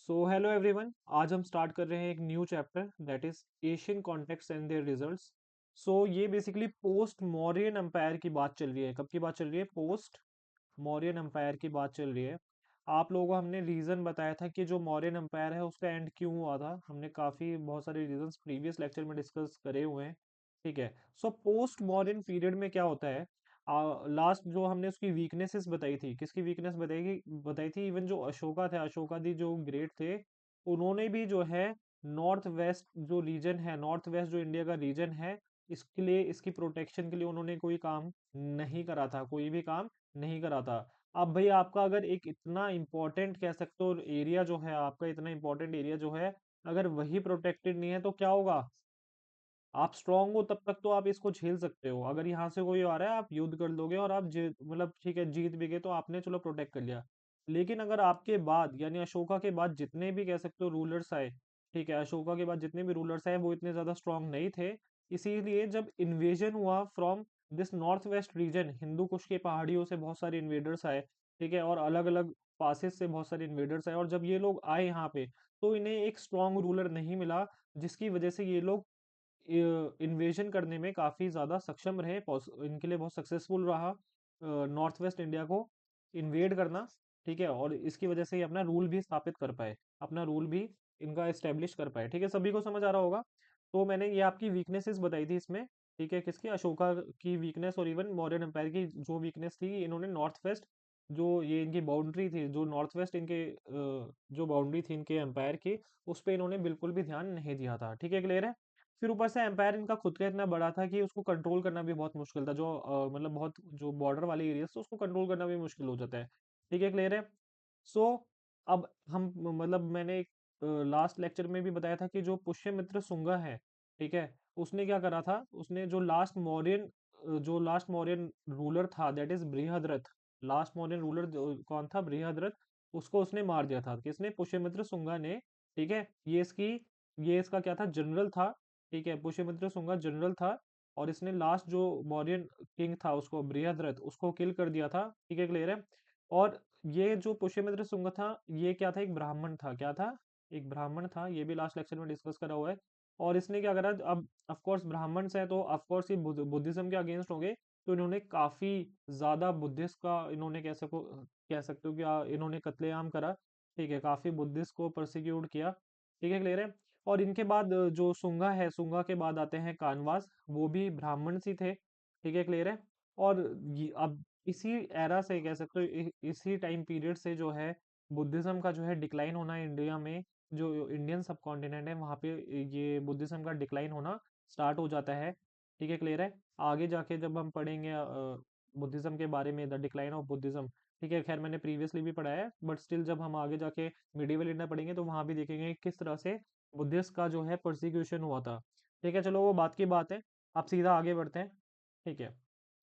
So hello everyone. आज हम start कर रहे हैं एक new chapter that is Asian context and their results. So ये बेसिकली पोस्ट मौर्यन एम्पायर की बात चल रही है। कब की बात चल रही है? पोस्ट मौर्यन एम्पायर की बात चल रही है। आप लोगों को हमने रीजन बताया था कि जो मौर्यन एम्पायर है उसका एंड क्यों हुआ था। हमने काफी बहुत सारे रीजंस प्रीवियस लेक्चर में डिस्कस करे हुए हैं। ठीक है। सो पोस्ट मौर्यन पीरियड में क्या होता है? लास्ट जो हमने उसकी वीकनेसेस बताई थी, किसकी वीकनेस बताई थी? इवन जो अशोका थे, अशोकादी जो ग्रेट थे, उन्होंने भी जो है नॉर्थ वेस्ट जो रीजन है, नॉर्थ वेस्ट जो इंडिया का रीजन है, इसके लिए, इसकी प्रोटेक्शन के लिए उन्होंने कोई काम नहीं करा था, कोई भी काम नहीं करा था। अब भाई आपका अगर एक इतना इंपॉर्टेंट कह सकते हो एरिया जो है, आपका इतना इंपॉर्टेंट एरिया जो है, अगर वही प्रोटेक्टेड नहीं है तो क्या होगा? आप स्ट्रांग हो तब तक तो आप इसको झेल सकते हो। अगर यहाँ से कोई आ रहा है, आप युद्ध कर लोगे और आप मतलब ठीक है, जीत भी गए तो आपने चलो प्रोटेक्ट कर लिया। लेकिन अगर आपके बाद यानी अशोका के बाद जितने भी कह सकते हो रूलर्स आए, ठीक है, अशोका के बाद जितने भी रूलर्स आए वो इतने ज्यादा स्ट्रांग नहीं थे। इसीलिए जब इन्वेजन हुआ from this north west region, Hindu Kush के पहाड़ियों से बहुत सारे इन्वेडर्स आए, ठीक है, और अलग अलग पासेस से बहुत सारे इन्वेडर्स आए, और जब ये लोग आए यहाँ पे तो इन्हें एक स्ट्रांग रूलर नहीं मिला, जिसकी वजह से ये लोग इन्वेजन करने में काफी ज्यादा सक्षम रहे। इनके लिए बहुत सक्सेसफुल रहा नॉर्थ वेस्ट इंडिया को इन्वेड करना। ठीक है, और इसकी वजह से ये अपना रूल भी स्थापित कर पाए, अपना रूल भी इनका एस्टेब्लिश कर पाए। ठीक है, सभी को समझ आ रहा होगा। तो मैंने ये आपकी वीकनेसेस बताई थी इसमें। ठीक है, किसकी? अशोका की वीकनेस, और इवन मौर्यन एम्पायर की जो वीकनेस थी, इन्होंने नॉर्थ वेस्ट जो ये इनकी बाउंड्री थी, जो नॉर्थ वेस्ट इनके जो बाउंड्री थी इनके एम्पायर की, उस पर इन्होंने बिल्कुल भी ध्यान नहीं दिया था। ठीक है, क्लियर है? फिर ऊपर से एम्पायर इनका खुद का इतना बड़ा था कि उसको कंट्रोल करना भी बहुत मुश्किल था। जो मतलब बहुत जो बॉर्डर वाले एरिया से उसको कंट्रोल करना भी मुश्किल हो जाता है। ठीक है, क्लियर है? सो अब हम मतलब मैंने लास्ट लेक्चर में भी बताया था कि जो पुष्यमित्र शुंगा है, ठीक है, उसने क्या करा था? उसने जो लास्ट मौर्यन रूलर था that is Brihadratha. Last Mauryan ruler कौन था? बृहद्रथ। उसको उसने मार दिया था। किसने? पुष्यमित्र शुंगा ने। ठीक है, ये इसका क्या था? जनरल था। ठीक है, पुष्यमित्र शुंगा जनरल था, और इसने लास्ट जो मौर्यन किंग था उसको, बृहद्रथ, उसको किल कर दिया था। ठीक है, क्लियर है? और ये जो पुष्यमित्र शुंग था, ये क्या था? एक ब्राह्मण था। क्या था? एक ब्राह्मण था। ये भी लास्ट लेक्चर में डिस्कस करा हुआ है। और इसने क्या करा? अब ऑफ कोर्स ब्राह्मण्स है तो ऑफ कोर्स ये बुद्धिज्म के अगेंस्ट होंगे, तो इन्होंने काफी ज्यादा बुद्धिस्ट का, इन्होंने कह सकते हो कि इन्होंने कत्लेआम करा। ठीक है, काफी बुद्धिस्ट को परसिक्यूट किया। ठीक है, क्लियर है? और इनके बाद जो सुंगा है, सुंगा के बाद आते हैं कानवास, वो भी ब्राह्मण सी थे। ठीक है, क्लियर है? और अब इसी एरा से कह सकते हो, इसी टाइम पीरियड से जो है बुद्धिज्म का जो है डिक्लाइन होना इंडिया में, जो इंडियन सब कॉन्टिनेंट है वहाँ पे ये बुद्धिज्म का डिक्लाइन होना स्टार्ट हो जाता है। ठीक है, क्लियर है? आगे जाके जब हम पढ़ेंगे बुद्धिज्म के बारे में, द डिक्लाइन ऑफ बुद्धिज्म, ठीक है, खैर मैंने प्रीवियसली भी पढ़ाया है, बट स्टिल जब हम आगे जाके मिडिवल इंडिया पढ़ेंगे तो वहाँ भी देखेंगे किस तरह से बुद्धिस्ट का जो है परसिक्यूशन हुआ था। ठीक है, चलो वो बात की बात है। आप सीधा आगे बढ़ते हैं। ठीक है।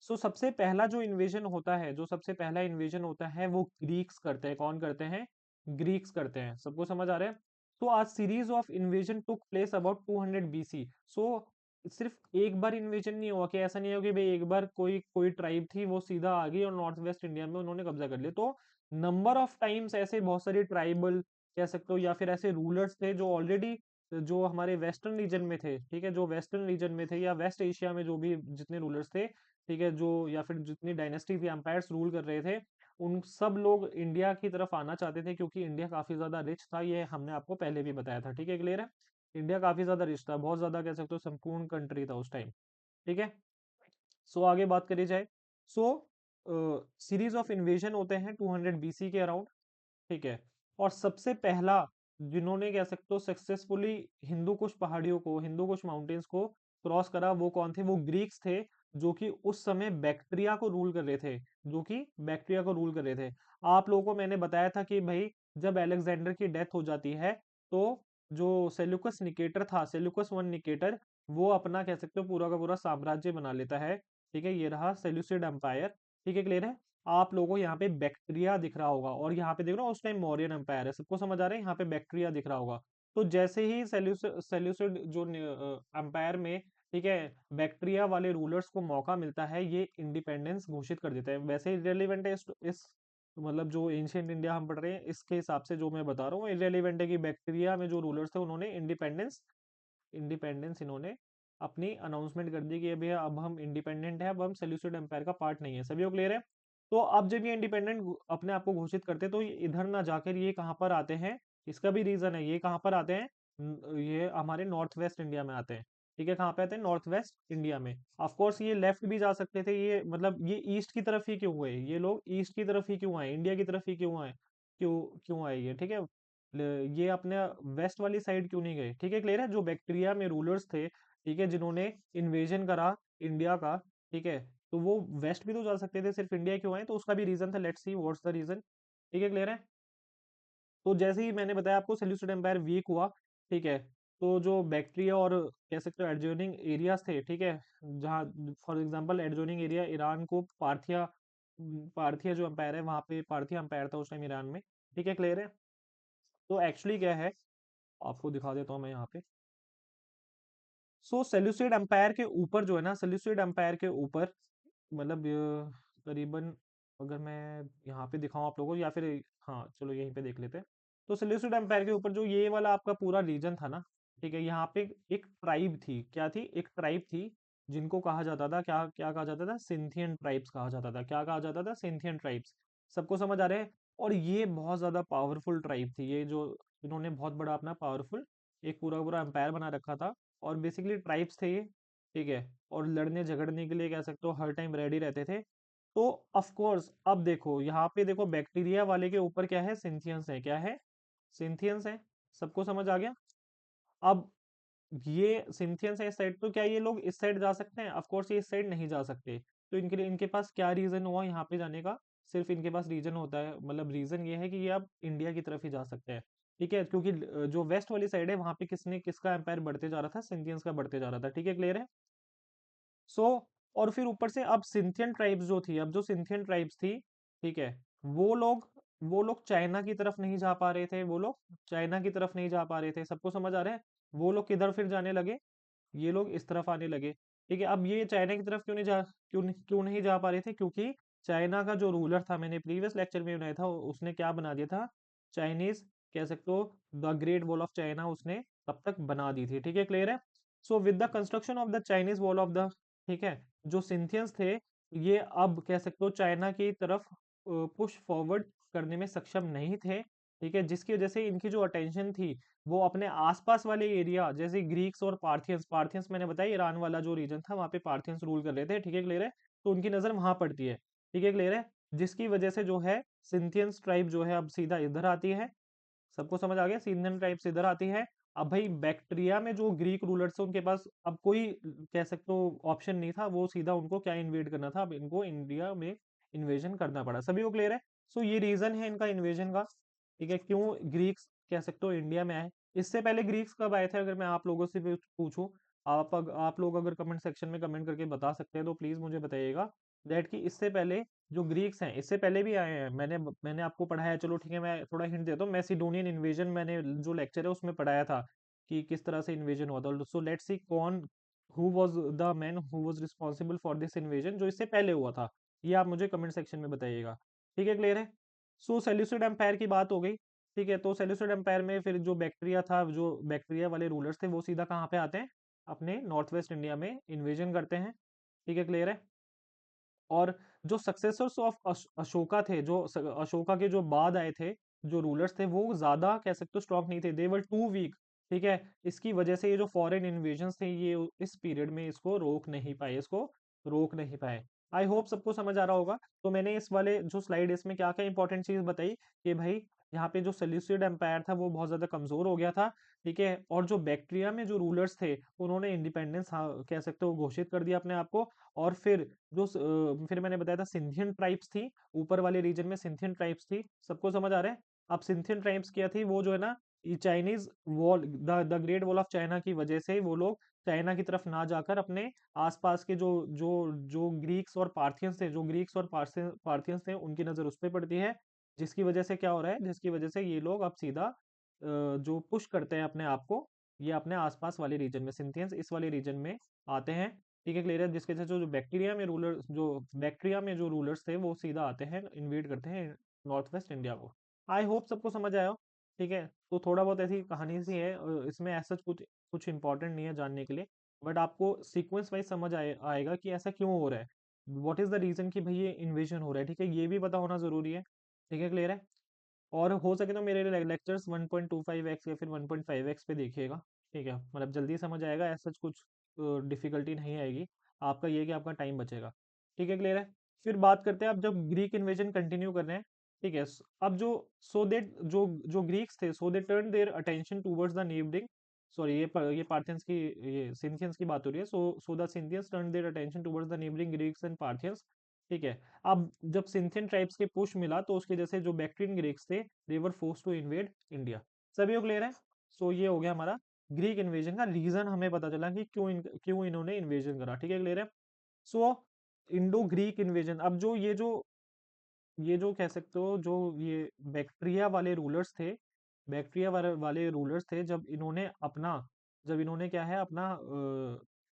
सो सबसे पहला जो इन्वेजन होता है, जो सबसे पहला इन्वेजन होता है वो ग्रीक्स करते हैं। कौन करते हैं? ग्रीक्स करते हैं। सबको समझ आ रहा है? तो आज series of invasion took place about 200 BC. So सिर्फ एक बार इन्वेजन नहीं हुआ, कि ऐसा नहीं हो कि भाई एक बार कोई कोई ट्राइब थी वो सीधा आ गई और नॉर्थ वेस्ट इंडिया में उन्होंने कब्जा कर लिया। तो नंबर ऑफ टाइम्स ऐसे बहुत सारी ट्राइबल कह सकते हो या फिर ऐसे रूलर्स थे जो ऑलरेडी जो हमारे वेस्टर्न रीजन में थे, ठीक है, जो वेस्टर्न रीजन में थे या वेस्ट एशिया में जो भी जितने रूलर्स थे, ठीक है, जो या फिर जितनी डायनेस्टी थी, एम्पायर्स रूल कर रहे थे, उन सब लोग इंडिया की तरफ आना चाहते थे, क्योंकि इंडिया काफी ज्यादा रिच था। ये हमने आपको पहले भी बताया था। ठीक है, क्लियर है? इंडिया काफी ज्यादा रिच था, बहुत ज्यादा कह सकते हो संपूर्ण कंट्री था उस टाइम। ठीक है। सो आगे बात करी जाए। सो सीरीज ऑफ इन्वेजन होते हैं 200 बीसी के अराउंड। ठीक है। और सबसे पहला जिन्होंने कह सकते हो सक्सेसफुली हिंदू कुश पहाड़ियों को, हिंदू कुश माउंटेन्स को क्रॉस करा, वो कौन थे? वो ग्रीक्स थे, जो कि उस समय बैक्ट्रिया को रूल कर रहे थे, जो कि बैक्ट्रिया को रूल कर रहे थे। आप लोगों को मैंने बताया था कि भाई जब अलेक्जेंडर की डेथ हो जाती है तो जो सेल्यूकस निकेटर था, सेल्यूकस वन निकेटर, वो अपना कह सकते हो पूरा का पूरा साम्राज्य बना लेता है। ठीक है, ये रहा सेल्यूसिड एम्पायर। ठीक है, क्लियर है? आप लोगों को यहाँ पे बैक्टीरिया दिख रहा होगा, और यहाँ पे देख रहे हो उस टाइम मौर्यन एम्पायर है। सबको समझ आ रहा है? यहाँ पे बैक्टीरिया दिख रहा होगा। तो जैसे ही सेल्यूसिड जो एम्पायर में, ठीक है, बैक्टीरिया वाले रूलर्स को मौका मिलता है, ये इंडिपेंडेंस घोषित कर देते हैं। वैसे ही रिलेवेंट है इस मतलब जो एंशियंट इंडिया हम पढ़ रहे हैं इसके हिसाब से जो मैं बता रहा हूँ इररेलेवेंट है कि बैक्टीरिया में जो रूलर्स थे उन्होंने इंडिपेंडेंस इंडिपेंडेंस इन्होंने अपनी अनाउंसमेंट कर दी कि अभी अब हम इंडिपेंडेंट है, अब हम सेल्यूसिड एम्पायर का पार्ट नहीं है। सभी को क्लियर है? तो अब जब ये इंडिपेंडेंट अपने आप को घोषित करते हैं तो ये इधर ना जाकर ये कहाँ पर आते हैं, इसका भी रीजन है, ये कहाँ पर आते हैं, ये हमारे नॉर्थ वेस्ट इंडिया में आते हैं। ठीक है, कहाँ पे आते हैं? नॉर्थ वेस्ट इंडिया में। ऑफ कोर्स ये लेफ्ट भी जा सकते थे, ये मतलब ये ईस्ट की तरफ ही क्यों हुए, ये लोग ईस्ट की तरफ ही क्यों आए, इंडिया की तरफ ही क्यों आए, क्यों क्यों आए ये? ठीक है, ये अपने वेस्ट वाली साइड क्यों नहीं गए? ठीक है, क्लियर है? जो बैक्टीरिया में रूलर्स थे, ठीक है, जिन्होंने इन्वेजन करा इंडिया का, ठीक है, तो वो वेस्ट भी तो जा सकते थे, सिर्फ इंडिया क्यों आए? तो उसका भी रीजन था, let's see what's the reason. ठीक है, क्लियर है? तो जैसे ही मैंने बताया आपको सेल्यूसिड एम्पायर वीक हुआ, ठीक है, तो जो बैक्टीरिया और कह सकते हो एडजॉइनिंग एरियाज थे, ठीक है, जहाँ for example adjoining area Iran को पार्थिया, पार्थिया जो एम्पायर है वहां पे पार्थिया एम्पायर था उस टाइम ईरान में। ठीक है, क्लियर है? तो एक्चुअली क्या है, आपको दिखा देता हूँ मैं यहाँ पे। सो सेल्यूसिड एम्पायर के ऊपर जो है ना, सेल्यूसिड एम्पायर के ऊपर मतलब करीबन, अगर मैं यहाँ पे दिखाऊं आप लोगों को या फिर, हाँ चलो यहीं पे देख लेते हैं। तो सेल्यूसिड एम्पायर के ऊपर जो ये वाला आपका पूरा रीजन था ना, ठीक है, यहाँ पे एक ट्राइब थी, क्या थी? एक ट्राइब थी, जिनको कहा जाता था, क्या क्या कहा जाता था? सिंथियन ट्राइब्स कहा जाता था। क्या कहा जाता था? सिंथियन ट्राइब्स। सबको समझ आ रहे हैं? और ये बहुत ज्यादा पावरफुल ट्राइब थी, ये जो इन्होंने बहुत बड़ा अपना पावरफुल एक पूरा पूरा एम्पायर बना रखा था। और बेसिकली ट्राइब्स थे ये, ठीक है, और लड़ने झगड़ने के लिए कह सकते हो हर टाइम रेडी रहते थे। तो ऑफ कोर्स अब देखो यहाँ पे, देखो बैक्टीरिया वाले के ऊपर क्या है? सिंथियंस है। क्या है? सिंथियंस है। सबको समझ आ गया? अब ये सिंथियंस है इस साइड, तो क्या ये लोग इस साइड जा सकते हैं? ऑफ कोर्स ये इस साइड नहीं जा सकते। तो इनके लिए, इनके पास क्या रीजन हुआ यहाँ पे जाने का? सिर्फ इनके पास रीजन होता है, मतलब रीजन ये है कि ये अब इंडिया की तरफ ही जा सकते हैं। ठीक है, क्योंकि जो वेस्ट वाली साइड है वहां पे किसने, किसका एम्पायर बढ़ते जा रहा था? सिंथियंस का बढ़ते जा रहा था। ठीक है, क्लियर है? सो और फिर ऊपर से अब सिंथियन ट्राइब्स जो थी, अब जो सिंथियन ट्राइब्स थी, ठीक है, वो लोग वो लोग चाइना की तरफ नहीं जा पा रहे थे, वो लोग चाइना की तरफ नहीं जा पा रहे थे। सबको समझ आ रहा है? वो लोग किधर फिर जाने लगे? ये लोग इस तरफ आने लगे। ठीक है, अब ये चाइना की तरफ क्यों नहीं जा पा रहे थे? क्योंकि चाइना का जो रूलर था, मैंने प्रीवियस लेक्चर में बनाया था, उसने क्या बना दिया था? चाइनीज, कह सकते हो the great wall of China उसने तब तक बना दी थी। ठीक है, क्लियर है? So with the construction of the Chinese wall of the, ठीक है, जो सिंथियंस थे, ये अब कह सकते हो चाइना की तरफ पुश फॉरवर्ड करने में सक्षम नहीं थे। ठीक है, जिसकी वजह से इनकी जो अटेंशन थी वो अपने आसपास वाले एरिया, जैसे ग्रीक्स और पार्थियंस, पार्थियंस मैंने बताया ईरान वाला जो रीजन था वहां पे पार्थियंस रूल कर रहे थे। ठीक है, क्लियर है? तो उनकी नजर वहां पड़ती है। ठीक है, क्लियर है? जिसकी वजह से जो है सिंथियंस ट्राइब जो है अब सीधा इधर आती है। सबको समझ आ गया? सिंथियन ट्राइब्स इधर आती है। अब भाई बैक्टीरिया में जो ग्रीक रूलर्स थे उनके पास अब कोई कह सकते हो ऑप्शन नहीं था, वो सीधा उनको क्या इन्वेड करना था? अब इनको इंडिया में इन्वेजन करना पड़ा। सभी को क्लियर है? सो ये रीजन है इनका इन्वेजन का। ठीक है, क्यों ग्रीक्स कह सकते हो इंडिया में आए। इससे पहले ग्रीक्स कब आए थे? अगर मैं आप लोगों से पूछूं, आप लोग अगर कमेंट सेक्शन में कमेंट करके बता सकते हैं तो प्लीज मुझे बताइएगा दैट कि इससे पहले जो ग्रीक्स हैं इससे पहले भी आए हैं। मैंने आपको पढ़ाया, चलो ठीक है, मैं थोड़ा हिंट देता हूँ। मैसिडोनियन इन्वेजन मैंने जो लेक्चर है उसमें पढ़ाया था कि किस तरह से इन्वेजन हुआ था। सो लेट्स सी कौन, who was the man who was responsible for this invasion जो इससे पहले हुआ था, ये आप मुझे कमेंट सेक्शन में बताइएगा। ठीक है, क्लियर है? सो सेल्यूसिड एम्पायर की बात हो गई। ठीक है, तो सेल्यूसिड एम्पायर में फिर जो बैक्टीरिया था, जो बैक्टीरिया वाले रूलर्स थे वो सीधा कहाँ पे आते हैं? अपने नॉर्थ वेस्ट इंडिया में इन्वेजन करते हैं। ठीक है, क्लियर है? और जो सक्सेसर्स ऑफ अशोका थे, जो अशोका के जो बाद आए थे जो रूलर्स थे, वो ज्यादा कह सकते हो स्ट्रॉन्ग नहीं थे, दे वर टू वीक। ठीक है, इसकी वजह से ये जो फॉरेन इन्वेजन्स थे ये इस पीरियड में इसको रोक नहीं पाए, इसको रोक नहीं पाए। आई होप सबको समझ आ रहा होगा। तो मैंने इस वाले जो स्लाइड इसमें क्या क्या इंपॉर्टेंट चीज बताई कि भाई यहाँ पे जो सेल्यूसिड एम्पायर था वो बहुत ज्यादा कमजोर हो गया था। ठीक है, और जो बैक्टीरिया में जो रूलर्स थे उन्होंने इंडिपेंडेंस कह सकते हो घोषित कर दिया अपने आप को। और फिर जो फिर मैंने बताया था सिंथियन ट्राइब्स थी, ऊपर वाले रीजन में सिंथियन ट्राइब्स थी। सबको समझ आ रहा है? अब सिंथियन ट्राइब्स क्या थी? वो जो है ना, ये Chinese wall, the great wall of China की वजह से वो लोग चाइना की तरफ ना जाकर अपने आसपास के जो जो जो ग्रीक्स और पार्थियंस थे, जो ग्रीक्स और पार्थियंस थे उनकी नजर उस पर पड़ती है। जिसकी वजह से क्या हो रहा है? जिसकी वजह से ये लोग अब सीधा जो पुश करते हैं अपने आप को, ये अपने आसपास वाले रीजन में, सिंथियंस इस वाले रीजन में आते हैं। ठीक है, क्लियर है? जिसके वजह से जो बैक्टीरिया में जो रूलर्स थे वो सीधा आते हैं, इन्वेड करते हैं नॉर्थ वेस्ट इंडिया को। आई होप सबको समझ आया हो। ठीक है, तो थोड़ा बहुत ऐसी कहानी सी है, इसमें ऐसा कुछ कुछ इंपॉर्टेंट नहीं है जानने के लिए, बट आपको सीक्वेंस वाइज समझ आएगा कि ऐसा क्यों हो रहा है, व्हाट इज द रीजन कि भाई ये इन्वेजन हो रहा है। ठीक है, ये भी पता होना जरूरी है। ठीक है, क्लियर है। और हो सके तो मेरे लेक्चर्स 1.25x या फिर 1.5x पे देखिएगा। ठीक है, मतलब जल्दी समझ आएगा, ऐसा कुछ डिफिकल्टी नहीं आएगी। आपका ये है कि आपका टाइम बचेगा। ठीक है, क्लियर है। फिर बात करते हैं, अब जब ग्रीक इन्वेजन कंटिन्यू कर रहे हैं। ठीक है, अब जो सो देट जो जो ग्रीक्स थे, so they turn their attention towards the neighbouring, sorry ये पार्थियंस की, ये सिंथियंस की बात हो रही है। So the Scythians turn their attention towards the neighbouring Greeks and Parthians. ठीक है, अब जब सिंथियन ट्राइब्स के पुश मिला तो उसके जैसे जो बैक्ट्रियन ग्रीक्स थे, दे वर फोर्स टू इन्वेड इंडिया। सभी को क्लियर है। सो ये हो गया हमारा ग्रीक इन्वेजन का रीजन, हमें पता चला कि क्यों इन्होंने इन्वेजन करा। ठीक है, क्लियर है। सो इंडो ग्रीक इन्वेजन, अब जो ये जो कह सकते हो, जो ये बैक्ट्रिया वाले रूलर्स थे, बैक्ट्रिया वाले रूलर्स थे, जब इन्होंने क्या है अपना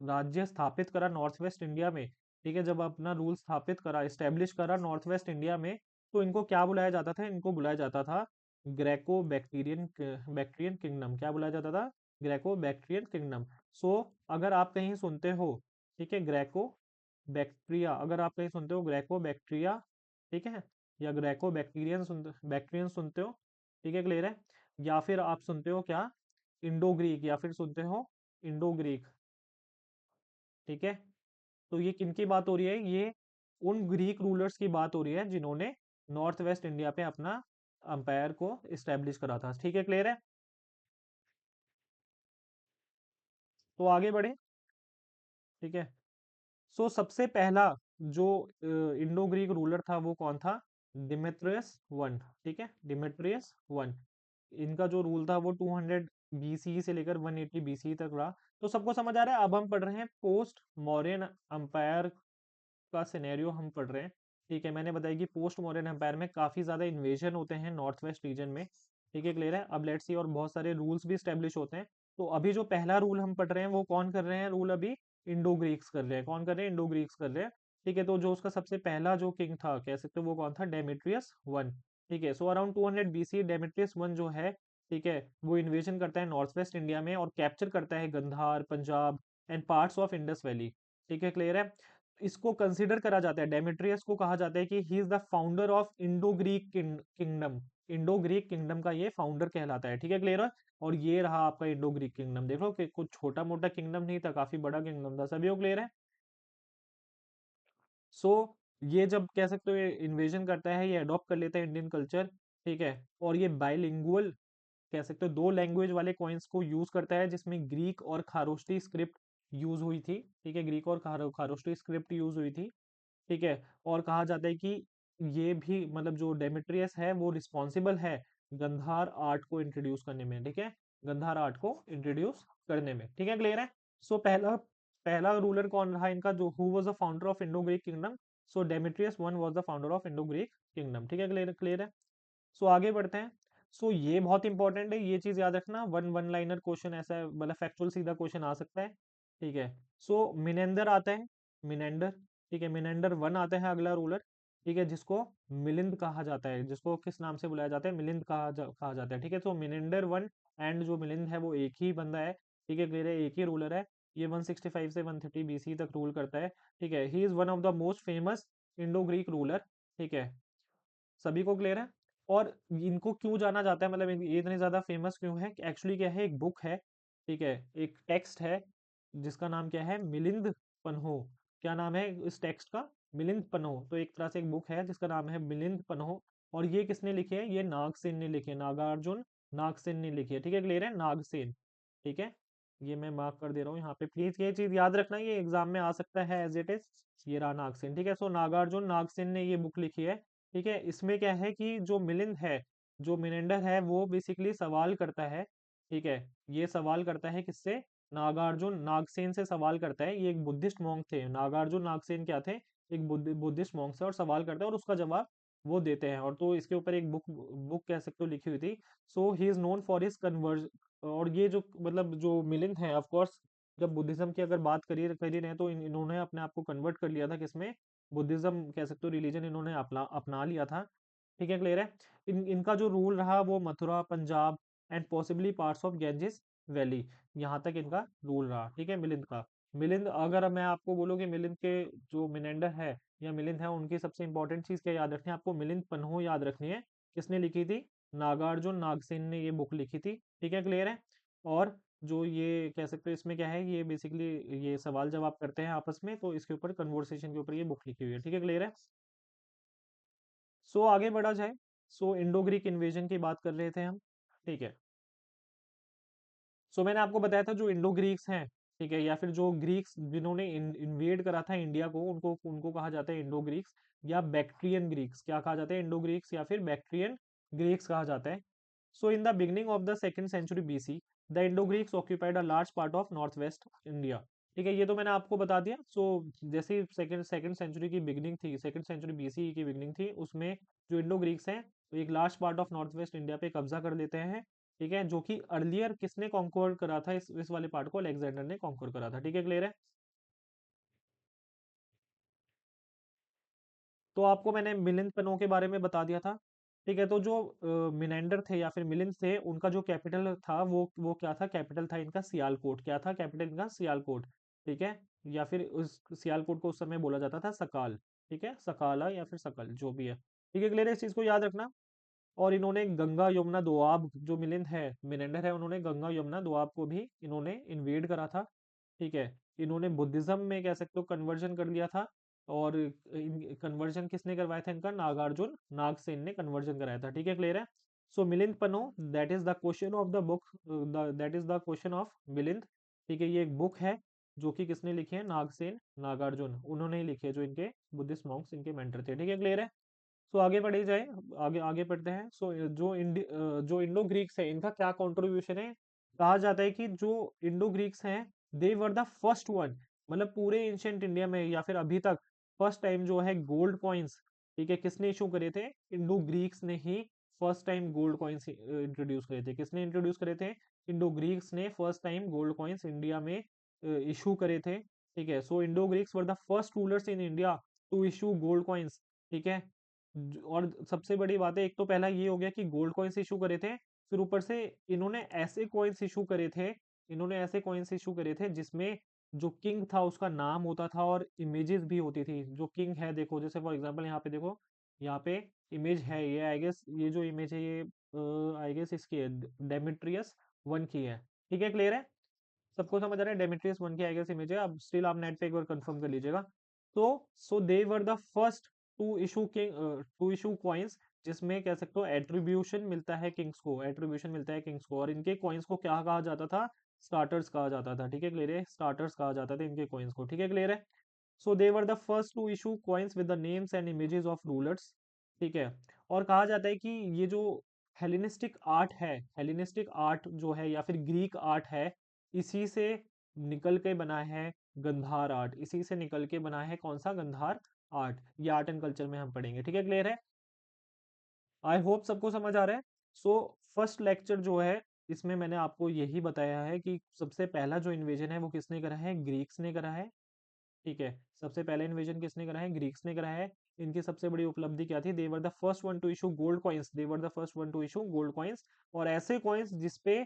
राज्य स्थापित करा नॉर्थ वेस्ट इंडिया में। ठीक है, जब अपना रूल स्थापित करा, इस्टेब्लिश करा नॉर्थ वेस्ट इंडिया में, तो इनको क्या बुलाया जाता था? इनको बुलाया जाता था ग्रेको बैक्टीरियन बैक्ट्रियन किंगडम। क्या बुलाया जाता था? Greco Bactrian kingdom. सो अगर आप कहीं सुनते हो, ठीक है, ग्रेको बैक्टीरिया, अगर आप कहीं सुनते हो ग्रेको बैक्टीरिया, ठीक है, या ग्रेको बैक्टीरियन सुनते हो, ठीक है, क्लियर है, या फिर आप सुनते हो क्या? इंडो ग्रीक, या फिर सुनते हो इंडो ग्रीक। ठीक है, तो ये किन की बात हो रही है? ये उन ग्रीक रूलर्स की बात हो रही है जिन्होंने नॉर्थ वेस्ट इंडिया पे अपना अंपायर को इस्टेब्लिश करा था। ठीक है, क्लियर है। तो आगे बढ़े। ठीक है, सो सबसे पहला जो इंडो ग्रीक रूलर था वो कौन था? Demetrious one. ठीक है, डिमेट्रियस वन। इनका जो रूल था वो 200 बीसी से लेकर 180 बीसी तक रहा। तो सबको समझ आ रहा है। अब हम पढ़ रहे हैं पोस्ट मौर्यन अंपायर का सिनेरियो हम पढ़ रहे हैं। ठीक है, मैंने बताया कि पोस्ट मॉडर्न एम्पायर में काफी ज्यादा इन्वेजन होते हैं नॉर्थ वेस्ट रीजन में। ठीक है, क्लियर है। अब लेट्स सी, और बहुत सारे रूल्स भी स्टेब्लिश होते हैं। तो अभी जो पहला रूल हम पढ़ रहे हैं वो कौन कर रहे हैं? रूल अभी इंडो ग्रीक्स कर रहे हैं। कौन कर रहे हैं? इंडो ग्रीक्स कर रहे हैं। ठीक है, तो जो उसका सबसे पहला जो किंग था, कह सकते हो वो कौन था? Demetrius one. ठीक है, so around 200 BC Demetrius one जो है, ठीक है, वो इन्वेजन करता है नॉर्थ वेस्ट इंडिया में और कैप्चर करता है Gandhara, Punjab and parts of Indus valley. ठीक है, क्लियर है। इसको कंसिडर करा जाता है, डेमेट्रियस को कहा जाता है कि ही is the founder of Indo Greek kingdom. Indo Greek kingdom का ये फाउंडर कहलाता है। ठीक है, क्लियर है। और ये रहा आपका इंडो ग्रीक किंगडम। देख लो कि कुछ छोटा मोटा किंगडम नहीं था, काफी बड़ा किंगडम था। सभी को क्लियर है। सो ये जब कह सकते हो ये इन्वेजन करता है, ये अडॉप्ट कर लेता है इंडियन कल्चर। ठीक है, और ये बाइलिंगुअल, कह सकते हो दो लैंग्वेज वाले कॉइन्स को यूज करता है, जिसमें ग्रीक और खारोष्टी स्क्रिप्ट यूज हुई थी। ठीक है, ग्रीक और खारोष्टी स्क्रिप्ट यूज हुई थी। ठीक है, और कहा जाता है कि ये भी, मतलब जो डेमेट्रियस है वो रिस्पॉन्सिबल है गंधार आर्ट को इंट्रोड्यूस करने में। ठीक है, गंधार आर्ट को इंट्रोड्यूस करने में। ठीक है, क्लियर है। सो पहला पहला रूलर कौन रहा इनका, जो who was the founder of Indo Greek kingdom? So Demetrius one was the founder of Indo Greek kingdom. ठीक है, क्लियर क्लियर है। सो आगे बढ़ते हैं। सो ये बहुत इंपॉर्टेंट है, ये चीज याद रखना। वन वन लाइनर क्वेश्चन ऐसा है, मतलब फैक्चुअल सीधा क्वेश्चन आ सकता है। ठीक है, सो मिनेंदर आता है, मिनेंडर। ठीक है, मिनेंडर वन आता है अगला रूलर। ठीक है, जिसको मिलिंद कहा जाता है, जिसको किस नाम से बुलाया जाता है? मिलिंद कहा जाता है। ठीक है, तो मिनेंडर वन एंड जो मिलिंद है वो एक ही बंदा है। ठीक है, क्लियर है, एक ही रूलर है। ये 165 से 130 बीसी तक रूल करता है। ठीक है, he is one of the most famous Indo Greek ruler. ठीक है, सभी को क्लियर है। और इनको क्यों जाना जाता है, मतलब ये इतने ज्यादा फेमस क्यों है? एक्चुअली क्या है, एक बुक है, ठीक है, एक टेक्स्ट है, जिसका नाम क्या है? मिलिंद पन्हो। क्या नाम है इस टेक्स्ट का? मिलिंद पन्हो। तो एक तरह से एक बुक है जिसका नाम है मिलिंद पन्हो। और ये किसने लिखी है? ये नागसेन ने लिखी है, नागार्जुन नागसेन ने लिखी है। ठीक है, क्लियर है, नागसेन। ठीक है, ये मैं मार्क कर दे रहा हूँ यहाँ पे, प्लीज ये चीज याद रखना, ये एग्जाम में आ सकता है एज इट इज। ये रहा नागसेन। ठीक है, सो नागार्जुन नागसेन ने ये बुक लिखी है। ठीक है, इसमें क्या है कि जो मिलिंद है, जो मिनेंडर है, वो बेसिकली सवाल करता है। ठीक है, ये सवाल करता है किससे? नागार्जुन नागसेन से सवाल करता है। ये एक बुद्धिस्ट मॉन्क थे, नागार्जुन नागसेन क्या थे? एक बुद्धिस्ट मॉन्क से, और सवाल करते हैं और उसका जवाब वो देते हैं। और तो इसके ऊपर एक बुक बुक कह सकते हो लिखी हुई थी। So he is known for his converse. और ये जो, मतलब जो मिलिंद है, ऑफ कोर्स जब बुद्धिज्म की अगर बात करी रहे, तो इन्होंने अपने आप को कन्वर्ट कर लिया था किसमें? बुद्धिज्म कह सकते हो रिलीजन इन्होंने अपना अपना लिया था। ठीक है, क्लियर है। इनका जो रूल रहा वो Mathura, Punjab and possibly parts of Ganges valley, यहाँ तक इनका रूल रहा। ठीक है, मिलिंद का। मिलिंद, अगर मैं आपको बोलूँ कि मिलिंद के जो मिनेंडर है या मिलिंद है, उनकी सबसे इंपॉर्टेंट चीज क्या याद रखनी है आपको? मिलिंद पन्हो याद रखनी है। किसने लिखी थी? नागार्जुन नागसेन ने ये बुक लिखी थी। ठीक है, क्लियर है। और जो ये कह सकते हो इसमें क्या है, ये बेसिकली ये सवाल जवाब करते हैं आपस में, तो इसके ऊपर कन्वर्सेशन के ऊपर ये बुक लिखी हुई है। ठीक है, क्लियर है। सो आगे बढ़ा जाए। सो इंडो ग्रीक इन्वेजन की बात कर रहे थे हम। ठीक है। सो मैंने आपको बताया था जो इंडो ग्रीक्स हैं, ठीक है, या फिर जो ग्रीक्स जिन्होंने इन्वेड करा था इंडिया को, उनको उनको कहा जाता है इंडो ग्रीक्स या बैक्ट्रियन ग्रीक्स। क्या कहा जाता है? इंडो ग्रीक्स या फिर बैक्ट्रियन ग्रीक्स कहा जाता है। So in the beginning of the second century BC, the Indo Greeks occupied a large part of north west India. ठीक है, ये तो मैंने आपको बता दिया। सो जैसे सेकंड सेकंड सेंचुरी की बिगनिंग थी, सेकंड सेंचुरी बीसी की बिगनिंग थी, उसमें जो इंडो ग्रीक्स हैं वो एक large part of north west India पे कब्जा कर लेते हैं। ठीक है, जो कि अर्लियर किसने कॉन्कोर करा था? इस वाले पार्ट को अलेक्जेंडर ने कॉन्कोर करा था। ठीक है, क्लियर है। तो आपको मैंने मिलिंद पन्नो के बारे में बता दिया था। ठीक है, तो जो मिनेंडर थे या फिर मिलिंद थे, उनका जो कैपिटल था वो क्या था? कैपिटल था इनका सियालकोट। क्या था कैपिटल इनका? सियालकोट। ठीक है, या फिर उस सियालकोट को उस समय बोला जाता था सकाल। ठीक है, सकाला या फिर सकल, जो भी है। ठीक है, क्लियर है, इस चीज को याद रखना। और इन्होंने गंगा यमुना दोआब, जो मिलिंद है मिनेंडर है, उन्होंने गंगा यमुना दोआब को भी इन्होंने इन्वेड करा था। ठीक है, इन्होंने बुद्धिज्म में कह सकते हो कन्वर्जन कर लिया था। और कन्वर्जन किसने करवाया था इनका? नागार्जुन नागसेन ने कन्वर्जन कराया था। ठीक है, क्लियर है। So Milind Panno, that is the question of the book, that is the question of Milind. ठीक है, ये एक बुक है जो कि किसने लिखी है? नागसेन नागार्जुन, उन्होंने ही लिखी है, जो इनके बुद्धिस्ट मॉन्क्स इनके मेंटर थे। ठीक है, क्लियर है। सो आगे बढ़े जाए, आगे आगे बढ़ते हैं। सो जो इंडो ग्रीक्स है, इनका क्या कंट्रीब्यूशन है? कहा जाता है कि जो इंडो ग्रीक्स हैं, दे वर द फर्स्ट वन, मतलब पूरे एंशियंट इंडिया में या फिर अभी तक फर्स्ट टाइम जो है गोल्ड कॉइन्स, ठीक है, किसने इशू करे थे? इंडो ग्रीक्स ने ही first time gold coins introduce करे थे। किसने इंट्रोड्यूस करे थे? इंडो ग्रीक्स ने first time gold coins India में इशू करे थे। ठीक है, so Indo Greeks were the first rulers in India to issue gold coins. ठीक है, और सबसे बड़ी बात है, एक तो पहला ये हो गया कि गोल्ड कॉइन्स इशू करे थे, फिर ऊपर से इन्होंने ऐसे कॉइन्स इशू करे थे, इन्होंने ऐसे कॉइन्स इशू करे थे जिसमें जो किंग था उसका नाम होता था और इमेजेस भी होती थी। जो किंग है, देखो जैसे फॉर एग्जांपल यहाँ पे देखो, यहाँ पे इमेज है, ये आई गेस ये जो इमेज है ये आई गेस इसकी है, डेमेट्रियस वन की है। ठीक है, क्लियर है, सबको समझ आ रहा है? डेमेट्रियस वन की आई गेस इमेज है। अब स्टिल आप नेट पे एक बार कंफर्म कर लीजिएगा। तो so they were the first to issue coins, जिसमें कह सकते हो एट्रीब्यूशन मिलता है किंग्स को, एट्रीब्यूशन मिलता है किंग्स को। और इनके कॉइन्स को क्या कहा जाता था? स्टार्टर्स कहा जाता था। ठीक है, क्लियर है, स्टार्टर्स कहा जाता था इनके कॉइन्स को। ठीक है, क्लियर है। So they were the first to issue coins with the names and images of rulers. ठीक है, और कहा जाता है कि ये जो हेलेनिस्टिक आर्ट है, हेलेनिस्टिक आर्ट जो है या फिर ग्रीक आर्ट है, इसी से निकल के बना है गंधार आर्ट। इसी से निकल के बना है कौन सा? गंधार आर्ट। ये आर्ट एंड कल्चर में हम पढ़ेंगे। ठीक है, क्लियर है। आई होप सबको समझ आ रहा है। सो फर्स्ट लेक्चर जो है, इसमें मैंने आपको यही बताया है कि सबसे पहला जो इन्वेजन है वो किसने करा है? ग्रीक्स ने करा है। ठीक है, सबसे पहले इन्वेजन किसने करा है? ग्रीक्स ने करा है। इनकी सबसे बड़ी उपलब्धि क्या थी? They were the first one to issue gold coins, they were the first one to issue gold coins. और ऐसे कॉइन्स जिसपे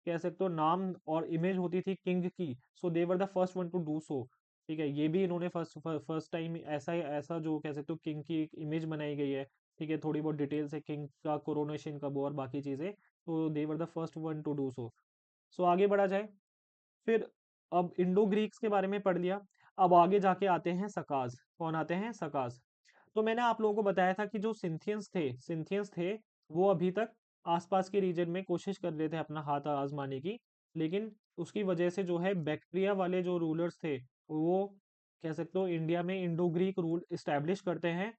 कह सकते हो नाम और इमेज होती थी किंग की, so they were the first one to do so. ठीक है, ये भी इन्होंने फर्स्ट फर्स्ट टाइम ऐसा ऐसा जो कह सकते हो किंग की एक इमेज बनाई गई है। ठीक है, थोड़ी बहुत डिटेल्स है किंग का कोरोनेशन कब और बाकी चीजें, तो they were the first one to do so. So आगे बढ़ा जाए। फिर अब इंडो ग्रीक्स के बारे में पढ़ लिया। अब आगे जाके आते हैं सकाज। कौन आते हैं? सकाज। तो मैंने आप लोगों को बताया था कि जो सिंथियंस थे वो अभी तक आसपास के रीजन में कोशिश कर रहे थे अपना हाथ आजमाने की। लेकिन उसकी वजह से जो है बैक्ट्रिया वाले जो रूलर्स थे, वो कह सकते हो इंडिया में इंडो ग्रीक रूल इस्टेब्लिश करते हैं।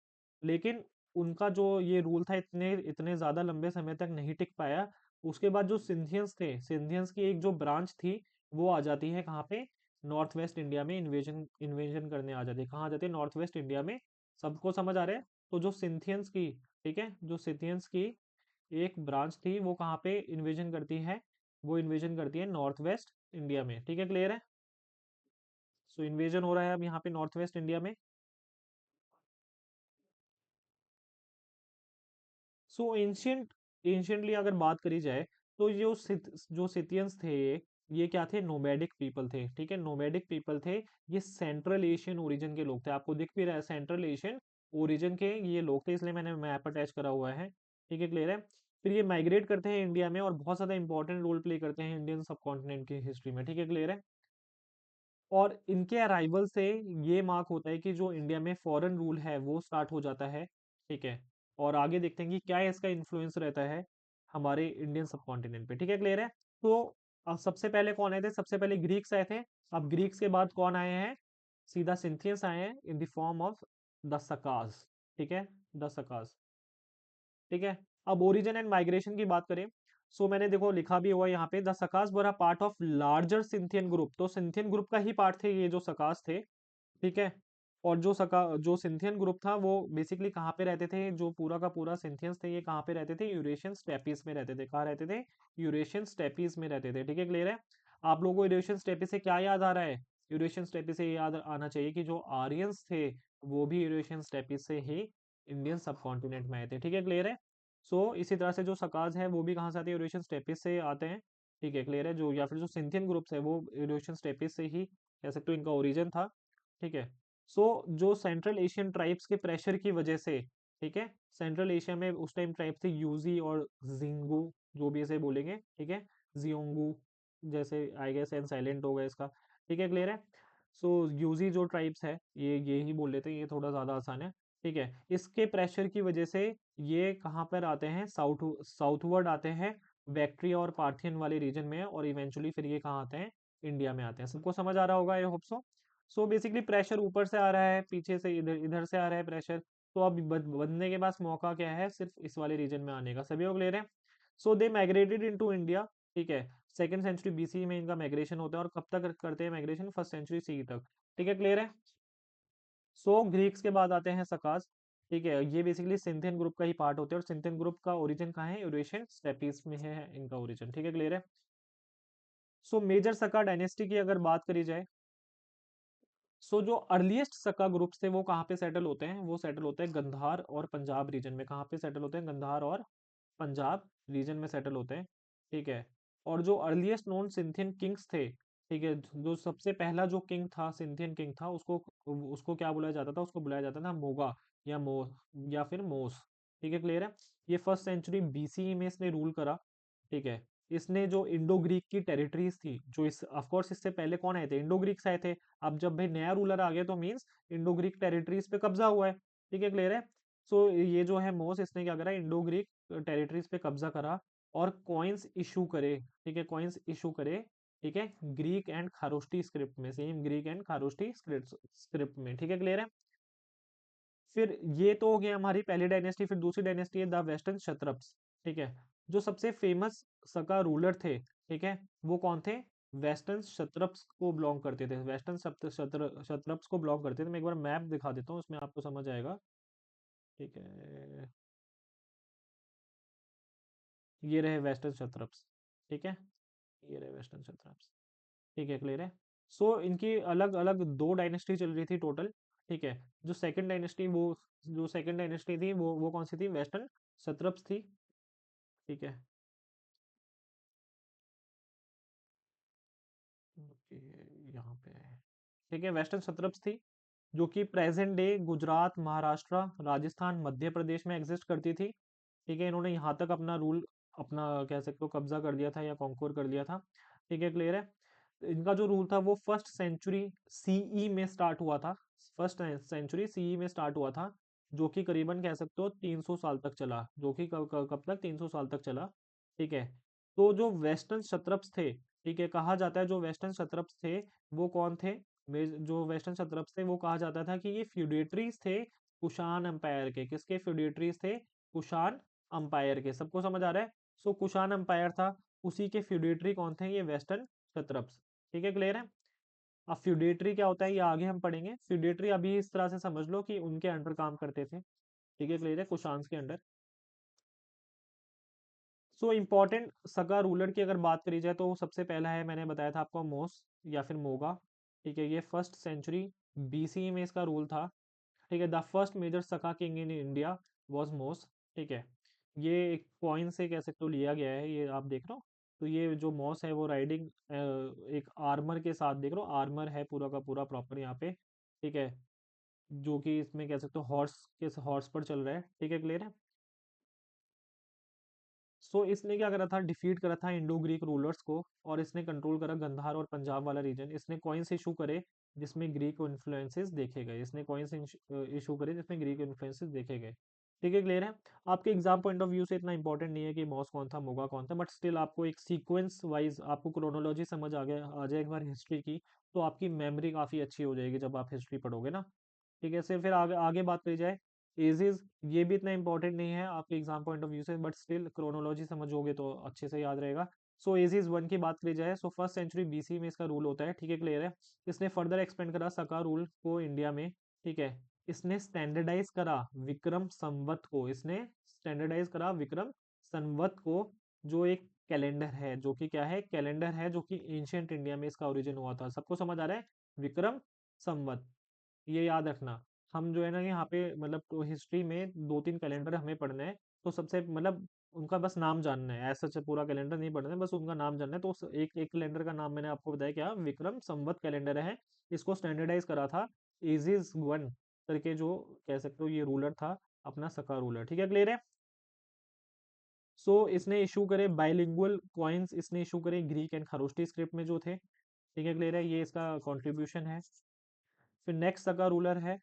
लेकिन उनका जो ये रूल था इतने इतने ज्यादा लंबे समय तक नहीं टिक पाया। उसके बाद जो सिंथियंस थे, सिंथियंस की एक जो ब्रांच थी, वो आ जाती है कहाँ पे? नॉर्थ वेस्ट इंडिया में इन्वेजन इन्वेजन करने आ जाती है। कहाँ आ जाती है? नॉर्थ वेस्ट इंडिया में। सबको समझ आ रहा है? तो जो सिंथियंस की, ठीक है, जो सिंथियंस की एक ब्रांच थी वो कहाँ पे इन्वेजन करती है? वो इन्वेजन करती है नॉर्थ वेस्ट इंडिया में। ठीक है, क्लियर है। सो इन्वेजन हो रहा है अब यहाँ पे नॉर्थ वेस्ट इंडिया में। सो एंशियंटली अगर बात करी जाए तो जो सिथियंस थे ये क्या थे, नोमैडिक पीपल थे, ठीक है, नोमैडिक पीपल थे। ये सेंट्रल एशियन ओरिजिन के लोग थे, आपको दिख भी रहा है सेंट्रल एशियन ओरिजिन के ये लोग थे, इसलिए मैंने मैप अटैच करा हुआ है, ठीक है, क्लियर है। फिर ये माइग्रेट करते हैं इंडिया में और बहुत ज्यादा इंपॉर्टेंट रोल प्ले करते हैं इंडियन सब कॉन्टिनेंट की हिस्ट्री में, ठीक है, क्लियर है। और इनके अराइवल से ये मार्क होता है कि जो इंडिया में फॉरेन रूल है वो स्टार्ट हो जाता है, ठीक है। और आगे देखते हैं कि क्या इसका इन्फ्लुएंस रहता है हमारे इंडियन सब कॉन्टिनेंट पे, ठीक है, क्लियर है। तो अब सबसे पहले कौन आए थे, सबसे पहले ग्रीक्स आए थे। अब ग्रीक्स के बाद कौन आए हैं, सीधा सिंथियंस आए हैं in the form of the Sakas, ठीक है, द सकाज, ठीक है। अब ओरिजिन एंड माइग्रेशन की बात करें, सो मैंने देखो लिखा भी हुआ यहाँ पे, the Sakas were a part of larger Scythian group, तो सिंथियन ग्रुप का ही पार्ट थे ये जो सकाज थे, ठीक है। और जो सिंथियन ग्रुप था वो बेसिकली कहाँ पे रहते थे, जो पूरा का पूरा सिंथियंस थे ये कहाँ पे रहते थे, यूरेशियन स्टेपीज में रहते थे, कहाँ रहते थे, यूरेशियन स्टेपीज में रहते थे, ठीक है, क्लियर है। आप लोगों को यूरेशियन स्टेपीज से क्या याद आ रहा है, यूरेशियन स्टेपीज से याद आना चाहिए कि जो आर्यंस थे वो भी यूरेशियन स्टेपीज से ही इंडियन सब कॉन्टिनेंट में आए थे, ठीक है, क्लियर है। सो इसी तरह से जो सकाज है वो भी कहाँ से आते हैं, यूरेशियन स्टेपीज से आते हैं, ठीक है, क्लियर है। जो या फिर जो सिंथियन ग्रुप्स है वो यूरेशियन स्टेपीज से ही कह सकते हो इनका ओरिजिन था, ठीक है। सो जो सेंट्रल एशियन ट्राइब्स के प्रेशर की वजह से, ठीक है, सेंट्रल एशिया में उस टाइम ट्राइब थे यूजी और जिंगू, जो भी ऐसे बोलेंगे, ठीक है, जियोंगू जैसे आई गेस एंड साइलेंट होगा इसका, ठीक है, क्लियर है। सो यूजी जो ट्राइब्स है ये ही बोल लेते हैं, ये थोड़ा ज्यादा आसान है, ठीक है। इसके प्रेशर की वजह से ये कहाँ पर आते हैं, साउथवर्ड आते हैं, बैक्ट्रिया और पार्थियन वाले रीजन में, और इवेंचुअली फिर ये कहाँ आते हैं, इंडिया में आते हैं। सबको समझ आ रहा होगा, I hope so. So basically pressure ऊपर से आ रहा है, पीछे से इधर इधर से आ रहा है प्रेशर, तो अब बनने के पास मौका क्या है, सिर्फ इस वाले रीजन में आने का, सभी लोग ले रहे हैं। सो दे माइग्रेटेड इनटू इंडिया, ठीक है, सेकंड सेंचुरी बीसी में इनका माइग्रेशन होता है, और कब तक करते हैं माइग्रेशन, फर्स्ट सेंचुरी सी तक, ठीक है, क्लियर है। सो ग्रीक्स के बाद आते हैं सकास, ठीक है, ये बेसिकली सिंथियन ग्रुप का ही पार्ट होते हैं, और सिंथियन ग्रुप का ओरिजिन कहाँ है, यूरेशियन स्टेपीज में है इनका ओरिजिन, ठीक है, क्लियर है। सो मेजर सका डायनेस्टी की अगर बात करी जाए, सो जो अर्लीस्ट सका ग्रुप्स थे वो कहाँ पे सेटल होते हैं, वो सेटल होते हैं गंधार और पंजाब रीजन में, कहाँ पे सेटल होते हैं, गंधार और पंजाब रीजन में सेटल होते हैं, ठीक है। और जो अर्लीस्ट नोन सिंथियन किंग्स थे, ठीक है, जो सबसे पहला जो किंग था, सिंथियन किंग था, उसको उसको क्या बुलाया जाता था, उसको बुलाया जाता था मोगा या मो या फिर मोस, ठीक है, क्लियर है। ये फर्स्ट सेंचुरी बीसी में इसने रूल करा, ठीक है। इसने जो इंडो ग्रीक की टेरिटरीज थी, जो इस ऑफ कोर्स इससे पहले कौन आए थे, इंडो ग्रीक्स आए थे। अब जब भाई नया रूलर आ गया तो मींस इंडो ग्रीक टेरिटरीज पे कब्जा हुआ है, ठीक है, क्लियर है। सो ये जो है मोस, इसने क्या करा, इंडो ग्रीक टेरिटरीज पे कब्जा करा और कॉइन्स इशू करे, ठीक है, कॉइन्स इशू करे, ठीक है, ग्रीक एंड खारोष्टी स्क्रिप्ट में, सेम ग्रीक एंड खारोष्टी स्क्रिप्ट में, ठीक है, क्लियर है। फिर ये तो हो गया हमारी पहली डायनेस्टी, फिर दूसरी डायनेस्टी है द वेस्टर्न क्षत्रप्स, ठीक है। जो सबसे फेमस सका रूलर थे, ठीक है, वो कौन थे, वेस्टर्न क्षत्रप्स को बिलोंग करते थे, वेस्टर्न क्षत्रप्स को बिलोंग करते थे। मैं एक बार मैप दिखा देता हूँ, उसमें आपको समझ आएगा, ठीक है। ये रहे वेस्टर्न क्षत्रप्स, ठीक है, ये रहे वेस्टर्न क्षत्रप्स, ठीक है, क्लियर है। सो इनकी अलग अलग दो डायनेस्टी चल रही थी टोटल, ठीक है। जो सेकंड डायनेस्टी वो जो सेकंड डायनेस्टी थी वो कौन सी थी, वेस्टर्न सत्रप्स थी, ठीक है। ओके, यहाँ पे है, ठीक है, वेस्टर्न सत्रप्स थी, जो कि प्रेजेंट डे गुजरात, महाराष्ट्र, राजस्थान, मध्य प्रदेश में एग्जिस्ट करती थी, ठीक है। इन्होंने यहाँ तक अपना रूल, अपना कह सकते हो कब्जा कर दिया था या कॉन्कोर कर दिया था, ठीक है, क्लियर है। इनका जो रूल था वो फर्स्ट सेंचुरी सीई में स्टार्ट हुआ था, फर्स्ट सेंचुरी सीई में स्टार्ट हुआ था, जो कि करीबन कह सकते हो 300 साल तक चला, जो कि कब तक, 300 साल तक चला, ठीक है। तो जो वेस्टर्न क्षत्रप्स थे, ठीक है, कहा जाता है जो वेस्टर्न क्षत्रप्स थे वो कौन थे, जो वेस्टर्न क्षत्रप्स थे वो कहा जाता था कि ये फ्यूडेटरीज थे कुषाण अंपायर के, किसके फ्यूडेटरीज थे, कुषाण अंपायर के, सबको समझ आ रहा है। सो कुषाण अंपायर था, उसी के फ्यूडेटरी कौन थे, ये वेस्टर्न क्षत्रप्स, ठीक है, क्लियर है। अब फ्यूडेटरी क्या होता है ये आगे हम पढ़ेंगे, फ्यूडेटरी अभी इस तरह से समझ लो कि उनके अंडर काम करते थे, ठीक है, क्लियर है, कुषाण के अंडर। सो इम्पोर्टेंट सगा रूलर की अगर बात करी जाए तो सबसे पहला है, मैंने बताया था आपको, मोस या फिर मोगा, ठीक है, ये फर्स्ट सेंचुरी बीसी में इसका रूल था, ठीक है। द फर्स्ट मेजर सका किंग इन इंडिया वाज मोस, ठीक है। ये एक कॉइन से कह सकते हो लिया गया है, ये आप देख रहे हो। तो ये जो मॉस है वो राइडिंग एक आर्मर के साथ, देख रहे हो आर्मर है पूरा का पूरा प्रॉपर यहाँ पे, ठीक है, जो कि इसमें कह सकते हो हॉर्स पर चल रहा है, ठीक है, क्लियर है। सो इसने क्या करा था, डिफीट करा था इंडो ग्रीक रूलर्स को, और इसने कंट्रोल करा गंधार और पंजाब वाला रीजन। इसने कॉइन्स इशू करे जिसमें ग्रीक इन्फ्लुएंसेस देखे गए, इसने कॉइन्स इशू करे जिसमें ग्रीक इन्फ्लुएंसेस देखे गए, ठीक है, क्लियर है। आपके एग्जाम पॉइंट ऑफ व्यू से इतना इंपॉर्टेंट नहीं है कि मॉस कौन था, मोगा कौन था, बट स्टिल आपको एक सीक्वेंस वाइज आपको क्रोनोलॉजी समझ आ जाए एक बार हिस्ट्री की, तो आपकी मेमोरी काफी अच्छी हो जाएगी जब आप हिस्ट्री पढ़ोगे ना, ठीक है। फिर आगे आगे बात करी जाए एजेस, ये भी इतना इंपॉर्टेंट नहीं है आपके एग्जाम पॉइंट ऑफ व्यू से, बट स्टिल क्रोनोलॉजी समझोगे तो अच्छे से याद रहेगा। सो एजेस वन की बात करी जाए, सो फर्स्ट सेंचुरी बीसी में इसका रूल होता है, ठीक है, क्लियर है। इसने फर्दर एक्सपेंड करा सका रूल को इंडिया में, ठीक है। इसने स्टैंडर्डाइज करा विक्रम संवत को, इसने स्टैंडर्डाइज करा विक्रम संवत को, जो एक कैलेंडर है, जो कि क्या है, कैलेंडर है, जो कि एंशियंट इंडिया में इसका ओरिजिन हुआ था। सबको समझ आ रहा है, विक्रम संवत, ये याद रखना। हम जो है ना यहाँ पे मतलब तो हिस्ट्री में दो तीन कैलेंडर हमें पढ़ने हैं, तो सबसे मतलब उनका बस नाम जानना है, ऐसा पूरा कैलेंडर नहीं पढ़ना है, बस उनका नाम जानना है। तो एक एक कैलेंडर का नाम मैंने आपको बताया, क्या, विक्रम संवत कैलेंडर है। इसको स्टैंडर्डाइज करा था इजिस वन करके, जो कह सकते हो ये रूलर था, अपना सका रूलर, ठीक है, क्लियर है। सो इसने इशू करे बाइलिंगुअल कॉइन्स, इसने इशू करे ग्रीक एंड खरोष्टी स्क्रिप्ट में जो थे, ठीक है, क्लियर है, ये इसका कॉन्ट्रीब्यूशन है। फिर नेक्स्ट सका रूलर है,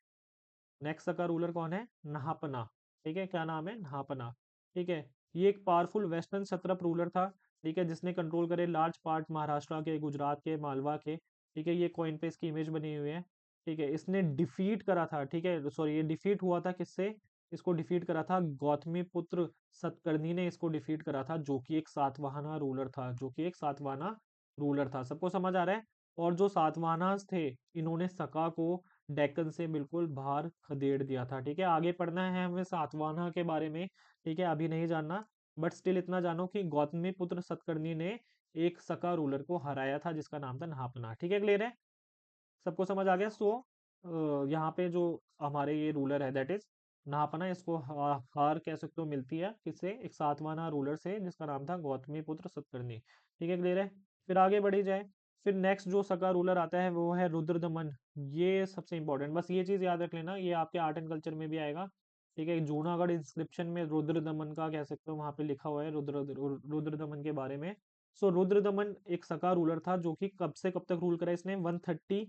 नेक्स्ट का रूलर कौन है, नहापना, ठीक है, क्या नाम है, नहापना, ठीक है। ये एक पावरफुल वेस्टर्न क्षत्रप रूलर था, ठीक है, जिसने कंट्रोल करे लार्ज पार्ट महाराष्ट्र के, गुजरात के, मालवा के, ठीक है। ये कॉइन पे इसकी इमेज बनी हुई है, ठीक है। इसने डिफीट करा था, ठीक है, सॉरी, ये डिफीट हुआ था किससे, इसको डिफीट करा था गौतमी पुत्र सतकर्णी ने, इसको डिफीट करा था, जो कि एक सातवाहना रूलर था, जो कि एक सातवाहना रूलर था, सबको समझ आ रहा है। और जो सातवाहनास थे, इन्होंने सका को डेक्कन से बिल्कुल बाहर खदेड़ दिया था, ठीक है। आगे पढ़ना है हमें सातवाहना के बारे में, ठीक है, अभी नहीं जानना, बट स्टिल इतना जानो कि गौतमी पुत्र सतकर्णी ने एक सका रूलर को हराया था जिसका नाम था नहापना, ठीक है, क्लियर है, सबको समझ आ गया। सो यहाँ पे जो हमारे ये रूलर है दैट इज नहापना, इसको हार कह सकते हो मिलती है किससे, एक सातवाना रूलर से जिसका नाम था गौतमी पुत्र सतकर्णी, ठीक है, क्लियर है। फिर आगे बढ़ी जाए, फिर नेक्स्ट जो सका रूलर आता है वो है रुद्रदमन। ये सबसे इंपॉर्टेंट, बस ये चीज याद रख लेना, ये आपके आर्ट एंड कल्चर में भी आएगा, ठीक है। जूनागढ़ इंस्क्रिप्शन में रुद्रदमन का कह सकते हो वहां पे लिखा हुआ है रुद्रदमन के बारे में। सो रुद्रदमन एक सका रूलर था, जो कि कब से कब तक रूल करा इसने, 130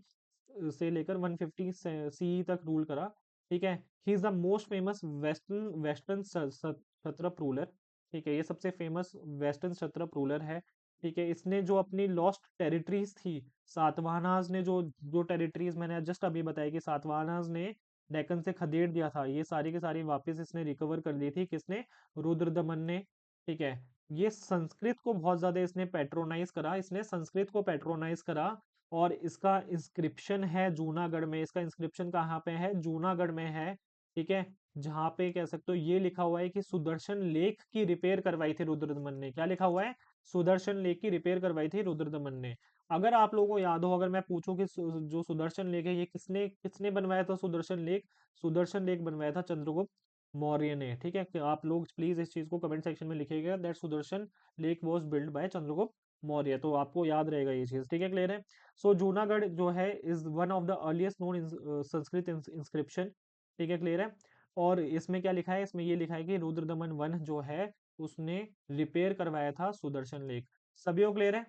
से लेकर 150 सी तक रूल करा, ठीक है। He is the most famous western Kshatrapa ruler, ठीक है, ये सबसे फेमस वेस्टर्न क्षत्रप रूलर है, ठीक है। इसने जो अपनी लॉस्ट टेरिटरीज थी, सातवाहनाज ने जो जो टेरिटरीज मैंने जस्ट अभी बताया कि सातवाहनाज ने डेक्कन से खदेड़ दिया था, ये सारी की सारी वापस इसने रिकवर कर ली थी, किसने, रुद्रदमन ने, ठीक है। ये संस्कृत को बहुत ज्यादा इसने पेट्रोनाइज करा, इसने संस्कृत को पेट्रोनाइज करा, और इसका इंस्क्रिप्शन है जूनागढ़ में, इसका इंस्क्रिप्शन कहाँ पे है, जूनागढ़ में है, ठीक है। जहाँ पे कह सकते हो ये लिखा हुआ है कि सुदर्शन लेक की रिपेयर करवाई थी रुद्रदमन ने, क्या लिखा हुआ है, सुदर्शन लेक की रिपेयर करवाई थी रुद्रदमन ने। अगर आप लोगों को याद हो, अगर मैं पूछूं कि जो सुदर्शन लेक है ये किसने किसने बनवाया था सुदर्शन लेक, सुदर्शन लेक बनवाया था चंद्रगुप्त मौर्य ने, ठीक है। कि आप लोग प्लीज इस चीज को कमेंट सेक्शन में लिखिएगा that Sudarshan lake was build by Chandragupta Maurya, तो आपको याद रहेगा ये चीज, ठीक है, क्लियर है। सो जूनागढ़ जो है is one of the earliest known Sanskrit inscription, ठीक है, क्लियर है। और इसमें क्या लिखा है, इसमें ये लिखा है कि रुद्रदमन वन जो है उसने रिपेयर करवाया था सुदर्शन लेक, सभी को क्लियर है।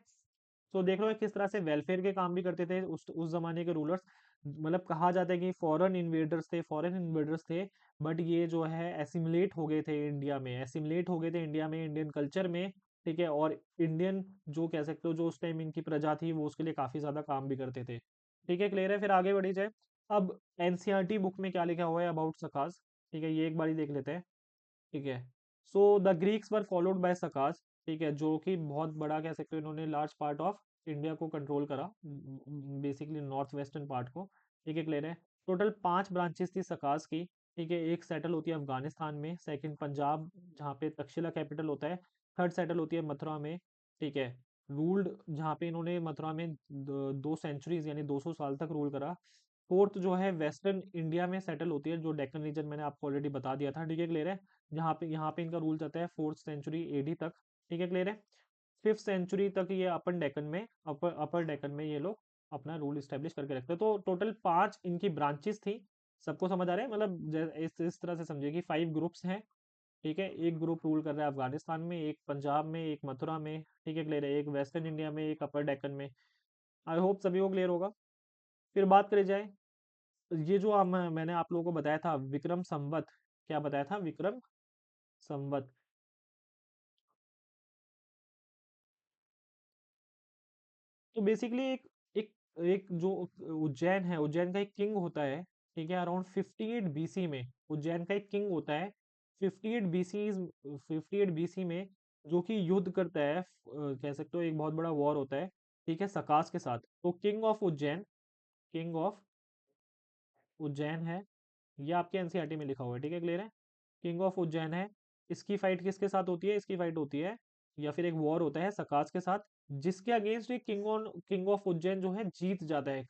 तो देख लो किस तरह से वेलफेयर के काम भी करते थे उस जमाने के रूलर्स, मतलब कहा जाता है कि फॉरेन इन्वेडर्स थे, बट ये जो है एसिमिलेट हो गए थे इंडिया में, एसिमिलेट हो गए थे इंडिया में, इंडियन कल्चर में, ठीक है। और इंडियन जो कह सकते हो जो उस टाइम इनकी प्रजा थी वो उसके लिए काफी ज्यादा काम भी करते थे, ठीक है, क्लियर है। फिर आगे बढ़ी जाए, अब एनसीईआरटी बुक में क्या लिखा हुआ है अबाउट सकास, ठीक है, ये एक बार देख लेते हैं, ठीक है। So the Greeks were followed by Sakas, ठीक है, जो कि बहुत बड़ा कह सकते हो इन्होंने लार्ज पार्ट ऑफ इंडिया को कंट्रोल करा, बेसिकली नॉर्थ वेस्टर्न पार्ट को, ठीक है, क्लियर है। टोटल 5 ब्रांचेस थी सकास की, ठीक है। एक सेटल होती है अफगानिस्तान में, सेकंड पंजाब जहाँ पे तक्षशिला कैपिटल होता है, थर्ड सेटल होती है मथुरा में, ठीक है। रूल्ड जहाँ पे इन्होंने मथुरा में 2 सेंचुरीज यानी 200 साल तक रूल करा। फोर्थ जो है वेस्टर्न इंडिया में सेटल होती है, जो डेक्कन रीजन मैंने आपको ऑलरेडी बता दिया था, ठीक है, क्लियर है। यहाँ पे इनका रूल चलता है 4th सेंचुरी एडी तक। ठीक है, क्लियर है। 5th सेंचुरी तक ये अपर डेक्कन में ये लोग अपना रूल स्टेब्लिश करके रखते हैं। तो टोटल 5 इनकी ब्रांचेस थी। सबको समझ आ रहा है, मतलब इस तरह से समझिए कि 5 ग्रुप्स हैं। ठीक है, एक ग्रुप रूल कर रहा है अफगानिस्तान में, एक पंजाब में, एक मथुरा में, ठीक है क्लियर है, एक वेस्टर्न इंडिया में, एक अपर डेक्कन में। आई होप सभी को क्लियर होगा। फिर बात करी जाए, ये जो मैंने आप लोगों को बताया था विक्रम संवत, क्या बताया था, विक्रम संवत। तो बेसिकली एक एक जो उज्जैन है, उज्जैन का एक किंग होता है। ठीक है, अराउंड 58 बीसी में उज्जैन का एक किंग होता है। 58 बीसी 58 बीसी में, जो कि युद्ध करता है, कह सकते हो एक बहुत बड़ा वॉर होता है। ठीक है, सकास के साथ। तो किंग ऑफ उज्जैन है, ये आपके एनसीईआरटी में लिखा हुआ है। ठीक है, क्लियर है। किंग ऑफ उज्जैन है। इसकी फाइट किसके साथ होती है, इसकी फाइट होती है, या फिर एक वॉर होता है सकास के साथ, जिसके अगेंस्ट ये किंग ऑफ उज्जैन जो है जीत जाता है।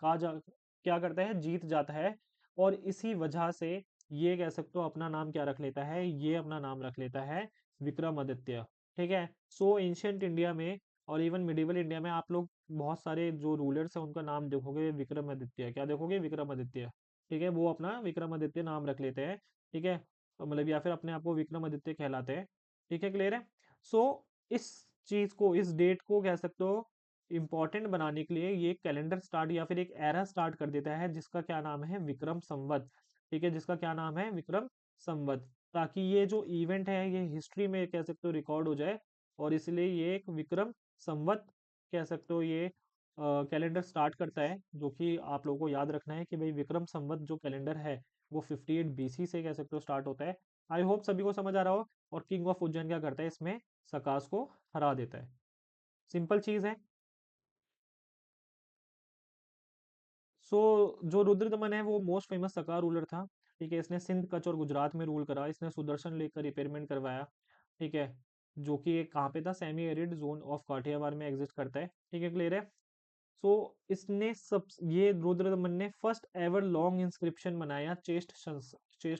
क्या करता है, जीत जाता है। और इसी वजह से ये कह सकते हो अपना नाम क्या रख लेता है, ये अपना नाम रख लेता है विक्रमादित्य। ठीक है। सो एंशियंट इंडिया में और इवन मिडिवल इंडिया में आप लोग बहुत सारे जो रूलर्स हैं उनका नाम देखोगे विक्रमादित्य, क्या देखोगे, विक्रमादित्य। ठीक है, वो अपना विक्रमादित्य नाम रख लेते हैं। ठीक है, मतलब या फिर अपने आप को विक्रमादित्य कहलाते हैं। ठीक है, क्लियर है। सो इस चीज को, इस डेट को कह सकते हो इंपॉर्टेंट बनाने के लिए ये कैलेंडर स्टार्ट या फिर एक एरा स्टार्ट कर देता है, जिसका क्या नाम है, विक्रम संवत। ठीक है, जिसका क्या नाम है, विक्रम संवत। ताकि ये जो इवेंट है ये हिस्ट्री में कह सकते हो रिकॉर्ड हो जाए, और इसलिए ये एक विक्रम संवत कह सकते हो ये कैलेंडर स्टार्ट करता है। जो कि आप लोगों को याद रखना है कि भाई विक्रम संवत जो कैलेंडर है वो 58 बीसी से कह सकते हो स्टार्ट होता है। आई होप सभी को समझ आ रहा हो। और किंग ऑफ उज्जैन क्या करता है, इसमें सकास को हरा देता है। सिंपल चीज है। सो जो रुद्रदमन है वो मोस्ट फेमस सका रूलर था। ठीक है, इसने सिंध, कच्छ और गुजरात में रूल करा। इसने सुदर्शन लेक का रिपेयरमेंट करवाया। ठीक है, जो कि एक कहाँ पे था, semi arid zone of Kathiawar में एग्जिस्ट करता है। ठीक है, क्लियर है। सो इसने सब, ये रुद्रदमन ने फर्स्ट एवर लॉन्ग इंस्क्रिप्शन बनाया चेस्ट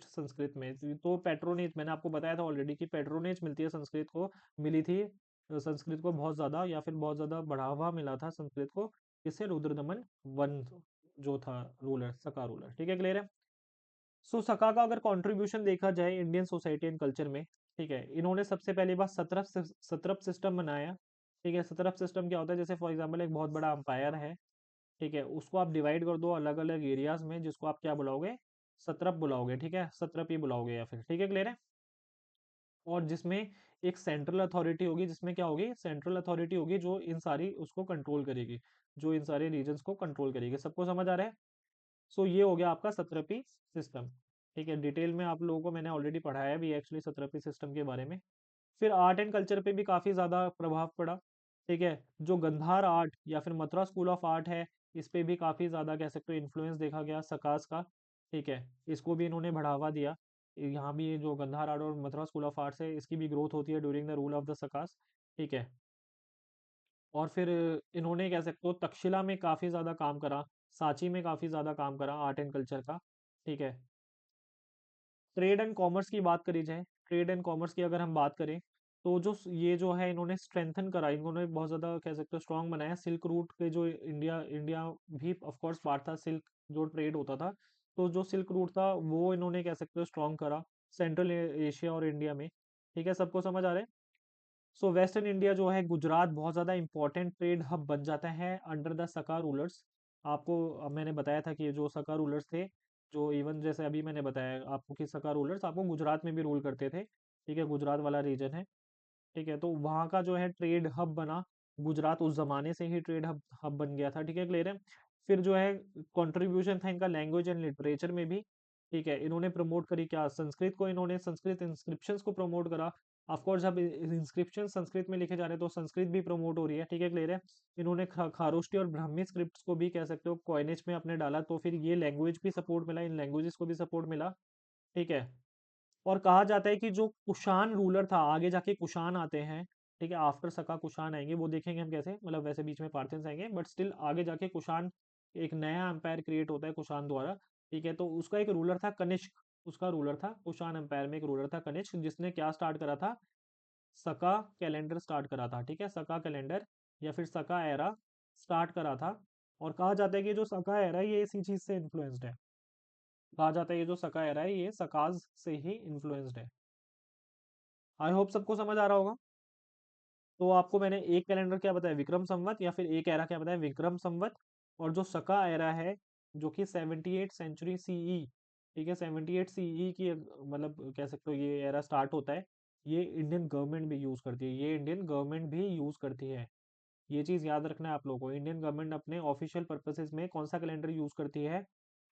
संस्कृत में। तो पेट्रोनेज, मैंने आपको बताया था ऑलरेडी कि पेट्रोनेज मिलती है संस्कृत को, मिली थी संस्कृत को बहुत ज्यादा, या फिर बहुत ज्यादा बढ़ावा मिला था संस्कृत को, इससे रुद्रदमन वन जो था रूलर, सका रूलर। ठीक है, क्लियर है। सो सका का अगर कंट्रीब्यूशन देखा जाए इंडियन सोसाइटी एंड कल्चर में, ठीक है, इन्होंने सबसे पहली बार सत्रप सिस्टम बनाया। ठीक है, सत्रप सिस्टम क्या होता है, जैसे फॉर एग्जांपल एक बहुत बड़ा अंपायर है। ठीक है, उसको आप डिवाइड कर दो अलग अलग एरियाज में, जिसको आप क्या बुलाओगे, सत्रप बुलाओगे। ठीक है, सत्रप ही बुलाओगे या फिर, ठीक है क्लियर है। और जिसमें एक सेंट्रल अथॉरिटी होगी, जिसमें क्या होगी, सेंट्रल अथॉरिटी होगी जो इन सारी उसको कंट्रोल करेगी, जो इन सारे रीजन्स को कंट्रोल करेगी। सबको समझ आ रहा है। सो ये हो गया आपका सत्रपी सिस्टम। ठीक है, डिटेल में आप लोगों को मैंने ऑलरेडी पढ़ाया भी एक्चुअली सत्रपी सिस्टम के बारे में। फिर आर्ट एंड कल्चर पे भी काफ़ी ज़्यादा प्रभाव पड़ा। ठीक है, जो गंधार आर्ट या फिर मथुरा स्कूल ऑफ आर्ट है, इस पे भी काफ़ी ज़्यादा कह सकते हो इन्फ्लुएंस देखा गया सकास का। ठीक है, इसको भी इन्होंने बढ़ावा दिया। यहाँ भी ये जो गंधार आर्ट और मथुरा स्कूल ऑफ आर्ट्स है, इसकी भी ग्रोथ होती है during the rule of the Sakas. ठीक है, और फिर इन्होंने कह सकते हो तक्षशिला में काफ़ी ज़्यादा काम करा, सांची में काफ़ी ज़्यादा काम करा आर्ट एंड कल्चर का। ठीक है, ट्रेड एंड कॉमर्स की बात करी जाए, ट्रेड एंड कॉमर्स की अगर हम बात करें, तो ये जो है इन्होंने स्ट्रेंथन करा, इन्होंने बहुत ज़्यादा कह सकते हो स्ट्रांग बनाया सिल्क रूट के, जो इंडिया इंडिया भी ऑफ कोर्स पार्ट था सिल्क जो ट्रेड होता था। तो जो सिल्क रूट था वो इन्होंने कह सकते हो स्ट्रांग करा सेंट्रल एशिया और इंडिया में। ठीक है, सबको समझ आ रहा है। सो वेस्टर्न इंडिया जो है, गुजरात बहुत ज़्यादा इंपॉर्टेंट ट्रेड हब बन जाता है अंडर द सका रूलर्स। आपको मैंने बताया था कि जो सका रूलर्स थे, जो इवन जैसे अभी मैंने बताया आपको कि सका रूलर्स आपको गुजरात में भी रूल करते थे। ठीक है, गुजरात वाला रीजन है। ठीक है, तो वहाँ का जो है ट्रेड हब बना, गुजरात उस जमाने से ही ट्रेड हब हब बन गया था। ठीक है, क्लियर है। फिर जो है कंट्रीब्यूशन था इनका लैंग्वेज एंड लिटरेचर में भी। ठीक है, इन्होंने प्रमोट करी क्या, संस्कृत को, इन्होंने संस्कृत इंस्क्रिप्शंस को प्रमोट करा। ऑफ कोर्स जब इंस्क्रिप्शन संस्कृत में लिखे जा रहे हैं तो संस्कृत भी प्रमोट हो रही है। ठीक है, क्लियर है। इन्होंने खारोष्टी और ब्राह्मी स्क्रिप्ट्स को भी कह सकते हो कॉइनेज में अपने डाला, तो फिर ये लैंग्वेज भी सपोर्ट मिला, इन लैंग्वेजेस को भी सपोर्ट मिला। ठीक है, और कहा जाता है कि जो कुषाण रूलर था, आगे जाके कुषाण आते हैं। ठीक है, आफ्टर सका कुषाण आएंगे, वो देखेंगे हम कैसे, मतलब वैसे बीच में पार्थियंस आएंगे, बट स्टिल आगे जाके कुषाण, एक नया एम्पायर क्रिएट होता है कुषाण द्वारा। ठीक है, तो उसका एक रूलर था कनिष्क। उसका रूलर था, कुषाण एम्पायर में एक रूलर था कनिष्क, जिसने क्या स्टार्ट करा था, सका कैलेंडर स्टार्ट करा था। ठीक है, सका कैलेंडर या फिर सका एरा स्टार्ट करा था। और कहा जाता है कि जो सका एरा है ये इसी चीज से इन्फ्लुएंस्ड है। कहा जाता है ये जो सका एरा है ये सकाज से ही इन्फ्लुएंस्ड है। आई होप सबको समझ आ रहा होगा। तो आपको मैंने एक कैलेंडर क्या बताया, विक्रम संवत, या फिर एक एरा क्या बताया, विक्रम संवत। और जो सका एरा है जो कि 78 सेंचुरी सीई, ठीक है, 78 सीई की मतलब कह सकते हो ये एरा स्टार्ट होता है। ये इंडियन गवर्नमेंट भी यूज करती है, ये इंडियन गवर्नमेंट भी यूज करती है। ये चीज याद रखना है आप लोगों को, इंडियन गवर्नमेंट अपने ऑफिशियल पर्पसेस में कौन सा कैलेंडर यूज करती है,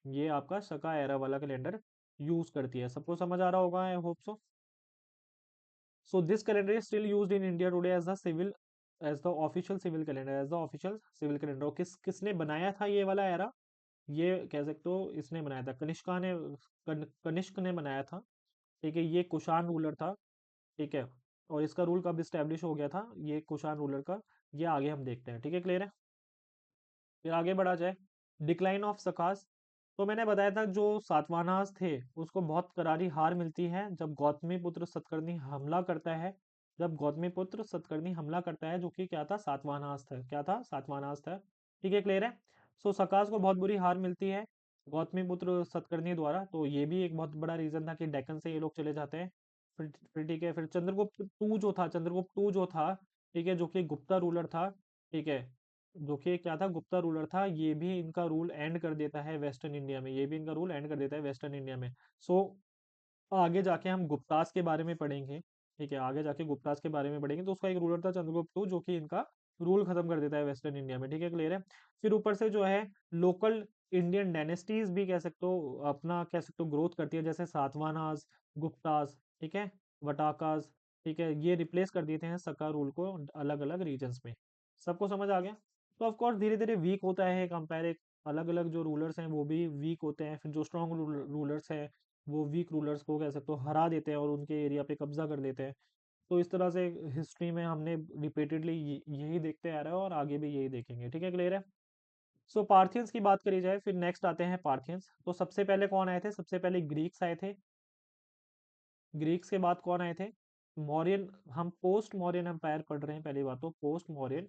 ये आपका सका एरा वाला कैलेंडर यूज करती है। सबको समझ आ रहा होगा, I hope so. So this calendar is still used in India today as the civil, as the official civil calendar, as the official civil calendar। किसने बनाया था ये वाला एरा, ये कह सकते हो इसने बनाया था, कनिष्का ने, कनिष्क ने बनाया था। ठीक है, ये कुषाण रूलर था। ठीक है, और इसका रूल कब स्टैब्लिश हो गया था, ये कुषाण रूलर का, ये आगे हम देखते हैं। ठीक है, क्लियर है। फिर आगे बढ़ा जाए, डिक्लाइन ऑफ सकास। तो मैंने बताया था जो सातवाहनास थे उसको बहुत करारी हार मिलती है जब गौतमीपुत्र सतकर्णी हमला करता है। जब गौतमीपुत्र सतकर्णी हमला करता है, जो कि क्या था, सातवाहनास था। क्या था, सातवाहनास था। ठीक है, क्लियर है। सो सकास को बहुत बुरी हार मिलती है गौतमीपुत्र सतकर्णी द्वारा। तो ये भी एक बहुत बड़ा रीजन था कि डेक्कन से ये लोग चले जाते हैं। फिर ठीक है, फिर चंद्रगुप्त टू जो था, चंद्रगुप्त टू जो था, ठीक है, जो कि गुप्ता रूलर था। ठीक है, जो कि क्या था, गुप्ता रूलर था। ये भी इनका रूल एंड कर देता है वेस्टर्न इंडिया में, ये भी इनका रूल एंड कर देता है वेस्टर्न इंडिया में। सो आगे जाके हम गुप्तास के बारे में पढ़ेंगे। ठीक है, आगे जाके गुप्तास के बारे में पढ़ेंगे। तो उसका एक रूलर था चंद्रगुप्त टू, जो कि इनका रूल खत्म कर देता है वेस्टर्न इंडिया में। ठीक है, क्लियर है। फिर ऊपर से जो है लोकल इंडियन डायनेस्टीज भी कह सकते हो अपना, कह सकते हो ग्रोथ करती है, जैसे सातवाहनास, गुप्तास, ठीक है, वटाकास। ठीक है, ये रिप्लेस कर देते हैं सका रूल को अलग अलग रीजन्स में। सबको समझ आ गया। तो ऑफ कोर्स धीरे धीरे वीक होता है कंपेयर, अलग अलग जो रूलर्स हैं वो भी वीक होते हैं। फिर जो स्ट्रॉन्ग रूलर्स हैं वो वीक रूलर्स को कह सकते हो हरा देते हैं और उनके एरिया पे कब्जा कर लेते हैं। तो इस तरह से हिस्ट्री में हमने रिपीटेडली यही देखते आ रहा है और आगे भी यही देखेंगे। ठीक है, क्लियर है। सो पार्थियंस की बात करी जाए, फिर नेक्स्ट आते हैं पार्थियंस। तो सबसे पहले कौन आए थे, सबसे पहले ग्रीक्स आए थे। ग्रीक्स के बाद कौन आए थे, मौर्यन। हम पोस्ट मौर्यन एम्पायर पढ़ रहे हैं, पहली बात तो पोस्ट मौर्यन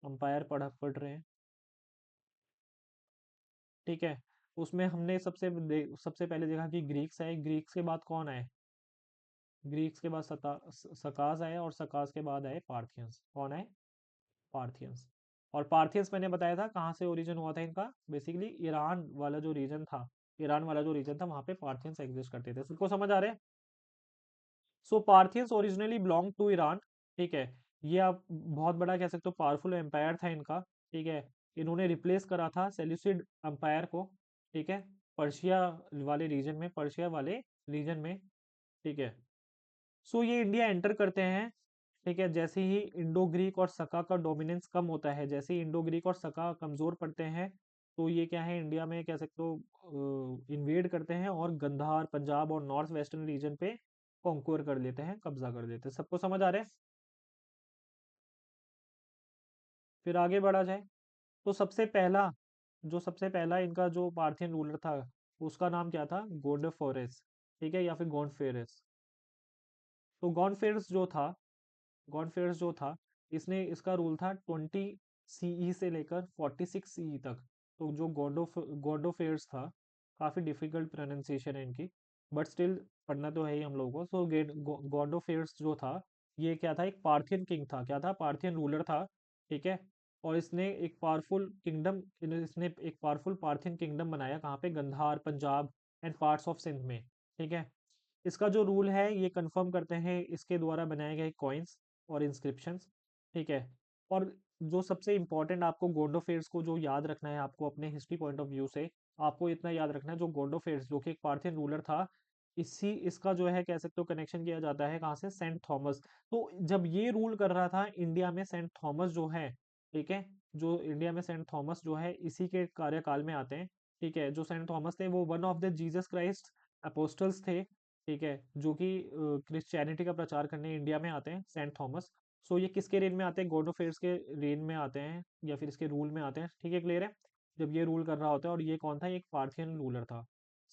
एम्पायर पढ़ रहे हैं। ठीक है, उसमें हमने सबसे पहले देखा कि ग्रीक्स आए। ग्रीक्स के बाद कौन आए, ग्रीक्स के बाद सकास आए, और सकास के बाद आए पार्थियंस। कौन आए, पार्थियंस। और पार्थियंस मैंने बताया था कहाँ से ओरिजिन हुआ था इनका, बेसिकली ईरान वाला जो रीजन था, ईरान वाला जो रीजन था वहां पे पार्थियंस एग्जिस्ट करते थे। सबको समझ आ रहे हैं। So Parthians originally belong to Iran. ठीक है, ये आप बहुत बड़ा कह सकते हो पावरफुल एम्पायर था इनका। ठीक है, इन्होंने रिप्लेस करा था सेल्यूसिड एम्पायर को। ठीक है, पर्शिया वाले रीजन में, पर्शिया वाले रीजन में। ठीक है, सो ये इंडिया एंटर करते हैं। ठीक है, जैसे ही इंडो ग्रीक और सका का डोमिनेंस कम होता है, जैसे ही इंडो ग्रीक और सका कमजोर पड़ते हैं, तो ये क्या है, इंडिया में कह सकते हो इन्वेड करते हैं और गंधार, पंजाब और नॉर्थ वेस्टर्न रीजन पे कॉन्क्वर कर लेते हैं, कब्जा कर लेते हैं। सबको समझ आ रहा है। फिर आगे बढ़ा जाए, तो सबसे पहला इनका जो पार्थियन रूलर था उसका नाम क्या था, गोंडोफोरेस। ठीक है, या फिर गोंडफेरस। तो गॉडफेयर्स जो था, इसने इसका रूल था 20 सीई से लेकर 46 सीई तक। तो जो गॉडोफेयर्स था, काफ़ी डिफिकल्ट प्रोनाउंसिएशन है इनकी, बट स्टिल पढ़ना तो है ही हम लोगों को। सो गॉडोफेयर्स जो था, ये क्या था, एक पार्थियन किंग था। क्या था, पार्थियन रूलर था। ठीक है, और इसने एक पावरफुल पार्थियन किंगडम बनाया, कहाँ पे, Gandhara, Punjab and parts of Sindh में। ठीक है, इसका जो रूल है ये कंफर्म करते हैं इसके द्वारा बनाए गए कॉइन्स और इंस्क्रिप्शंस। ठीक है, और जो सबसे इंपॉर्टेंट आपको गोंडोफेर्स को जो याद रखना है, आपको अपने हिस्ट्री पॉइंट ऑफ व्यू से आपको इतना याद रखना है, जो गोंडोफेर्स जो कि एक पार्थियन रूलर था, इसी इसका जो है कह सकते हो कनेक्शन किया जाता है कहाँ से, सेंट थॉमस। तो जब ये रूल कर रहा था इंडिया में सेंट थॉमस जो है, ठीक है, जो इंडिया में सेंट थॉमस जो है इसी के कार्यकाल में आते हैं। ठीक है, जो सेंट थॉमस थे वो one of the Jesus Christ apostles थे। ठीक है, जो कि क्रिश्चियनिटी का प्रचार करने इंडिया में आते हैं, सेंट थॉमस। सो ये किसके रेन में आते हैं, गॉड ऑफ फेयर्स के रेन में आते हैं, या फिर इसके रूल में आते हैं। ठीक है, क्लियर है। जब ये रूल कर रहा होता है, और ये कौन था, ये एक पार्थियन रूलर था।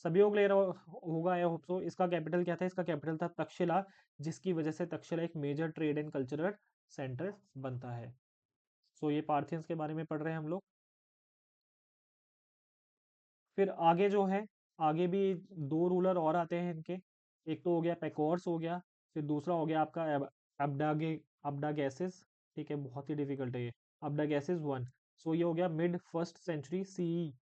सभी को क्लियर होगा आई होप सो। इसका कैपिटल क्या था? इसका कैपिटल था तक्षशिला, जिसकी वजह से तक्षशिला एक major trade and cultural centre बनता है। सो ये पार्थियंस के बारे में पढ़ रहे हैं हम लोग। फिर आगे जो है, आगे भी दो रूलर और आते हैं इनके। एक तो हो गया पेकोर्स हो गया, फिर दूसरा हो गया आपका अब्डागे अब्डागैसिस। ठीक है, बहुत ही डिफिकल्ट है ये। अब्डागैसिस वन। सो ये हो गया मिड फर्स्ट सेंचुरी सीई,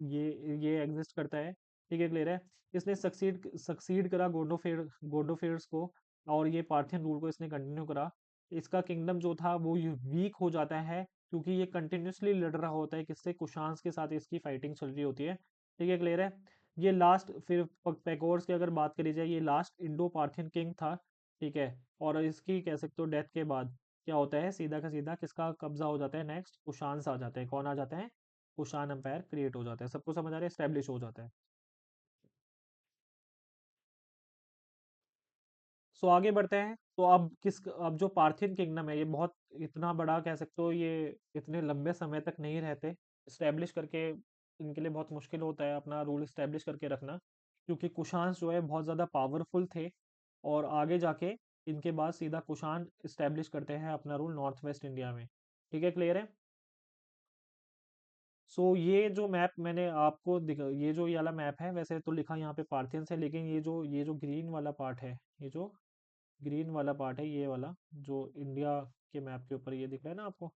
ये एग्जिस्ट करता है। ठीक है, क्लियर है। इसने सक्सीड करा गोंडोफेर्स को, और ये पार्थियन रूल को इसने कंटिन्यू करा। इसका किंगडम जो था वो वीक हो जाता है, क्योंकि ये कंटिन्यूसली लड़ रहा होता है किससे? कुशांस के साथ इसकी फाइटिंग चल रही होती है। ठीक है, क्लियर है। ये लास्ट, फिर पेकोर्स की अगर बात करी जाए, ये लास्ट इंडो पार्थियन किंग था। ठीक है, और इसकी कह सकते हो डेथ के बाद क्या होता है, सीधा का सीधा किसका कब्जा हो जाता है? नेक्स्ट कुशांस आ जाते हैं। कौन आ जाते हैं? कुषाण एम्पायर क्रिएट हो जाता है। सबको समझ आ रहा है? स्टैब्लिश हो जाता है। सो आगे बढ़ते हैं। तो अब जो पार्थियन किंगडम है, ये बहुत इतना बड़ा कह सकते हो, ये इतने लंबे समय तक नहीं रहते। स्टैब्लिश करके इनके लिए बहुत मुश्किल होता है अपना रूल स्टैब्लिश करके रखना, क्योंकि कुषाण जो है बहुत ज़्यादा पावरफुल थे। और आगे जाके इनके बाद सीधा कुषाण स्टैब्लिश करते हैं अपना रूल नॉर्थ वेस्ट इंडिया में। ठीक है, क्लियर है। सो ये जो मैप मैंने आपको दिखा, ये वाला मैप है, वैसे तो लिखा यहाँ पे पार्थियंस है, लेकिन ये जो ग्रीन वाला पार्ट है, ये जो ग्रीन वाला पार्ट है, ये वाला जो इंडिया के मैप के ऊपर ये दिख रहा है ना आपको।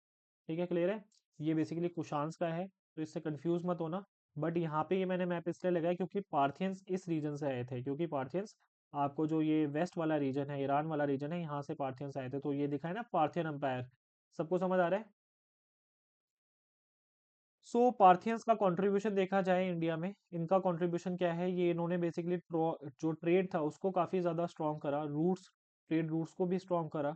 ठीक है, क्लियर है। ये बेसिकली कुशांस का है, तो इससे कंफ्यूज मत होना। बट यहाँ पे ये मैंने मैप इसलिए लगाया क्योंकि पार्थियंस इस रीजन से आए थे, क्योंकि पार्थियंस आपको जो ये वेस्ट वाला रीजन है, ईरान वाला रीजन है, यहाँ से पार्थियंस आए थे। तो ये दिखा है ना पार्थियन एम्पायर। सबको समझ आ रहा है? सो पार्थियंस का कंट्रीब्यूशन देखा जाए इंडिया में, इनका कंट्रीब्यूशन क्या है? ये इन्होंने बेसिकली जो ट्रेड था उसको काफ़ी ज़्यादा स्ट्रॉन्ग करा, रूट्स, ट्रेड रूट्स को भी स्ट्रॉन्ग करा।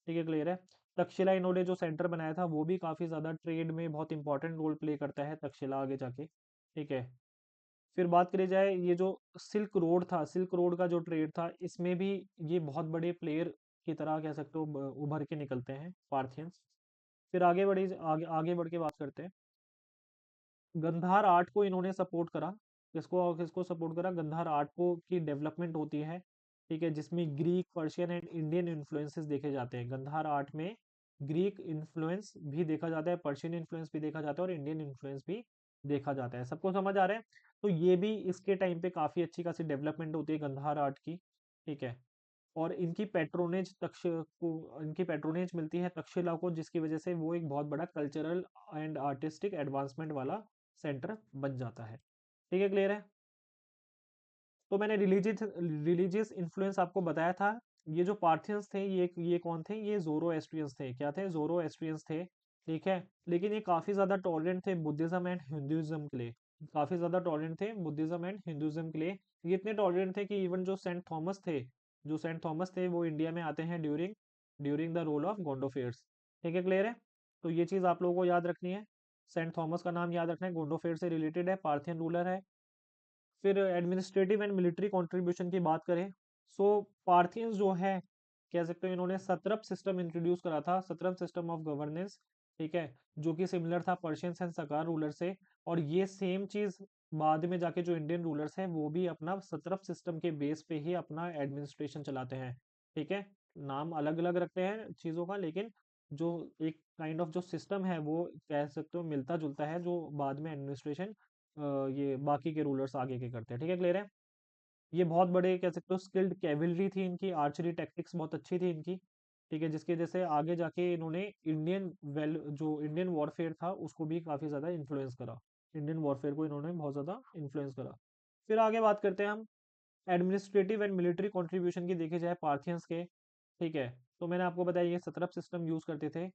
ठीक है, क्लियर है। तक्षशिला इन्होंने जो सेंटर बनाया था वो भी काफ़ी ज़्यादा ट्रेड में बहुत इंपॉर्टेंट रोल प्ले करता है तक्षशिला आगे जाके। ठीक है। फिर बात करी जाए, ये जो सिल्क रोड था, सिल्क रोड का जो ट्रेड था, इसमें भी ये बहुत बड़े प्लेयर की तरह कह सकते हो उभर के निकलते हैं पार्थियंस। फिर आगे बढ़ के बात करते हैं। गंधार आर्ट को इन्होंने सपोर्ट करा। किसको किसको सपोर्ट करा? गंधार आर्ट को की डेवलपमेंट होती है। ठीक है, जिसमें Greek, Persian and Indian influences देखे जाते हैं। गंधार आर्ट में ग्रीक इन्फ्लुएंस भी देखा जाता है, पर्शियन इन्फ्लुएंस भी देखा जाता है, और इंडियन इन्फ्लुएंस भी देखा जाता है। सबको समझ आ रहा है? तो ये भी इसके टाइम पे काफी अच्छी खासी डेवलपमेंट होती है गंधार आर्ट की। ठीक है। और इनकी पेट्रोनेज मिलती है तक्षशिला को, जिसकी वजह से वो एक बहुत बड़ा कल्चरल एंड आर्टिस्टिक एडवांसमेंट वाला सेंटर बन जाता है। ठीक है, क्लियर है। तो मैंने रिलीजियस इन्फ्लुएंस आपको बताया था। ये जो पार्थियंस थे, ये कौन थे? ये ज़ोरोएस्ट्रियंस थे। क्या थे? ज़ोरोएस्ट्रियंस थे। ठीक है। लेकिन ये काफ़ी ज़्यादा टॉलरेंट थे बुद्धिज्म एंड हिंदुइज्म के लिए। काफ़ी ज़्यादा टॉलरेंट थे बुद्धिज्म एंड हिंदुइज्म के लिए। ये इतने टॉलरेंट थे कि इवन जो सेंट थॉमस थे वो इंडिया में आते हैं during during the role of Gondophares. ठीक है, क्लियर है। तो ये चीज़ आप लोगों को याद रखनी है। सेंट थॉमस का नाम याद रखना है, गोंडोफेयर से रिलेटेड है, पार्थियन रूलर है। फिर एडमिनिस्ट्रेटिव एंड मिलिट्री कंट्रीब्यूशन की बात करें, सो पार्थियंस जो है, कह सकते हो इन्होंने सत्रप सिस्टम इंट्रोड्यूस करा था, सत्रप सिस्टम ऑफ गवर्नेंस। ठीक है, जो कि सिमिलर था पर्शियंस एंड सकार रूलर से। और ये सेम चीज बाद में जाके जो इंडियन रूलर्स हैं वो भी अपना सत्रप सिस्टम के बेस पे ही अपना एडमिनिस्ट्रेशन चलाते हैं। ठीक है, नाम अलग अलग रखते हैं चीजों का, लेकिन जो एक काइंड ऑफ जो सिस्टम है वो कह सकते हो मिलता जुलता है, जो बाद में एडमिनिस्ट्रेशन ये बाकी के रूलर्स आगे के करते हैं। ठीक है, क्लियर है। ये बहुत बड़े कह सकते हो स्किल्ड कैवलरी थी इनकी, आर्चरी टैक्टिक्स बहुत अच्छी थी इनकी। ठीक है, जिसके जैसे आगे जाके इन्होंने इंडियन वॉरफेयर था उसको भी काफी ज्यादा इन्फ्लुएंस करा। इंडियन वॉरफेयर को इन्होंने बहुत ज्यादा इन्फ्लुएंस करा। फिर आगे बात करते हैं हम एडमिनिस्ट्रेटिव एंड मिलिट्री कंट्रीब्यूशन की देखे जाए पार्थियंस के। ठीक है, तो मैंने आपको बताया ये सत्रप सिस्टम यूज करते थे।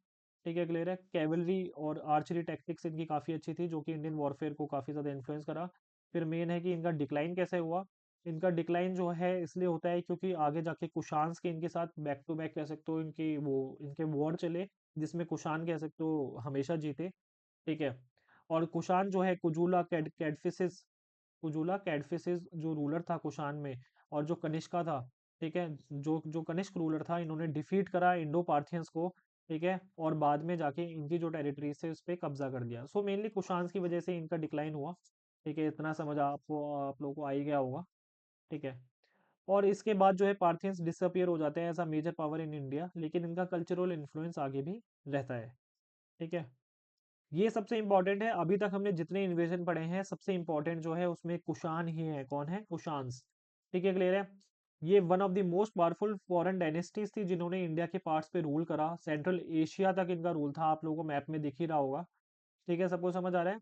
ठीक है, क्लियर है। कैवलरी और आर्चरी टैक्टिक्स इनकी काफ़ी अच्छी थी, जो कि इंडियन वॉरफेयर को काफ़ी ज़्यादा इन्फ्लुएंस करा। फिर मेन है कि इनका डिक्लाइन कैसे हुआ। इनका डिक्लाइन जो है इसलिए होता है क्योंकि आगे जाके कुशांस के इनके साथ बैक टू बैक कह सकते हो इनके वॉर चले, जिसमें कुशान कह सकते हो हमेशा जीते। ठीक है। और कुशान जो है कुजूला कैडफिसिस जो रूलर था कुशान में, और जो कनिष्का था। ठीक है, जो जो कनिष्क रूलर था, इन्होंने डिफीट करा इंडो पार्थियंस को। ठीक है, और बाद में जाके इनकी जो टेरिटरीज थे उस पर कब्जा कर दिया। सो मेनली कुशांस की वजह से इनका डिक्लाइन हुआ। ठीक है, इतना समझ आपको आप लोगों को आ ही गया होगा। ठीक है, और इसके बाद जो है पार्थियंस डिसअपियर हो जाते हैं ऐसा मेजर पावर इन इंडिया, लेकिन इनका कल्चरल इन्फ्लुएंस आगे भी रहता है। ठीक है, ये सबसे इंपॉर्टेंट है। अभी तक हमने जितने इन्वेजन पढ़े हैं सबसे इंपॉर्टेंट जो है उसमें कुषाण ही है। कौन है? कुषाण्स। ठीक है, क्लियर है। ये one of the most powerful foreign dynasties थी जिन्होंने इंडिया के पार्ट्स पे रूल करा। सेंट्रल एशिया तक इनका रूल था, आप लोगों को मैप में दिख ही रहा होगा। ठीक है, सबको समझ आ रहा है।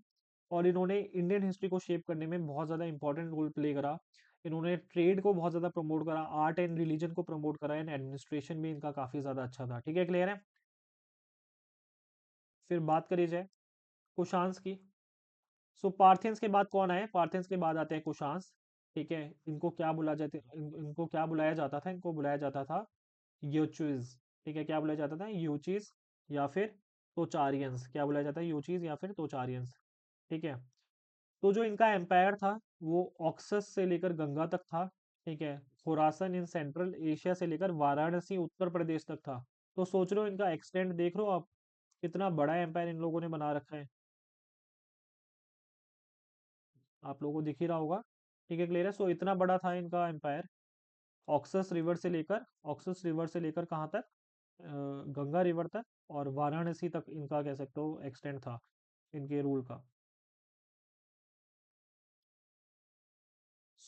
और इन्होंने इंडियन हिस्ट्री को शेप करने में बहुत ज़्यादा इंपॉर्टेंट रोल प्ले करा। इन्होंने ट्रेड को बहुत ज़्यादा प्रमोट करा, आर्ट एंड रिलीजन को प्रमोट करा, एंड एडमिनिस्ट्रेशन भी इनका काफ़ी ज़्यादा अच्छा था। ठीक है, क्लियर है। फिर बात करी जाए कुषाण्स की। सो पार्थियंस के बाद कौन आए? पार्थियंस के बाद आते हैं कुषाण्स। ठीक है, इनको क्या बुला जाते इनको क्या बुलाया जाता था? इनको बुलाया जाता था यूचीज। ठीक है, क्या बुलाया जाता था? यूचीज या फिर तोचारियंस। क्या बुलाया जाता है? यूचीज या फिर तोचारियंस। ठीक है, तो जो इनका एम्पायर था वो ऑक्सस से लेकर गंगा तक था। ठीक है, खुरासन इन सेंट्रल एशिया से लेकर वाराणसी उत्तर प्रदेश तक था। तो सोच रहे हो इनका एक्सटेंड देख रहे हो आप, कितना बड़ा एम्पायर इन लोगों ने बना रखा है। आप लोगों को दिख ही रहा होगा। ठीक है, क्लियर है। सो इतना बड़ा था इनका एम्पायर। ऑक्सस रिवर से लेकर कहाँ तक? गंगा रिवर तक और वाराणसी तक इनका कह सकते हो एक्सटेंड था इनके रूल का।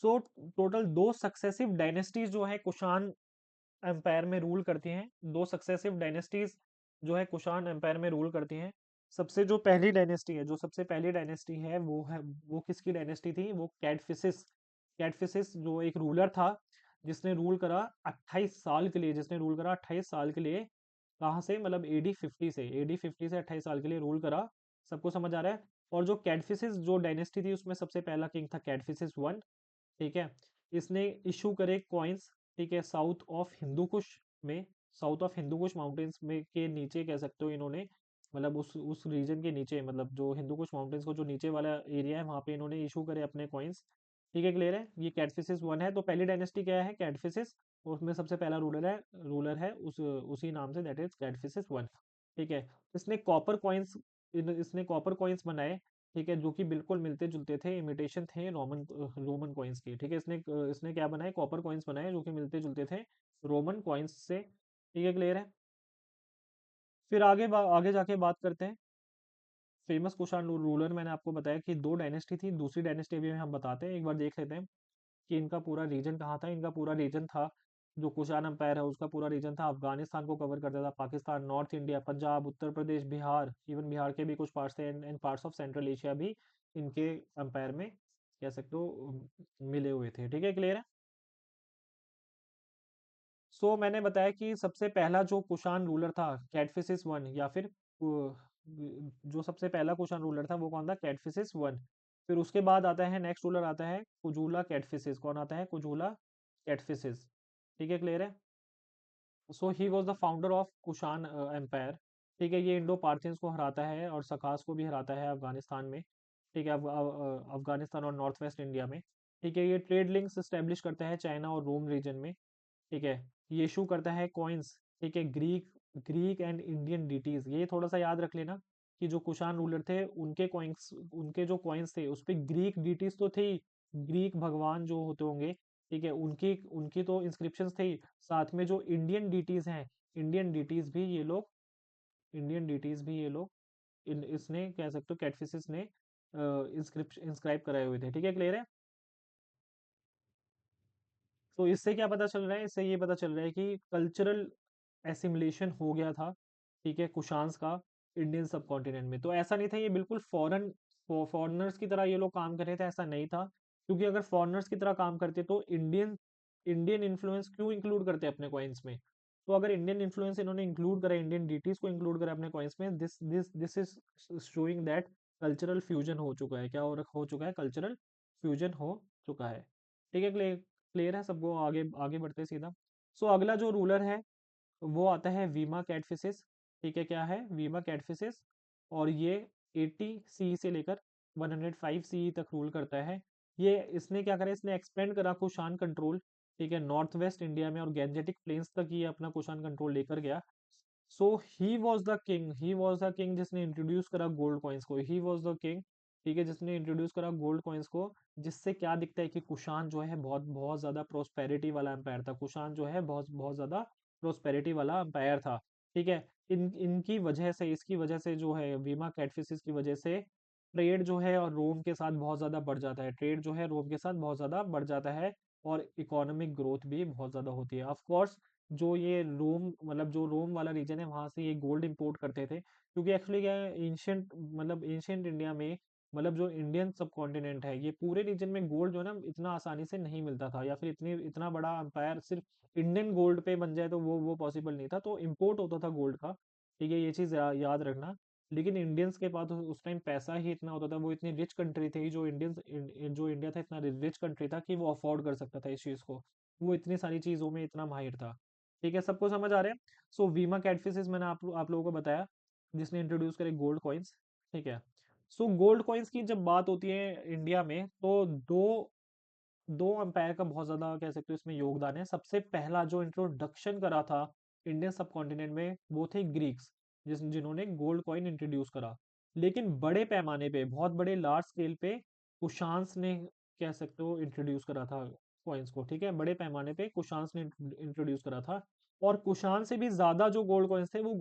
सो टोटल दो सक्सेसिव डायनेस्टीज जो है कुषाण एम्पायर में रूल करती हैं। दो सक्सेसिव डायनेस्टीज जो है कुषाण एम्पायर में रूल करती हैं। सबसे जो पहली डायनेस्टी है, जो सबसे पहली डायनेस्टी है वो किसकी डायनेस्टी थी? वो कैडफिसिस। कैडफिसिस जो एक रूलर था जिसने रूल करा 28 साल के लिए, जिसने रूल करा 28 साल के लिए। कहाँ से? मतलब एडी 50 से 28 साल के लिए रूल करा। सबको समझ आ रहा है। और जो कैडफिसिस जो डायनेस्टी थी उसमें सबसे पहला किंग था कैडफिसिस वन। ठीक है, इसने इशू करे कॉइन्स। ठीक है, साउथ ऑफ हिंदू कुश में, south of Hindu Kush mountains में के नीचे कह सकते हो इन्होंने, मतलब उस रीजन के नीचे, मतलब जो हिंदू कुश माउंटेन्स को जो नीचे वाला एरिया है वहां पे इन्होंने इशू करे अपने कॉइन्स। ठीक है, क्लियर है। ये कैडफिसिस वन है। तो पहली डायनेस्टी क्या है? कैडफिसिस। उसमें सबसे पहला रूलर है उसी नाम से, दैट इज कैडफिसिस वन। ठीक है, इसने कॉपर कॉइन्स इसने कॉपर कॉइन्स बनाए। ठीक है, जो कि बिल्कुल मिलते जुलते थे, इमिटेशन थे रोमन रोमन कॉइन्स की। ठीक है, इसने क्या बनाए? कॉपर कॉइन्स बनाए जो कि मिलते जुलते थे रोमन कॉइन्स से। ठीक है, क्लियर है। फिर आगे जाके बात करते हैं फेमस कुषाण रूलर। मैंने आपको बताया कि दो डायनेस्टी थी, दूसरी डायनेस्टी भी हम बताते हैं, एक बार देख लेते हैं कि इनका पूरा रीजन कहाँ था। इनका पूरा रीजन था, जो कुषाण एम्पायर है उसका पूरा रीजन था, अफगानिस्तान को कवर करता था, Pakistan, north India, Punjab, Uttar Pradesh, Bihar, even Bihar के भी कुछ पार्ट्स थे, and parts of central Asia भी इनके एम्पायर में कह सकते हो मिले हुए थे। ठीक है, क्लियर है। सो मैंने बताया कि सबसे पहला जो कुषाण रूलर था कैडफिसिस वन, या फिर जो सबसे पहला कुषाण रूलर था वो कौन था? कैडफिसिस वन। फिर उसके बाद आता है, नेक्स्ट रूलर आता है कुजूला कैडफिसिस। कौन आता है? कुजूला कैडफिसिस। ठीक है, क्लियर है। So he was the founder of Kushan empire. ठीक है, ये इंडो पार्थियंस को हराता है और सकास को भी हराता है अफगानिस्तान में। ठीक है, अफगानिस्तान और नॉर्थ वेस्ट इंडिया में। ठीक है, ये ट्रेड लिंक्स स्टेब्लिश करता है चाइना और रोम रीजन में। ठीक है, ये इशू करता है कॉइन्स। ठीक है, ग्रीक एंड इंडियन डिटीज, ये थोड़ा सा याद रख लेना कि जो कुषाण रूलर थे उनके जो कॉइन्स थे उस पे ग्रीक डिटीज तो थे ही, ग्रीक भगवान जो होते होंगे। ठीक है, उनकी उनकी तो इंस्क्रिप्शंस थे ही, साथ में जो इंडियन डिटीज हैं, इंडियन डिटीज भी ये लोग इंडियन डिटीज भी ये लोग इसने कह सकते हो कैटफिसिस ने इंस्क्राइब कराए हुए थे। ठीक है, क्लियर है। तो इससे क्या पता चल रहा है? इससे ये पता चल रहा है कि कल्चरल एसिमिलेशन हो गया था। ठीक है, कुशांस का इंडियन सब कॉन्टिनेंट में। तो ऐसा नहीं था ये बिल्कुल फॉरेनर्स की तरह ये लोग काम कर रहे थे, ऐसा नहीं था। क्योंकि अगर फॉरेनर्स की तरह काम करते तो इंडियन इंडियन इन्फ्लुएंस क्यों इंक्लूड करते अपने कॉइन्स में? तो अगर इंडियन इन्फ्लुएंस इन्होंने इंक्लूड करा, इंडियन डीटीज को इंक्लूड करा अपने कॉइन्स में, this is showing that cultural fusion हो चुका है। क्या हो चुका है? कल्चरल फ्यूजन हो चुका है। ठीक है, क्लियर है सबको? आगे आगे बढ़ते हैं सीधा। सो अगला जो रूलर है वो आता है वीमा कैटफिसिस। ठीक है, क्या है? वीमा कैटफिसिस। और ये 80 सी से लेकर 105 सी तक रूल करता है। ये इसने क्या करा? इसने एक्सपेंड करा कुषाण कंट्रोल। ठीक है, नॉर्थ वेस्ट इंडिया में और गैंजेटिक प्लेन्स तक ये अपना कुषाण कंट्रोल लेकर गया। सो ही वॉज द किंग जिसने इंट्रोड्यूस करा गोल्ड कॉइन्स को। ही वॉज द किंग। ठीक है, जिसने इंट्रोड्यूस करा गोल्ड कॉइन्स को, जिससे क्या दिखता है कि कुषाण जो है बहुत बहुत ज्यादा प्रोस्पेरिटी वाला एम्पायर था। कुषाण जो है बहुत बहुत ज्यादा प्रोस्पेरिटी वाला एम्पायर था। ठीक है, इनकी वजह से, इसकी वजह से जो है वीमा कैटफिशिस की वजह से ट्रेड जो है और रोम के साथ बहुत ज्यादा बढ़ जाता है। ट्रेड जो है रोम के साथ बहुत ज्यादा बढ़ जाता है और इकोनॉमिक ग्रोथ भी बहुत ज्यादा होती है। ऑफ कोर्स जो ये रोम, मतलब जो रोम वाला रीजन है, वहां से ये गोल्ड इंपोर्ट करते थे, क्योंकि एक्चुअली क्या है, एंशियंट मतलब एंशियंट इंडिया में, मतलब जो इंडियन सब कॉन्टिनेंट है, ये पूरे रीजन में गोल्ड जो है ना इतना आसानी से नहीं मिलता था, या फिर इतना बड़ा एम्पायर सिर्फ इंडियन गोल्ड पे बन जाए तो वो पॉसिबल नहीं था, तो इम्पोर्ट होता था गोल्ड का। ठीक है, ये चीज याद रखना। लेकिन इंडियंस के पास उस टाइम पैसा ही इतना होता था, वो इतनी रिच कंट्री थी, जो इंडिया था इतना रिच कंट्री था कि वो अफोर्ड कर सकता था इस चीज को। वो इतनी सारी चीजों में इतना माहिर था। ठीक है, सबको समझ आ रहा है। सो वीमा कैटफिशिस मैंने आप लोगों को बताया, जिसने इंट्रोड्यूस करे गोल्ड कॉइन्स। ठीक है, सो गोल्ड कॉइन्स की जब बात होती है इंडिया में, तो दो दो अंपायर का बहुत ज्यादा कह सकते हो इसमें योगदान है। सबसे पहला जो इंट्रोडक्शन करा था इंडियन सब कॉन्टिनेंट में, वो थे ग्रीक्स, जिन्होंने गोल्ड कॉइन इंट्रोड्यूस करा। लेकिन बड़े पैमाने पे, बहुत बड़े लार्ज स्केल पे कुशांस ने, कह सकते हो, इंट्रोड्यूस करा था कॉइन्स को। ठीक है, बड़े पैमाने पे कुशांस ने इंट्रोड्यूस करा था। और कुशान से भी ज्यादा जो गोल्ड कॉइन्स थे वो वो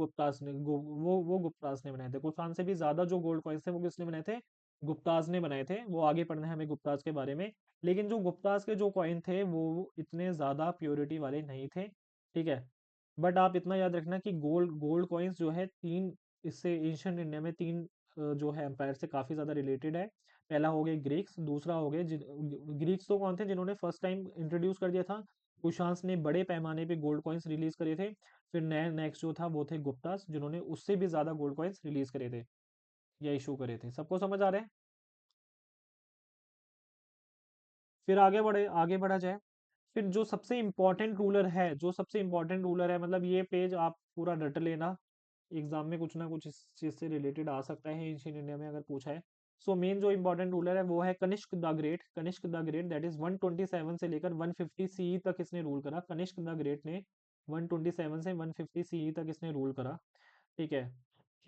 गुप्तास ने बनाए थे। कुशान से भी ज्यादा जो गोल्ड कॉइन्स थे वो किसने बनाए थे? गुप्ताज ने बनाए थे। वो आगे पढ़ना है हमें गुप्ताज के बारे में। लेकिन जो गुप्ताज के जो कॉइन थे वो इतने ज्यादा प्योरिटी वाले नहीं थे। ठीक है, बट आप इतना याद रखना कि गोल्ड गोल्ड कॉइन्स जो है तीन, इससे एंशियंट इंडिया में तीन जो है एम्पायर से काफी ज्यादा रिलेटेड है। पहला हो गया ग्रीक्स, दूसरा हो गया ग्रीक्स तो कौन थे? जिन्होंने फर्स्ट टाइम इंट्रोड्यूस कर दिया था। कुशांस ने बड़े पैमाने पे गोल्ड कॉइन्स रिलीज करे थे। फिर नेक्स्ट जो था वो थे गुप्तास, जिन्होंने उससे भी ज्यादा गोल्ड कॉइन्स रिलीज करे थे या इशू करे थे। सबको समझ आ रहा है? फिर आगे बढ़ा जाए। फिर जो सबसे इंपॉर्टेंट रूलर है, मतलब ये पेज आप पूरा रट लेना, एग्जाम में कुछ ना कुछ इस चीज से रिलेटेड आ सकता है एंशियंट इंडिया में अगर पूछा है। सो मेन जो इंपॉर्टेंट रूलर है वो है Kanishka the great. Kanishka the great, that is 127 से लेकर 150 सीई तक इसने रूल करा। कनिष्क द ग्रेट ने 127 से 150 सीई तक इसने रूल करा। ठीक है,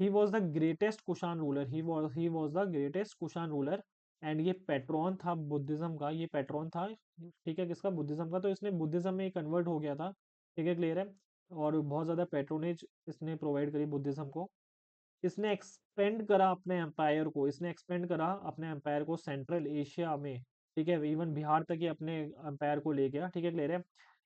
ही was the greatest Kushan ruler, he was the greatest Kushan ruler. And ये पेट्रॉन था बुद्धिज्म का, ये पेट्रॉन था। ठीक है, किसका? बुद्धिज्म का। तो इसने बुद्धिज्म में कन्वर्ट हो गया था। ठीक है, क्लियर है। और बहुत ज्यादा पेट्रोनेज इसने प्रोवाइड करी बुद्धिज्म को। इसने एक्सपेंड करा अपने एम्पायर को सेंट्रल एशिया में। ठीक है, इवन बिहार तक ये अपने एम्पायर को ले गया। ठीक है, क्लियर है।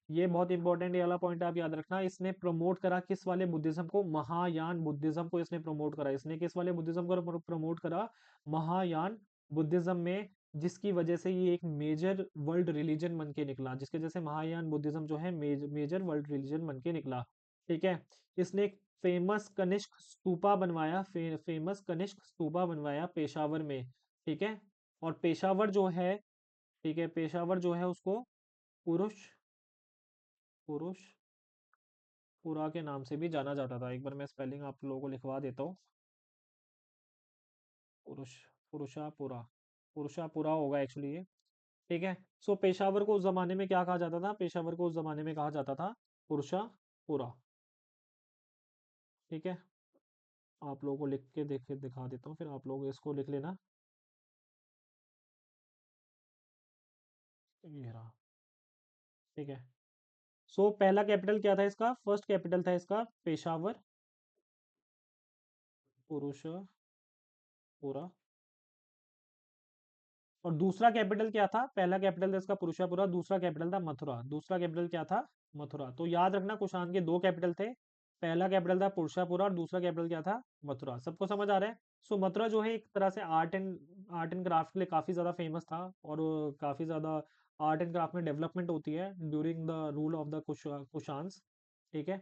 ये बहुत इंपॉर्टेंट, ये वाला पॉइंट आप याद रखना। इसने प्रमोट करा किस वाले बुद्धिज्म को? महायान बुद्धिज्म को इसने प्रमोट करा। इसने किस वाले बुद्धिज्म को प्रमोट करा? महायान बुद्धिज्म में। जिसकी वजह से ये एक मेजर वर्ल्ड रिलीजन बन के निकला, जिसके जैसे महायान बुद्धिज्म जो है मेजर वर्ल्ड रिलीजन बन के निकला। ठीक है, इसने एक फेमस कनिष्क स्तूपा बनवाया, फेमस कनिष्क स्तूपा बनवाया पेशावर में। ठीक है, और पेशावर जो है, ठीक है, पेशावर जो है उसको पुरुष पुरुष पुरा के नाम से भी जाना जाता था। एक बार मैं स्पेलिंग आप लोगों को लिखवा देता हूँ। पुरुष पुरुषापुरा पुरुषापुरा होगा एक्चुअली ये। ठीक है, सो पेशावर को उस जमाने में क्या कहा जाता था? पेशावर को उस जमाने में कहा जाता था पुरुषापुरा। ठीक है, आप लोगों को लिख के देख दिखा देता हूँ, फिर आप लोग इसको लिख लेना। ये रहा। ठीक है, सो पहला कैपिटल क्या था इसका? फर्स्ट कैपिटल था इसका पेशावर, पुरुषपुरा। और दूसरा कैपिटल क्या था? पहला कैपिटल था इसका पुरुषापुरा, दूसरा कैपिटल था मथुरा। दूसरा कैपिटल क्या था? मथुरा। तो याद रखना कुषाण के दो कैपिटल थे। पहला कैपिटल था पुरुषापुरा और दूसरा कैपिटल क्या था? मथुरा। सबको समझ आ रहा है? सो मथुरा जो है एक तरह से आर्ट एंड क्राफ्ट के लिए काफी ज्यादा फेमस था, और काफी ज्यादा आर्ट एंड क्राफ्ट में डेवलपमेंट होती है during the rule of the Kushans. ठीक है,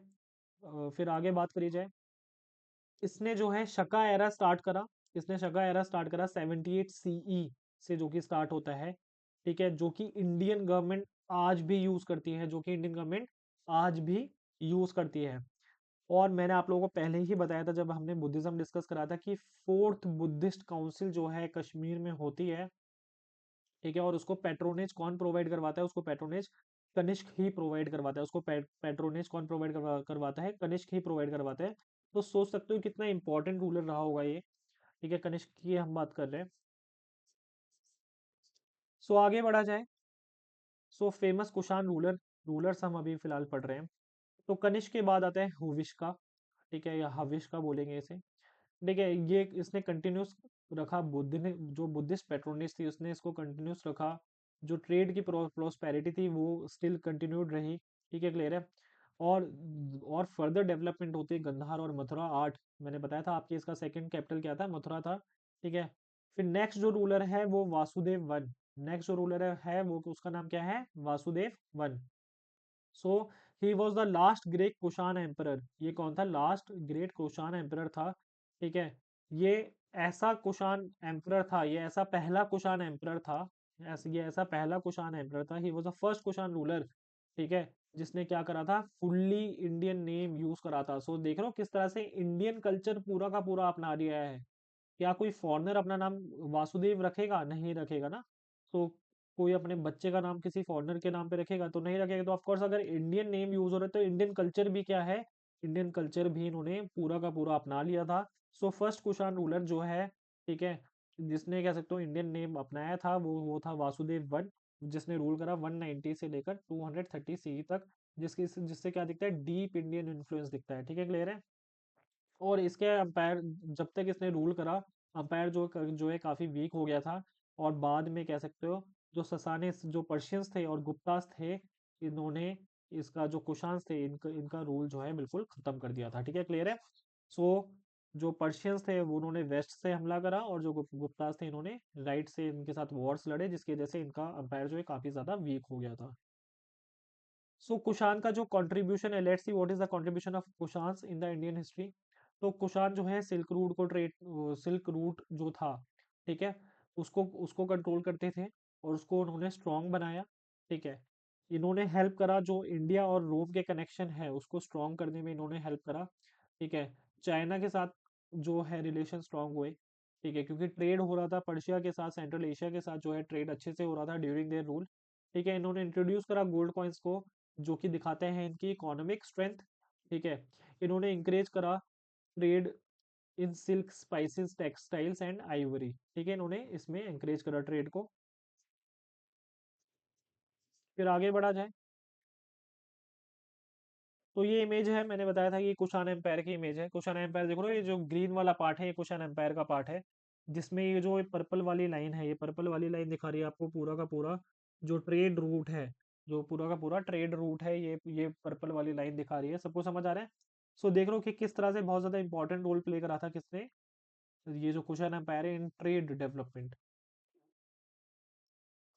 फिर आगे बात करी जाए। इसने जो है शका एरा स्टार्ट करा। इसने शका एरा स्टार्ट करा 78 सीई से, जो कि स्टार्ट होता है। ठीक है, जो कि इंडियन गवर्नमेंट आज भी यूज करती है, आज भी यूज करती है। और मैंने आप लोगों को पहले ही बताया था जब हमने बुद्धिज्म डिस्कस करा था कि फोर्थ बुद्धिस्ट काउंसिल जो है कश्मीर में होती है। ठीक है, और उसको पेट्रोनेज कौन प्रोवाइड करवाता है? उसको पेट्रोनेज कनिष्क ही प्रोवाइड करवाता है। उसको पेट्रोनेज कौन प्रोवाइड करवाता है? कनिष्क ही प्रोवाइड करवाता है। तो सोच सकते हो कितना इंपॉर्टेंट रूलर रहा होगा ये। ठीक है, कनिष्क की हम बात कर रहे हैं। सो आगे बढ़ा जाए। सो फेमस कुषाण रूलर्स हम अभी फिलहाल पढ़ रहे हैं। तो कनिष्क के बाद आता है हुविश्का, ठीक है, या हविश्का बोलेंगे इसे। ठीक है, ये इसने कंटिन्यूस रखा, बुद्ध ने जो बुद्धिस्ट पेट्रोनिस थी उसने इसको कंटिन्यूस रखा। जो ट्रेड की प्रोस्पेरिटी थी वो स्टिल कंटिन्यूड रही। ठीक है, क्लियर है। और और फर्दर डेवलपमेंट होती है गंधार और मथुरा आर्ट। मैंने बताया था आपके इसका सेकंड कैपिटल क्या था, मथुरा था। ठीक है। फिर नेक्स्ट जो रूलर है वो वासुदेव वन। नेक्स्ट जो रूलर है वो उसका नाम क्या है, Vasudev one. So he was the last great Kushan emperor. ये कौन था, लास्ट ग्रेट कुषाण एम्परर था। ठीक है। ये ऐसा कुषाण एम्परर था, ये ऐसा पहला कुषाण एम्परर था, ये ऐसा पहला कुषाण एम्परर था। ही was the first Kushan ruler. ठीक है, जिसने क्या करा था, फुल्ली इंडियन नेम यूज करा था। सो देख रहे हो किस तरह से इंडियन कल्चर पूरा का पूरा अपना लिया है। क्या कोई फॉरेनर अपना नाम वासुदेव रखेगा, नहीं रखेगा ना। तो कोई अपने बच्चे का नाम किसी फॉरेनर के नाम पे रखेगा तो नहीं रखेगा। तो ऑफ कोर्स अगर इंडियन नेम यूज हो रहा है तो इंडियन कल्चर भी क्या है, इंडियन कल्चर भी इन्होंने पूरा का पूरा अपना लिया था। सो फर्स्ट कुषाण रूलर जो है, ठीक है, जिसने कह सकते हो इंडियन नेम अपनाया था वो था वासुदेव वन। जिसने रूल करा 190 से लेकर 230 सी तक। जिससे क्या दिखता है, डीप इंडियन इन्फ्लुएंस दिखता है। ठीक है, क्लियर है। और इसके अंपायर, जब तक इसने रूल करा, अंपायर जो है काफी वीक हो गया था। और बाद में कह सकते हो जो ससानिस, जो पर्शियंस थे और गुप्तास थे, इन्होंने इसका जो कुशान्स थे इनका इनका रूल जो है बिल्कुल खत्म कर दिया था। ठीक है, क्लियर है। सो जो पर्शियंस थे वो उन्होंने वेस्ट से हमला करा, और जो गुप्तास थे इन्होंने राइट से इनके साथ वॉर्स लड़े, जिसकी वजह से इनका अंपायर जो है काफी ज्यादा वीक हो गया था। सो कुषाण का जो कंट्रीब्यूशन है, let's see what is the contribution of Kushan in the Indian history. तो कुषाण जो है सिल्क रूट को ट्रेड, सिल्क रूट जो था, ठीक है, उसको उसको कंट्रोल करते थे और उसको उन्होंने स्ट्रांग बनाया। ठीक है, इन्होंने हेल्प करा, जो इंडिया और रोम के कनेक्शन है उसको स्ट्रांग करने में इन्होंने हेल्प करा। ठीक है, चाइना के साथ जो है रिलेशन स्ट्रांग हुए। ठीक है, क्योंकि ट्रेड हो रहा था पर्शिया के साथ, सेंट्रल एशिया के साथ जो है ट्रेड अच्छे से हो रहा था ड्यूरिंग देयर रूल। ठीक है, इन्होंने इंट्रोड्यूस करा गोल्ड कॉइन्स को, जो कि दिखाते हैं इनकी इकोनॉमिक स्ट्रेंथ। ठीक है, इन्होंने इंकरेज करा trade in silk, spices, textiles and Ivory. ठीक है, इन्होंने इसमें इंकरेज करा ट्रेड को। फिर आगे बढ़ा जाए। तो ये इमेज है, मैंने बताया था कि कुषाण एम्पायर की इमेज है। कुषाण एम्पायर देखो ना, ये जो ग्रीन वाला पार्ट है ये कुषाण एम्पायर का पार्ट है। जिसमें ये जो पर्पल वाली लाइन है, ये पर्पल वाली लाइन दिखा रही है आपको पूरा का पूरा जो ट्रेड रूट है, जो पूरा का पूरा ट्रेड रूट है, ये पर्पल वाली लाइन दिखा रही है। सबको समझ आ रहा है। सो देख रहे हो कि किस तरह से बहुत ज्यादा इंपॉर्टेंट रोल प्ले करा था किसने, ये जो कुषाण एम्पायर है in trade development.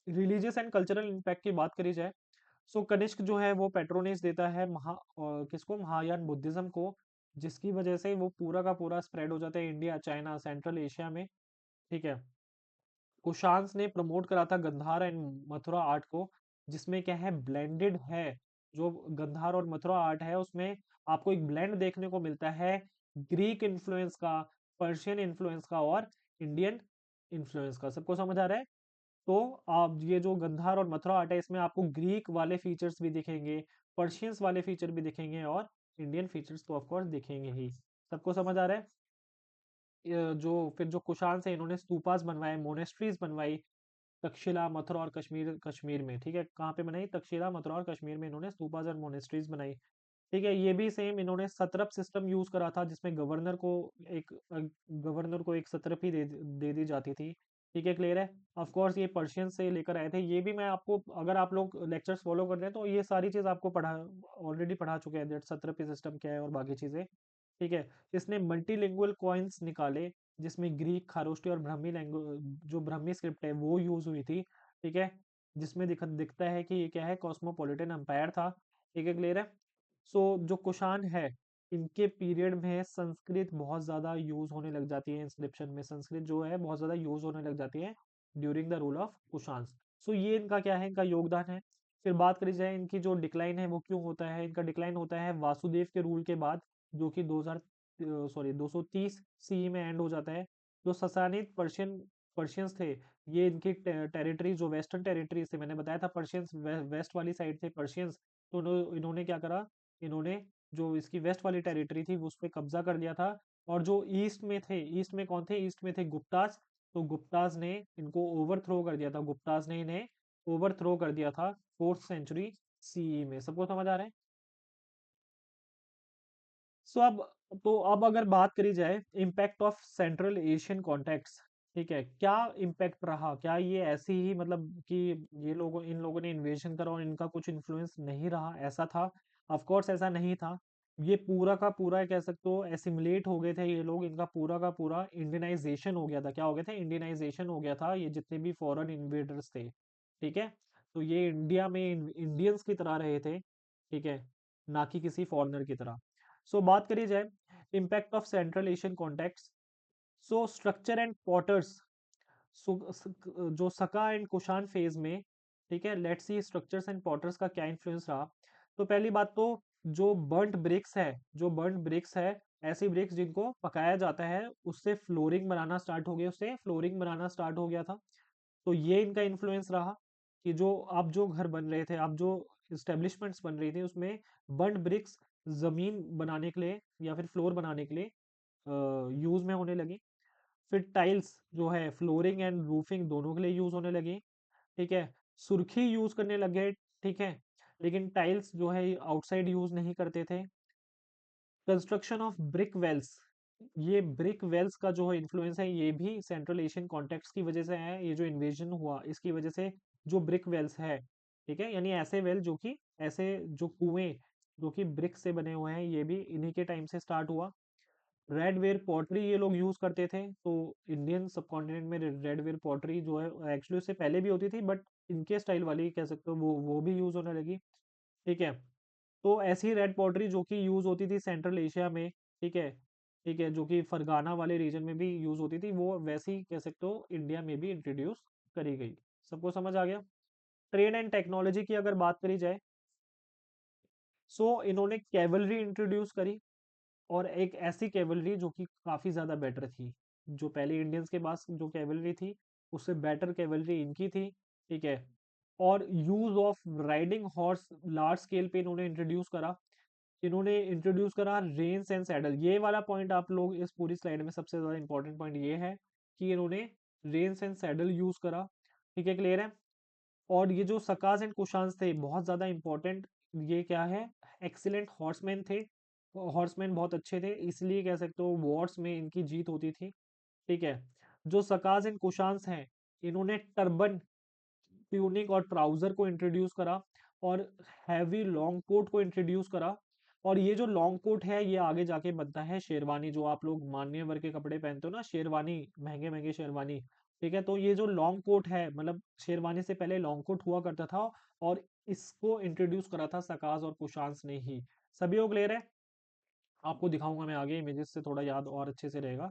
Religious and cultural impact की बात करी जाए, सो कनिष्क जो है वो पेट्रोनेज देता है किसको, महायान बुद्धिज्म को। जिसकी वजह से वो पूरा का पूरा स्प्रेड हो जाता है इंडिया, चाइना, सेंट्रल एशिया में। ठीक है, कुशान्स ने प्रमोट करा था गंधार एंड मथुरा आर्ट को, जिसमें क्या है, ब्लेंडेड है। जो गंधार और मथुरा आर्ट है उसमें आपको एक ब्लेंड देखने को मिलता है, ग्रीक इन्फ्लुएंस का, पर्शियन इन्फ्लुएंस का और इंडियन इन्फ्लुएंस का। सबको समझ आ रहा है। तो आप ये जो गंधार और मथुरा आर्ट है इसमें आपको ग्रीक वाले फीचर्स भी दिखेंगे, पर्शियंस वाले फीचर भी दिखेंगे और इंडियन फीचर्स तो ऑफ कोर्स दिखेंगे ही। सबको समझ आ रहा है। जो फिर जो कुषाण से इन्होंने स्तूपास बनवाए, मोनेस्ट्रीज बनवाई, तक्षशिला, मथुरा और कश्मीर कश्मीर में। ठीक है, कहाँ पे बनाई, तक्षशिला, मथुरा और कश्मीर में इन्होंने स्तूपास और मोनेस्ट्रीज बनाई। ठीक है, ये भी सेम इन्होंने सत्रप सिस्टम यूज करा था, जिसमें गवर्नर को एक सत्रप ही दे दी जाती थी। ठीक है, क्लियर है। ऑफ कोर्स ये पर्शियन से लेकर आए थे। ये भी मैं आपको, अगर आप लोग लेक्चर्स फॉलो कर रहे हैं तो ये सारी चीज आपको ऑलरेडी पढ़ा चुके हैं, दैट सत्रपी सिस्टम क्या है और बाकी चीजें। ठीक है, इसने मल्टीलिंगुअल कॉइन्स निकाले, जिसमें ग्रीक, खारोष्टी और ब्राह्मी लैंग्वेज, जो ब्राह्मी स्क्रिप्ट है वो यूज हुई थी। ठीक है, जिसमें दिखता है कि ये क्या है, कॉस्मोपॉलिटन एम्पायर था। ठीक है, क्लियर है। सो जो कुषाण है, इनके पीरियड में संस्कृत बहुत ज्यादा यूज होने लग जाती है, इंस्क्रिप्शन में संस्कृत जो है बहुत ज्यादा यूज होने लग जाती है during the rule of Kushan. So ये इनका क्या है, इनका योगदान है। फिर बात करी जाए इनकी जो डिक्लाइन है वो क्यों होता है, इनका डिक्लाइन होता है वासुदेव के रूल के बाद, जो कि 230 सी में एंड हो जाता है। जो ससानिद पर्शियंस थे, ये इनकी टेरिटरी, जो वेस्टर्न टेरिटरीज थे, मैंने बताया था पर्शियंस वेस्ट वाली साइड थे पर्शियंस। तो इन्होंने क्या करा, इन्होंने जो इसकी वेस्ट वाली टेरिटरी थी उस पर कब्जा कर लिया था। और जो ईस्ट में थे, ईस्ट में कौन थे, ईस्ट में थे गुप्तास। तो गुप्ताज ने इनको ओवरथ्रो कर दिया था, गुप्ताज ने इन्हें ओवरथ्रो कर दिया था 4th सेंचुरी सीई में। सबको समझ आ रहा है? सो अब अगर बात करी जाए impact of central Asian contacts, ठीक है, क्या इम्पैक्ट रहा, क्या ये ऐसे ही मतलब कि ये लोगों इन लोगों ने इन्वेजन करा और इनका कुछ इन्फ्लुएंस नहीं रहा, ऐसा था? ऑफ कोर्स ऐसा नहीं था। ये पूरा का पूरा कह सकते हो एसिमिलेट हो गए थे ये लोग, इनका पूरा का पूरा इंडियनाइजेशन हो गया था। क्या हो गया था? इंडियनाइजेशन हो गया था, ये जितने भी फॉरेन इन्वेडर्स थे, ठीक है, तो ये इंडिया में इंडियंस की तरह रहे थे, ठीक है, ना कि किसी फॉरेनर की तरह। सो बात करी जाए impact of central Asian contacts, so structure and potters, जो सका एंड कुषाण फेज में, ठीक है, let's see structures and potters का क्या इन्फ्लुएंस रहा। तो पहली बात तो जो बर्न्ट ब्रिक्स है, जो बर्न्ट ब्रिक्स है, ऐसी ब्रिक्स जिनको पकाया जाता है, उससे फ्लोरिंग बनाना स्टार्ट हो गया, उससे फ्लोरिंग बनाना स्टार्ट हो गया था। तो ये इनका इन्फ्लुएंस रहा कि जो अब जो घर बन रहे थे, अब जो इस्टेब्लिशमेंट्स बन रही थी, उसमें बर्न्ट ब्रिक्स जमीन बनाने के लिए या फिर फ्लोर बनाने के लिए यूज में होने लगी। फिर टाइल्स जो है फ्लोरिंग एंड रूफिंग दोनों के लिए यूज होने लगी, ठीक है। सुर्खी यूज करने लग गए, ठीक है, लेकिन टाइल्स जो है आउटसाइड यूज नहीं करते थे। कंस्ट्रक्शन ऑफ ब्रिक वेल्स, ये ब्रिक वेल्स का जो इन्फ्लुएंस है ये भी सेंट्रल एशियन कॉन्टेक्स्ट की वजह से है। ये जो इन्वेजन हुआ इसकी वजह से जो ब्रिक वेल्स है, ठीक है, यानी ऐसे वेल जो कि ऐसे जो कुएं जो कि ब्रिक से बने हुए हैं, ये भी इन्हीं के टाइम से स्टार्ट हुआ। रेड वेयर पॉटरी ये लोग यूज करते थे, तो इंडियन सबकॉन्टिनेंट में रेड वेयर पॉटरी जो है एक्चुअली उससे पहले भी होती थी, बट इनके स्टाइल वाली कह सकते हो वो भी यूज होने लगी, ठीक है। तो ऐसी रेड पॉटरी जो कि यूज होती थी सेंट्रल एशिया में, ठीक है, ठीक है, जो कि फरगाना वाले रीजन में भी यूज होती थी, वो वैसी कह सकते हो इंडिया में भी इंट्रोड्यूस करी गई। सबको समझ आ गया? ट्रेड एंड टेक्नोलॉजी की अगर बात करी जाए, सो इन्होंने कैवलरी इंट्रोड्यूस करी, और एक ऐसी कैवलरी जो कि काफी ज्यादा बेटर थी। जो पहले इंडियंस के पास जो कैवलरी थी, उससे बेटर कैवलरी इनकी थी, ठीक है। और use of riding horse large scale पे इन्होंने इंट्रोड्यूस करा। इन्होंने इंट्रोड्यूस करा रेंस एंड सैडल। ये वाला पॉइंट आप लोग इस पूरी स्लाइड में सबसे ज्यादा इंपॉर्टेंट पॉइंट ये है कि इन्होंने रेंस एंड सैडल यूज करा, ठीक है, क्लियर है। और ये जो सकाज एंड कुशांस थे बहुत ज्यादा इंपॉर्टेंट, ये क्या है, एक्सीलेंट हॉर्समैन थे, हॉर्समैन बहुत अच्छे थे, इसलिए कह सकते हो वॉर्स में इनकी जीत होती थी, ठीक है। जो सकाज एंड कुशांस हैं, इन्होंने टर्बन, ट्यूनिक और ट्राउजर को इंट्रोड्यूस करा, और हैवी लॉन्ग कोट को इंट्रोड्यूस करा। और ये जो लॉन्ग कोट है ये आगे जाके बनता है शेरवानी, जो आप लोग मान्य वर्ग के कपड़े पहनते हो ना, शेरवानी, महंगे महंगे शेरवानी, ठीक है। तो ये जो लॉन्ग कोट है, मतलब शेरवानी से पहले लॉन्ग कोट हुआ करता था, और इसको इंट्रोड्यूस करा था सकाज और कुशांस ने ही। सभी को क्लियर है? आपको दिखाऊंगा मैं आगे इमेजेस से, थोड़ा याद और अच्छे से रहेगा।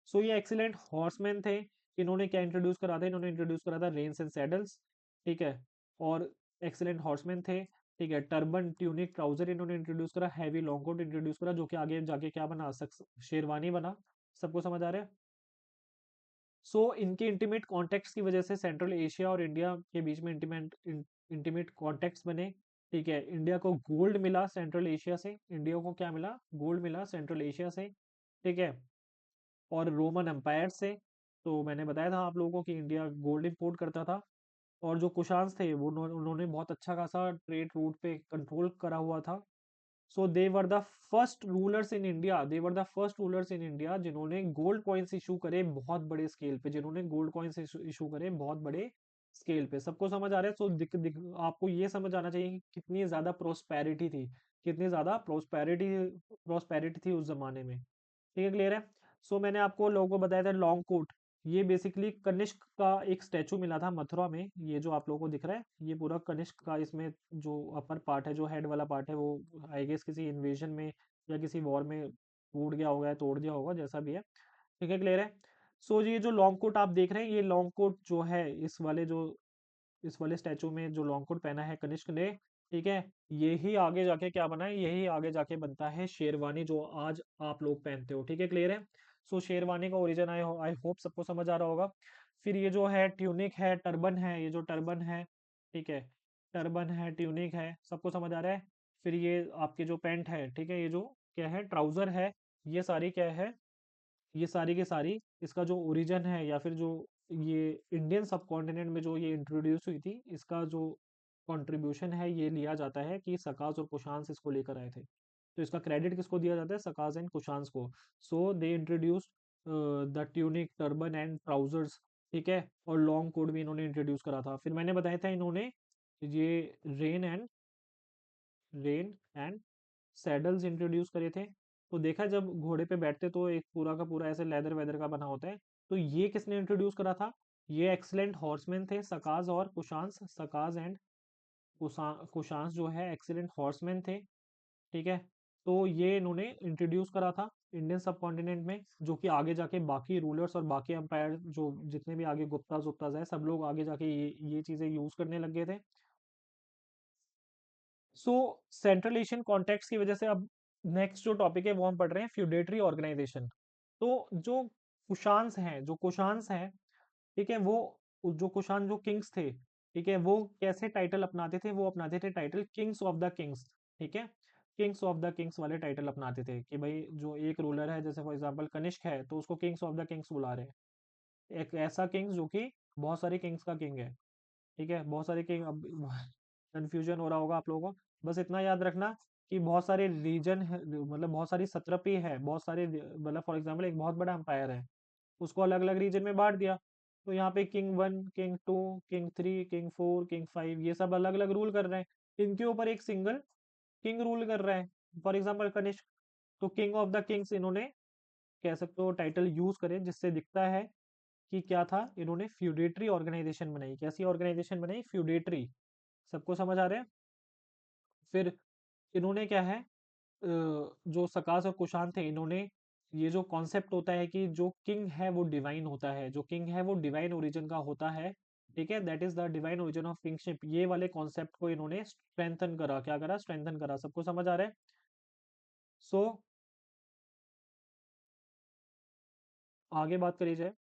सो ये एक्सीलेंट हॉर्समैन थे। इन्होंने क्या इंट्रोड्यूस करा था? इन्होंने इंट्रोड्यूस करा था रेंस एंड सैडल्स, ठीक है, और एक्सीलेंट हॉर्समैन थे, ठीक है। टर्बन, ट्यूनिक, ट्राउजर इन्होंने इंट्रोड्यूस करा, हैवी लॉन्ग कोट इंट्रोड्यूस करा, जो कि आगे जाके क्या बना, शेरवानी बना। सबको समझ आ रहा है? सो इनके इंटीमेट कॉन्टेक्ट्स की वजह से सेंट्रल एशिया और इंडिया के बीच में इंटीमेट कॉन्टेक्ट्स बने, ठीक है। इंडिया को गोल्ड मिला सेंट्रल एशिया से, इंडिया को क्या मिला? गोल्ड मिला सेंट्रल एशिया से, ठीक है, और रोमन एम्पायर से। तो मैंने बताया था आप लोगों को कि इंडिया गोल्ड इंपोर्ट करता था। और जो कुशांस थे वो उन्होंने बहुत अच्छा खासा ट्रेड रूट पे कंट्रोल करा हुआ था। So they were the first rulers in India, they were the first rulers in India जिन्होंने गोल्ड कॉइन्स इशू करे बहुत बड़े स्केल पे, जिन्होंने गोल्ड कॉइन्स इशू करे बहुत बड़े स्केल पे। सबको समझ आ रहा है? सो आपको ये समझ आना चाहिए कि कितनी ज्यादा प्रोस्पेरिटी थी, कितनी ज्यादा प्रोस्पेरिटी थी उस जमाने में, ठीक है, क्लियर है। सो मैंने आपको लोगों को बताया था लॉन्ग कोट, ये बेसिकली कनिष्क का एक स्टैचू मिला था मथुरा में, ये जो आप लोगों को दिख रहा है ये पूरा कनिष्क का, इसमें जो अपर पार्ट है, जो हेड वाला पार्ट है, वो आई गेस किसी इन्वेजन में या किसी वॉर में टूट गया होगा या तोड़ दिया होगा, जैसा भी है, ठीक है, क्लियर है। सो ये जो लॉन्ग कोट आप देख रहे हैं, ये लॉन्ग कोट जो है इस वाले स्टैचू में जो लॉन्ग कोट पहना है कनिष्क ने, ठीक है, यही आगे जाके क्या बना है, यही आगे जाके बनता है शेरवानी जो आज आप लोग पहनते हो, ठीक है, क्लियर है। सो शेरवानी का ओरिजिन आई होप सबको समझ आ रहा होगा। फिर ये जो है ट्यूनिक है, टर्बन है, ये जो टर्बन है, ठीक है, टर्बन है, ट्यूनिक है, सबको समझ आ रहा है। फिर ये आपके जो पैंट है, ठीक है, ये जो क्या है, ट्राउजर है, ये सारी क्या है, ये सारी की सारी इसका जो ओरिजिन है या फिर जो ये इंडियन सब कॉन्टिनेंट में जो ये इंट्रोड्यूस हुई थी, इसका जो कंट्रीब्यूशन है ये लिया जाता है कि सकाज और कुशांस इसको लेकर आए थे। तो इसका क्रेडिट किसको दिया जाता है? सकाज एंड कुशांस को। So they introduce the tunic, turban and trousers, ठीक है, और लॉन्ग कोट भी इन्होंने इंट्रोड्यूस करा था। फिर मैंने बताया था इन्होंने ये रेन एंड सैडल्स इंट्रोड्यूस करे थे। तो देखा जब घोड़े पे बैठते तो एक पूरा का पूरा ऐसे लेदर वेदर का बना होता है। तो ये किसने इंट्रोड्यूस करा था? ये एक्सीलेंट हॉर्समैन थे, सकाज और कुशांस। सकाज एंड कुशांस जो है एक्सीलेंट हॉर्समैन थे, ठीक है। तो ये इन्होंने इंट्रोड्यूस करा था इंडियन सब कॉन्टिनेंट में, जो कि आगे जाके बाकी रूलर्स और बाकी एम्पायर जो जितने भी आगे गुप्ताज गुप्ताज है सब लोग आगे जाके ये चीजें यूज करने लग गए थे। सो सेंट्रल एशियन कॉन्टेक्स्ट की वजह से अब नेक्स्ट जो टॉपिक है वो हम पढ़ रहे हैं फ्यूडेटरी ऑर्गेनाइजेशन। तो जो कुशांस हैं, ठीक है, वो जो कुशान जो किंग्स थे, ठीक है, वो कैसे टाइटल अपनाते थे? वो अपनाते थे title Kings of the Kings, ठीक है। किंग्स ऑफ द किंग्स वाले टाइटल अपनाते थे कि भाई जो एक रूलर है, जैसे फॉर एग्जांपल कनिष्क है, तो उसको किंग्स ऑफ द किंग्स बुला रहे हैं। एक ऐसा किंग्स जो कि बहुत सारे किंग्स का किंग है, ठीक है, बहुत सारे किंग। अब कंफ्यूजन हो रहा होगा आप लोगों को, बस इतना याद रखना कि बहुत सारे रीजन है, मतलब बहुत सारी सत्रपी है, बहुत सारे मतलब फॉर एग्जांपल एक बहुत बड़ा एम्पायर है, उसको अलग अलग रीजन में बांट दिया। तो यहाँ पे king 1, king 2, king 3, king 4, king 5, ये सब अलग अलग रूल कर रहे हैं। इनके ऊपर एक सिंगल किंग रूल कर रहा है, फॉर एग्जाम्पल कनिष्क। तो किंग ऑफ द किंग्स इन्होंने कह सकते हो टाइटल यूज करे, जिससे दिखता है कि क्या था, इन्होंने फ्यूडेटरी ऑर्गेनाइजेशन बनाई। कैसी ऑर्गेनाइजेशन बनाई? फ्यूडेटरी। सबको समझ आ रहा है? फिर इन्होंने क्या है, जो सकास और कुशान थे, इन्होंने ये जो कॉन्सेप्ट होता है कि जो किंग है वो डिवाइन होता है, जो किंग है वो डिवाइन ओरिजिन का होता है, ठीक है, that is the divine origin of kingship. ये वाले कॉन्सेप्ट को इन्होंने स्ट्रेंथन करा। क्या करा? स्ट्रेंथन करा। सबको समझ आ रहा है? सो आगे बात करी जाए,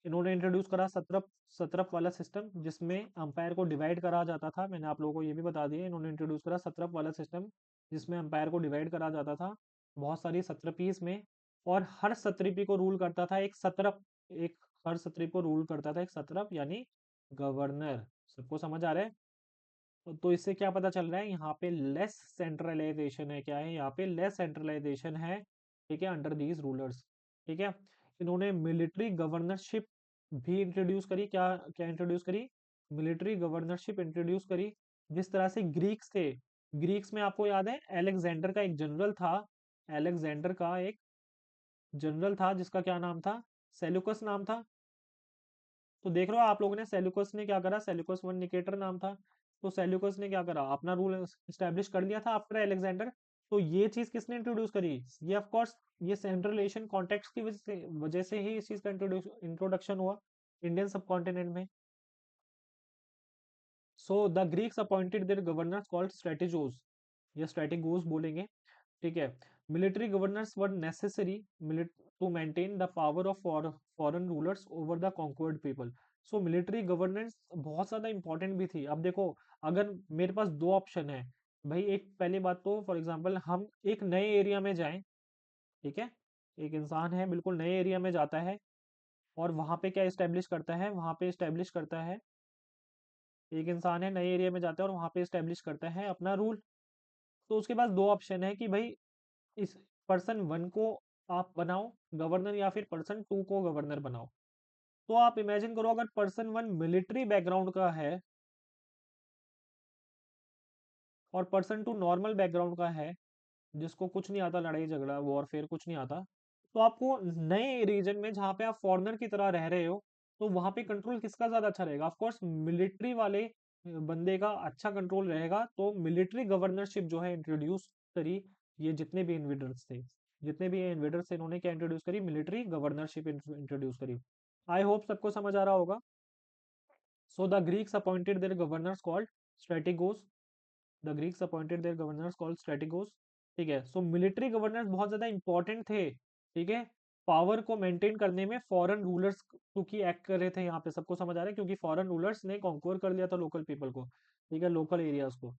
इन्होंने इंट्रोड्यूस करा सत्रप सत्रप वाला सिस्टम, जिसमें अंपायर को डिवाइड करा जाता था। मैंने आप लोगों को ये भी बता दिया, इन्होंने इंट्रोड्यूस करा सत्रप वाला सिस्टम, जिसमें अंपायर को डिवाइड करा जाता था बहुत सारी सत्रपीस में। और हर सत्रपी को रूल करता था एक सत्रप। एक हर सत्रप को रूल करता था एक सत्रप, यानी गवर्नर। सबको समझ आ रहा है? तो इससे क्या पता चल रहा है? यहाँ पे लेस सेंट्रलाइजेशन है। क्या है यहाँ पे? लेस सेंट्रलाइजेशन है, ठीक है, अंडर दीज रूलर्स, ठीक है। इन्होंने मिलिट्री गवर्नरशिप भी इंट्रोड्यूस करी। क्या क्या इंट्रोड्यूस करी? मिलिट्री गवर्नरशिप इंट्रोड्यूस करी। जिस तरह से ग्रीक्स थे, ग्रीक्स में आपको याद है एलेक्जेंडर का एक जनरल था, एलेक्जेंडर का एक जनरल था जिसका क्या नाम था? सेल्यूकस नाम था। तो देख रहे हो आप लोगों ने, सेल्यूकस ने क्या करा? सेल्यूकस वन निकेटर नाम था। तो सेल्यूकस ने क्या करा? अपना रूल स्टैब्लिश कर लिया था आफ्टर अलेक्जेंडर। तो ये चीज किसने इंट्रोड्यूस करी? ये ऑफ कोर्स ये सेंट्रल एशियन कॉन्टेक्स्ट की वजह से ही इस चीज का इंट्रोडक्शन हुआ इंडियन सब कॉन्टिनेंट में। So the Greeks appointed their governors called strategos, या स्ट्रेटेगोस बोलेंगे, ठीक है। Military governors were necessary to maintain the power of foreign rulers over the conquered people. So military governance बहुत ज्यादा important भी थी। अब देखो, अगर मेरे पास दो ऑप्शन है भाई, एक पहली बात तो फॉर एग्जांपल हम एक नए एरिया में जाएं, ठीक है, एक इंसान है बिल्कुल नए एरिया में जाता है, और वहां पे क्या इस्टेब्लिश करता है? वहां पे इस्टेब्लिश करता है, एक इंसान है नए एरिया में जाता है और वहां पे इस्टेब्लिश करता है अपना रूल। तो उसके पास दो ऑप्शन है कि भाई इस पर्सन 1 को आप बनाओ गवर्नर, या फिर पर्सन 2 को गवर्नर बनाओ। तो आप इमेजिन करो, अगर पर्सन 1 मिलिट्री बैकग्राउंड का है और पर्सन 2 नॉर्मल बैकग्राउंड का है, जिसको कुछ नहीं आता, लड़ाई झगड़ा वॉरफेयर कुछ नहीं आता, तो आपको नए रीजन में जहां पे आप फॉरेनर की तरह रह रहे हो, तो वहां पे कंट्रोल किसका ज्यादा अच्छा रहेगा? ऑफ कोर्स मिलिट्री वाले बंदे का अच्छा कंट्रोल रहेगा। तो मिलिट्री गवर्नरशिप जो है इंट्रोड्यूस करी ये जितने भी इन्वेडर्स थे, जितने भी इन्वेडर्स थे, इन्होंने क्या इंट्रोड्यूस करी? मिलिट्री गवर्नरशिप इंट्रोड्यूस करी। आई होप सबको समझ आ रहा होगा। So the Greeks appointed their governors called strategos. The Greeks appointed their governors called strategos, ठीक है। सो मिलिट्री गवर्नर्स बहुत ज्यादा इंपॉर्टेंट थे, ठीक है, पावर को मेंटेन करने में। फॉरेन रूलर्स क्योंकि एक्ट कर रहे थे यहाँ पे, सबको समझ आ रहा है, क्योंकि फॉरेन रूलर्स ने कॉन्कोर कर लिया था लोकल पीपल को, ठीक है, लोकल एरियाज को।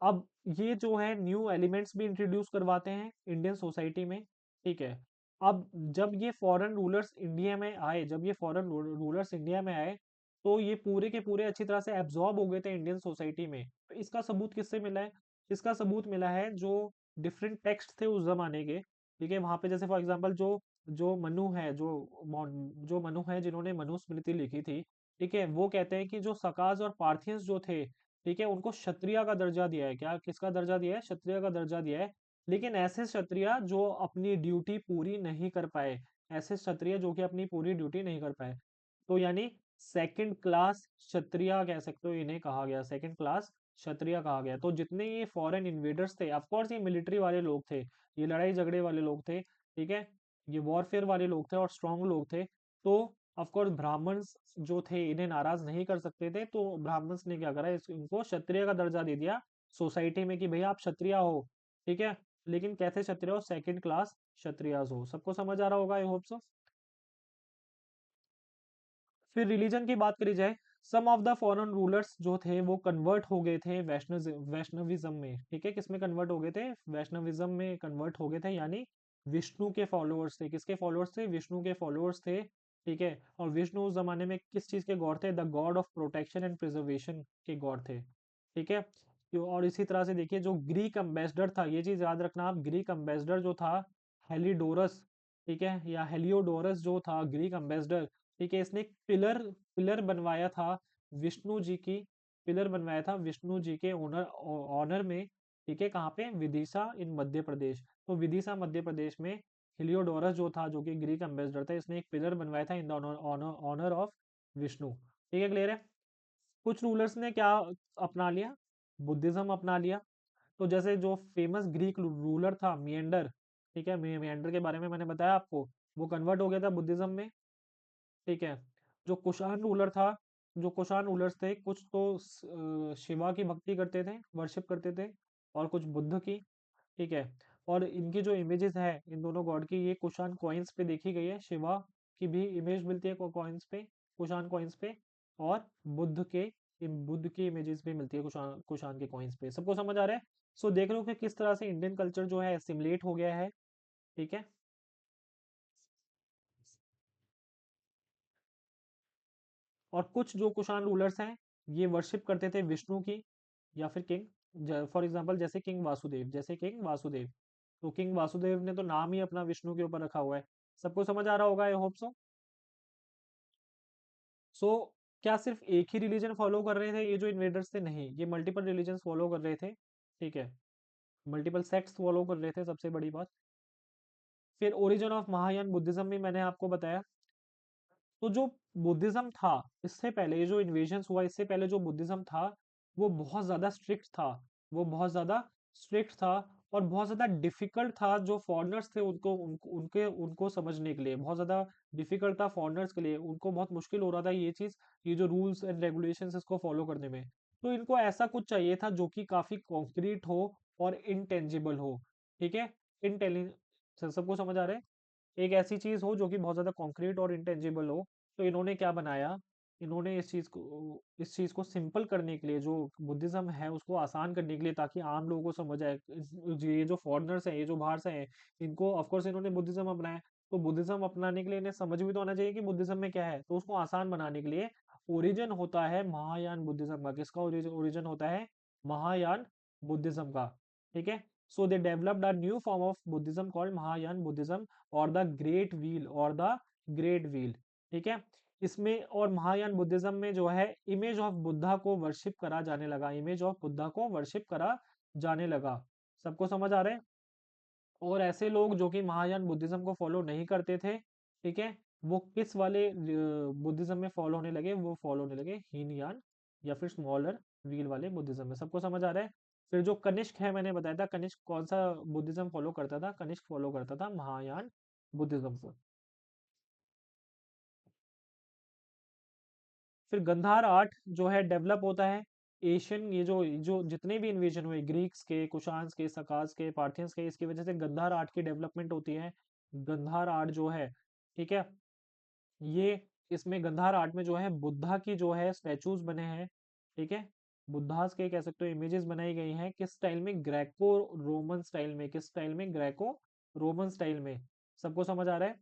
अब ये जो है न्यू एलिमेंट्स भी इंट्रोड्यूस करवाते हैं इंडियन सोसाइटी में, ठीक है। अब जब ये फॉरेन रूलर्स इंडिया में आए, जब ये फॉरेन रूलर्स इंडिया में आए, तो ये पूरे के पूरे अच्छी तरह से एब्जॉर्ब हो गए थे इंडियन सोसाइटी में। तो इसका सबूत किससे मिला है? इसका सबूत मिला है जो डिफरेंट टेक्स्ट थे उस जमाने के। ठीक है, वहां पे जैसे फॉर एग्जांपल जो जो मनु है, जो मनु है जिन्होंने मनुस्मृति लिखी थी, ठीक है, वो कहते हैं कि जो सकाज और पार्थियंस जो थे, ठीक है, उनको क्षत्रिय का दर्जा दिया है। क्या, किसका दर्जा दिया है? क्षत्रिय का दर्जा दिया है। लेकिन ऐसे क्षत्रिय जो अपनी ड्यूटी पूरी नहीं कर पाए, ऐसे क्षत्रिय जो कि अपनी पूरी ड्यूटी नहीं कर पाए, तो यानी सेकंड क्लास क्षत्रिय कह सकते हो, इन्हें कहा गया सेकंड क्लास क्षत्रिय कहा गया। तो जितने ये फॉरेन इन्वेडर्स थे, ऑफ कोर्स ये मिलिट्री वाले लोग थे, ये लड़ाई झगड़े वाले लोग थे, ठीक है, ये वॉरफेयर वाले लोग थे और स्ट्रांग लोग थे। तो ऑफ कोर्स ब्राह्मण्स जो थे इन्हें नाराज नहीं कर सकते थे, तो ब्राह्मण्स ने क्या करा, इनको क्षत्रिय का दर्जा दे दिया सोसाइटी में कि भैया आप क्षत्रिय हो। ठीक है, लेकिन कैसे क्षत्रिय हो? सेकंड क्लास क्षत्रियास हो। सबको समझ आ रहा होगा, आई होप सो। फिर रिलीजन की बात करी जाए, सम ऑफ द फॉरेन रूलर्स जो थे वो कन्वर्ट हो गए थे वैष्णविज्म में। ठीक है, किस में कन्वर्ट हो गए थे? वैष्णविज्म में कन्वर्ट हो गए थे, यानी विष्णु के फॉलोअर्स थे। किसके फॉलोअर्स थे? विष्णु के फॉलोअर्स थे। ठीक है, और विष्णु उस जमाने में किस चीज के गॉड थे? The God of protection and preservation के गॉड थे। ठीक है, और इसी तरह से देखिए, जो ग्रीक एम्बेसडर था, ये चीज याद रखना आप, ग्रीक एम्बेसडर जो था हेलिडोरस, ठीक है, या हेलियोडोरस जो था ग्रीक एम्बेसडर, ठीक है, इसने एक पिलर पिलर बनवाया था विष्णु जी की, पिलर बनवाया था विष्णु जी के ऑनर ऑनर में। ठीक है, कहाँ पे? विदिशा इन मध्य प्रदेश। तो विदिशा मध्य प्रदेश में हिलियोडोरस जो था, जो कि ग्रीक एम्बेसडर था, इसने एक पिलर बनवाया था in the honour of Vishnu. ठीक है, क्लियर है? कुछ रूलर्स ने क्या अपना लिया? बुद्धिज्म अपना लिया। तो जैसे जो फेमस ग्रीक रूलर था मियंडर, ठीक है, मियंडर के बारे में मैंने बताया आपको, वो कन्वर्ट हो गया था बुद्धिज्म में। ठीक है, जो कुषाण रूलर था, जो कुषाण रूलर्स थे, कुछ तो शिवा की भक्ति करते थे, वर्शिप करते थे, और कुछ बुद्ध की। ठीक है, और इनकी जो इमेजेस है इन दोनों गॉड की, ये कुषाण कॉइन्स पे देखी गई है। शिवा की भी इमेज मिलती है कॉइन्स पे, कुषाण कॉइन्स पे, और बुद्ध की इमेजेस भी मिलती है कुषाण कुषाण के कॉइन्स पे। सबको समझ आ रहा है? सो देख लो कि किस तरह से इंडियन कल्चर जो है सिमुलेट हो गया है। ठीक है, और कुछ जो कुषाण रूलर्स हैं, ये वर्शिप करते थे विष्णु की, या फिर किंग, फॉर एग्जांपल जैसे किंग वासुदेव, जैसे किंग वासुदेव। तो किंग वासुदेव ने तो नाम ही अपना विष्णु के ऊपर रखा हुआ है। सबको समझ आ रहा होगा, आई होप सो। सो क्या सिर्फ एक ही रिलीजन फॉलो कर रहे थे ये जो इन्वेडर्स थे? नहीं, ये मल्टीपल रिलीजन फॉलो कर रहे थे। ठीक है, मल्टीपल सेक्ट्स फॉलो कर रहे थे, सबसे बड़ी बात। फिर ओरिजिन ऑफ महायान बुद्धिज्म भी मैंने आपको बताया। तो जो बुद्धिज्म था, इससे पहले ये जो इन्वेजन हुआ, इससे पहले जो बुद्धिज्म था, वो बहुत ज्यादा स्ट्रिक्ट था। वो बहुत ज्यादा स्ट्रिक्ट था, और बहुत ज्यादा डिफिकल्ट था। जो फॉरेनर्स थे उनको समझने के लिए बहुत ज्यादा डिफिकल्ट था। फॉरेनर्स के लिए उनको बहुत मुश्किल हो रहा था ये चीज, ये जो रूल्स एंड रेगुलेशंस इसको फॉलो करने में। तो इनको ऐसा कुछ चाहिए था जो कि काफी कॉन्क्रीट हो और इनटेंजिबल हो। ठीक है, इंटेलिजेंस, सबको समझ आ रहा है? एक ऐसी चीज हो जो कि बहुत ज्यादा कॉन्क्रीट और इंटेंजिबल हो। तो इन्होंने क्या बनाया, इन्होंने इस चीज को सिंपल करने के लिए, जो बुद्धिज्म है उसको आसान करने के लिए, ताकि आम लोगों को समझ आए, ये जो फॉरेनर्स हैं, ये जो बाहर से हैं, इनको ऑफ कोर्स इन्होंने बुद्धिज्म अपनाया। तो बुद्धिज्म अपनाने के लिए इन्हें समझ भी तो आना चाहिए कि बुद्धिज्म में क्या है। तो उसको आसान बनाने के लिए ओरिजिन होता है महायान बुद्धिज्म का। किसका ओरिजिन होता है? महायान बुद्धिज्म का। ठीक है, so they developed a new form of Buddhism called Mahayana Buddhism, और द ग्रेट व्हील, और द ग्रेट व्हील। ठीक है, इसमें और महायान बुद्धिज्म में जो है इमेज ऑफ बुद्धा को वर्शिप करा जाने लगा, इमेज ऑफ बुद्धा को वर्शिप करा जाने लगा। सबको समझ आ रहा है? और ऐसे लोग जो कि महायान बुद्धिज्म को फॉलो नहीं करते थे, ठीक है, वो किस वाले बुद्धिज्म में फॉलो होने लगे? वो फॉलो होने लगे हीनयान, या फिर स्मॉलर व्हील वाले बुद्धिज्म में। सबको समझ आ रहा है? फिर जो कनिष्क है, मैंने बताया था कनिष्क कौन सा बुद्धिज्म फॉलो करता था? कनिष्क फॉलो करता था महायान बुद्धिज्म को। फिर गंधार आर्ट जो है डेवलप होता है एशियन, ये जो जो जितने भी इन्वेजन हुए, ग्रीक्स के, कुशान्स के, सकास के, पार्थियंस के, इसकी वजह से गंधार आर्ट की डेवलपमेंट होती है। गंधार आर्ट जो है, ठीक है, ये इसमें गंधार आर्ट में जो है बुद्धा की जो है स्टैचूज बने हैं। ठीक है, बुद्धास के कह सकते हो इमेजेस बनाई गई हैं। किस स्टाइल में? ग्रेको रोमन स्टाइल में। किस स्टाइल में? ग्रेको रोमन स्टाइल में। सबको समझ आ रहा है?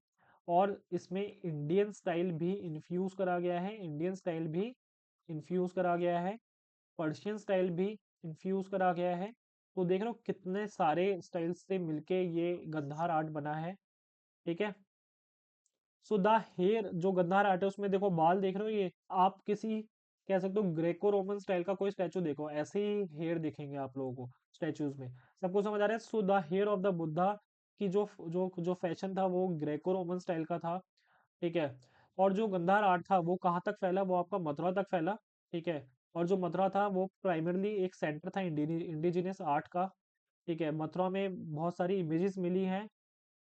और इसमें इंडियन स्टाइल भी इन्फ्यूज करा गया है, इंडियन स्टाइल भी इन्फ्यूज करा गया है, पर्शियन स्टाइल भी इन्फ्यूज करा गया है। तो देख रहे हो कितने सारे स्टाइल्स से मिलके ये गंधार आर्ट बना है। ठीक है। सो द हेयर जो गंधार आर्ट है उसमें देखो बाल देख रहे हो, ये आप किसी कह सकते हो ग्रेको रोमन स्टाइल का कोई स्टैचू देखो, ऐसे ही हेयर दिखेंगे आप लोगों को स्टैचूज में। सबको समझ आ रहा है? So the hair of the Buddha की जो जो जो फैशन था वो ग्रेको रोमन स्टाइल का था। ठीक है। और जो गंधार आर्ट था वो कहाँ तक फैला, वो आपका मथुरा तक फैला। ठीक है। और जो मथुरा था वो प्राइमरली एक सेंटर था इंडिजिनियस आर्ट का। ठीक है। मथुरा में बहुत सारी इमेजेस मिली हैं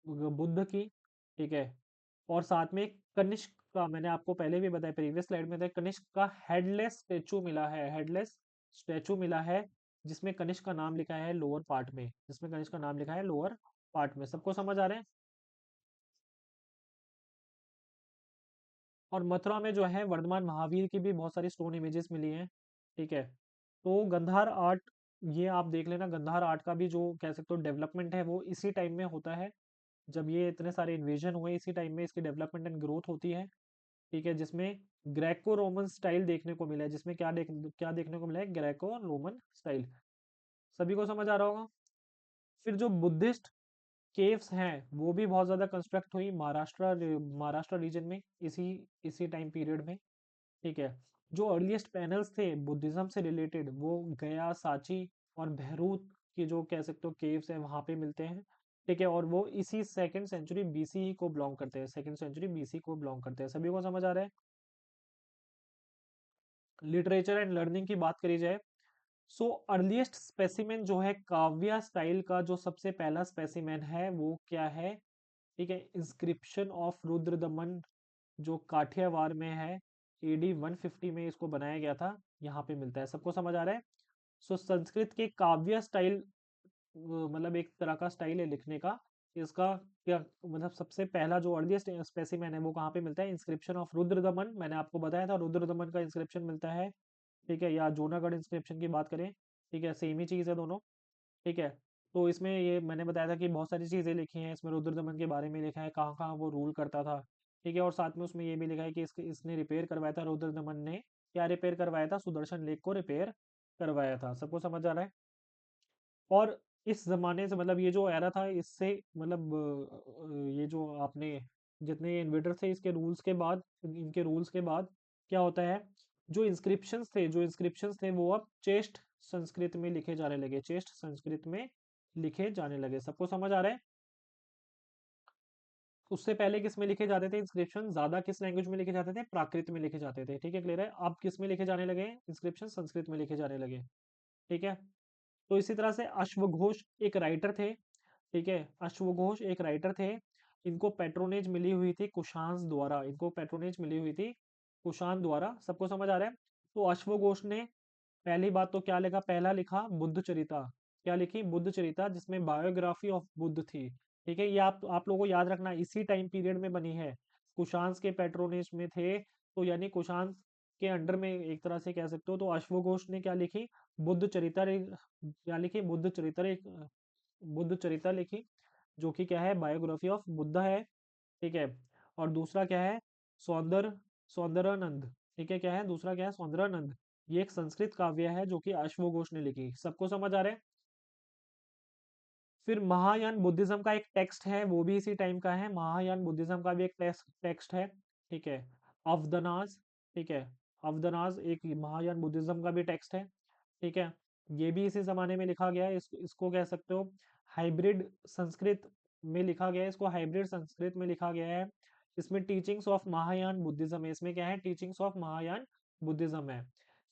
बुद्ध की। ठीक है। और साथ में कनिष्क का, मैंने आपको पहले भी बताया प्रीवियस स्लाइड में था, कनिष्क का हेडलेस स्टेचू मिला है, हेडलेस स्टेचू मिला है, जिसमें कनिष्क का नाम लिखा है लोअर पार्ट में, जिसमें कनिष्क का नाम लिखा है लोअर पार्ट में। सबको समझ आ रहे हैं? और मथुरा में जो है वर्धमान महावीर की भी बहुत सारी स्टोन इमेजेस मिली हैं। ठीक है। तो गंधार आर्ट, ये आप देख लेना, गंधार आर्ट का भी जो कह सकते हो डेवलपमेंट है वो इसी टाइम में होता है, जब ये इतने सारे इन्वेजन हुए इसी टाइम में इसकी डेवलपमेंट एंड ग्रोथ होती है। ठीक है। जिसमें ग्रेको रोमन स्टाइल देखने को मिला है, जिसमें क्या देखने को मिला है, ग्रेको रोमन स्टाइल। सभी को समझ आ रहा होगा? फिर जो बुद्धिस्ट केव्स हैं वो भी बहुत ज्यादा कंस्ट्रक्ट हुई महाराष्ट्र रीजन में, इसी इसी टाइम पीरियड में। ठीक है। जो अर्लीस्ट पैनल्स थे बुद्धिज्म से रिलेटेड वो गया, सांची और बहरूत की जो कह सकते हो केव्स है वहां पे मिलते हैं। ठीक है। और वो इसी सेकंड सेंचुरी बीसी को बिलोंग करते हैं, सेकंड सेंचुरी बीसी को बिलोंग करते हैं। सभी को समझ आ रहा है? लिटरेचर एंड लर्निंग की बात करी जाए, सो अर्लीस्ट स्पेसिमेन जो है काव्या स्टाइल का, जो सबसे पहला स्पेसिमेन है वो क्या है? ठीक है। इंस्क्रिप्शन ऑफ रुद्र दमन, जो काठियावाड़ में है, एडी 150 में इसको बनाया गया था, यहाँ पे मिलता है। सबको समझ आ रहा है? सो संस्कृत के काव्य स्टाइल, मतलब एक तरह का स्टाइल है लिखने का। इसका क्या मतलब, सबसे पहला जो अर्लीस्ट स्पेसिमेन है वो कहाँ पे मिलता है? इंस्क्रिप्शन ऑफ रुद्र दमन, मैंने आपको बताया था रुद्र दमन का इंस्क्रिप्शन मिलता है। ठीक है। या जूनागढ़ इंस्क्रिप्शन की बात करें, ठीक है, सेम ही चीज़ है दोनों। ठीक है। तो इसमें ये मैंने बताया था कि बहुत सारी चीज़ें लिखी हैं इसमें, रुद्र दमन के बारे में लिखा है, कहाँ कहाँ वो रूल करता था। ठीक है। और साथ में उसमें ये भी लिखा है कि इसने रिपेयर करवाया था, रुद्र दमन ने क्या रिपेयर करवाया था? सुदर्शन लेक को रिपेयर करवाया था। सबको समझ आ रहा है? और इस जमाने से मतलब ये जो एरा था इससे मतलब ये जो आपने जितने इन्वेडर थे इसके रूल्स के बाद, इनके रूल्स के बाद क्या होता है, जो इंस्क्रिप्शंस थे वो अब चेस्ट संस्कृत में लिखे जाने लगे, चेस्ट संस्कृत में लिखे जाने लगे। सबको समझ आ रहा है? उससे पहले किस में लिखे जाते थे इंस्क्रिप्शन? ज्यादा किस लैंग्वेज में लिखे जाते थे? प्राकृत में लिखे जाते थे। ठीक है, क्लियर है? अब किस में लिखे जाने लगे इंस्क्रिप्शन? संस्कृत में लिखे जाने लगे। ठीक है। तो इसी तरह से अश्वघोष एक राइटर थे। ठीक है। अश्वघोष एक राइटर थे। इनको पेट्रोनेज मिली हुई थी कुशांस द्वारा, इनको पेट्रोनेज मिली हुई थी कुशान द्वारा। सबको समझ आ रहा है? तो अश्वघोष ने पहली बात तो क्या लिखा? पहला लिखा बुद्ध चरिता। क्या लिखी? बुद्ध चरिता, जिसमें बायोग्राफी ऑफ बुद्ध थी। ठीक है। ये आप लोगों को याद रखना, इसी टाइम पीरियड में बनी है, कुशांस के पेट्रोनेज में थे, तो यानी कुशांस के अंडर में एक तरह से कह सकते हो। तो अश्वघोष ने क्या लिखी? बुद्ध चरित्र। क्या लिखी? बुद्ध चरित्र लिखी, जो कि क्या है? बायोग्राफी ऑफ बुद्धा है। ठीक है। और दूसरा क्या है? सौंदर सौंदरानंद। ठीक है। क्या है दूसरा? क्या है? सौंदरानंद। ये एक संस्कृत काव्य है जो कि अश्वघोष ने लिखी। सबको समझ आ रहा है? फिर महायान बुद्धिज्म का एक टेक्स्ट है, वो भी इसी टाइम का है, महायान बुद्धिज्म का भी एक टेक्स्ट है। ठीक है। अवदनाज। ठीक है। अवदनाज एक महायान बुद्धिज्म का भी टेक्स्ट है। ठीक है। ये भी इसी जमाने में लिखा गया है, इसको कह सकते हो हाइब्रिड संस्कृत में लिखा गया है, इसको हाइब्रिड संस्कृत में लिखा गया है। इसमें टीचिंग्स ऑफ महायान बुद्धिज्म है, इसमें क्या है? टीचिंग्स ऑफ महायान बुद्धिज्म है।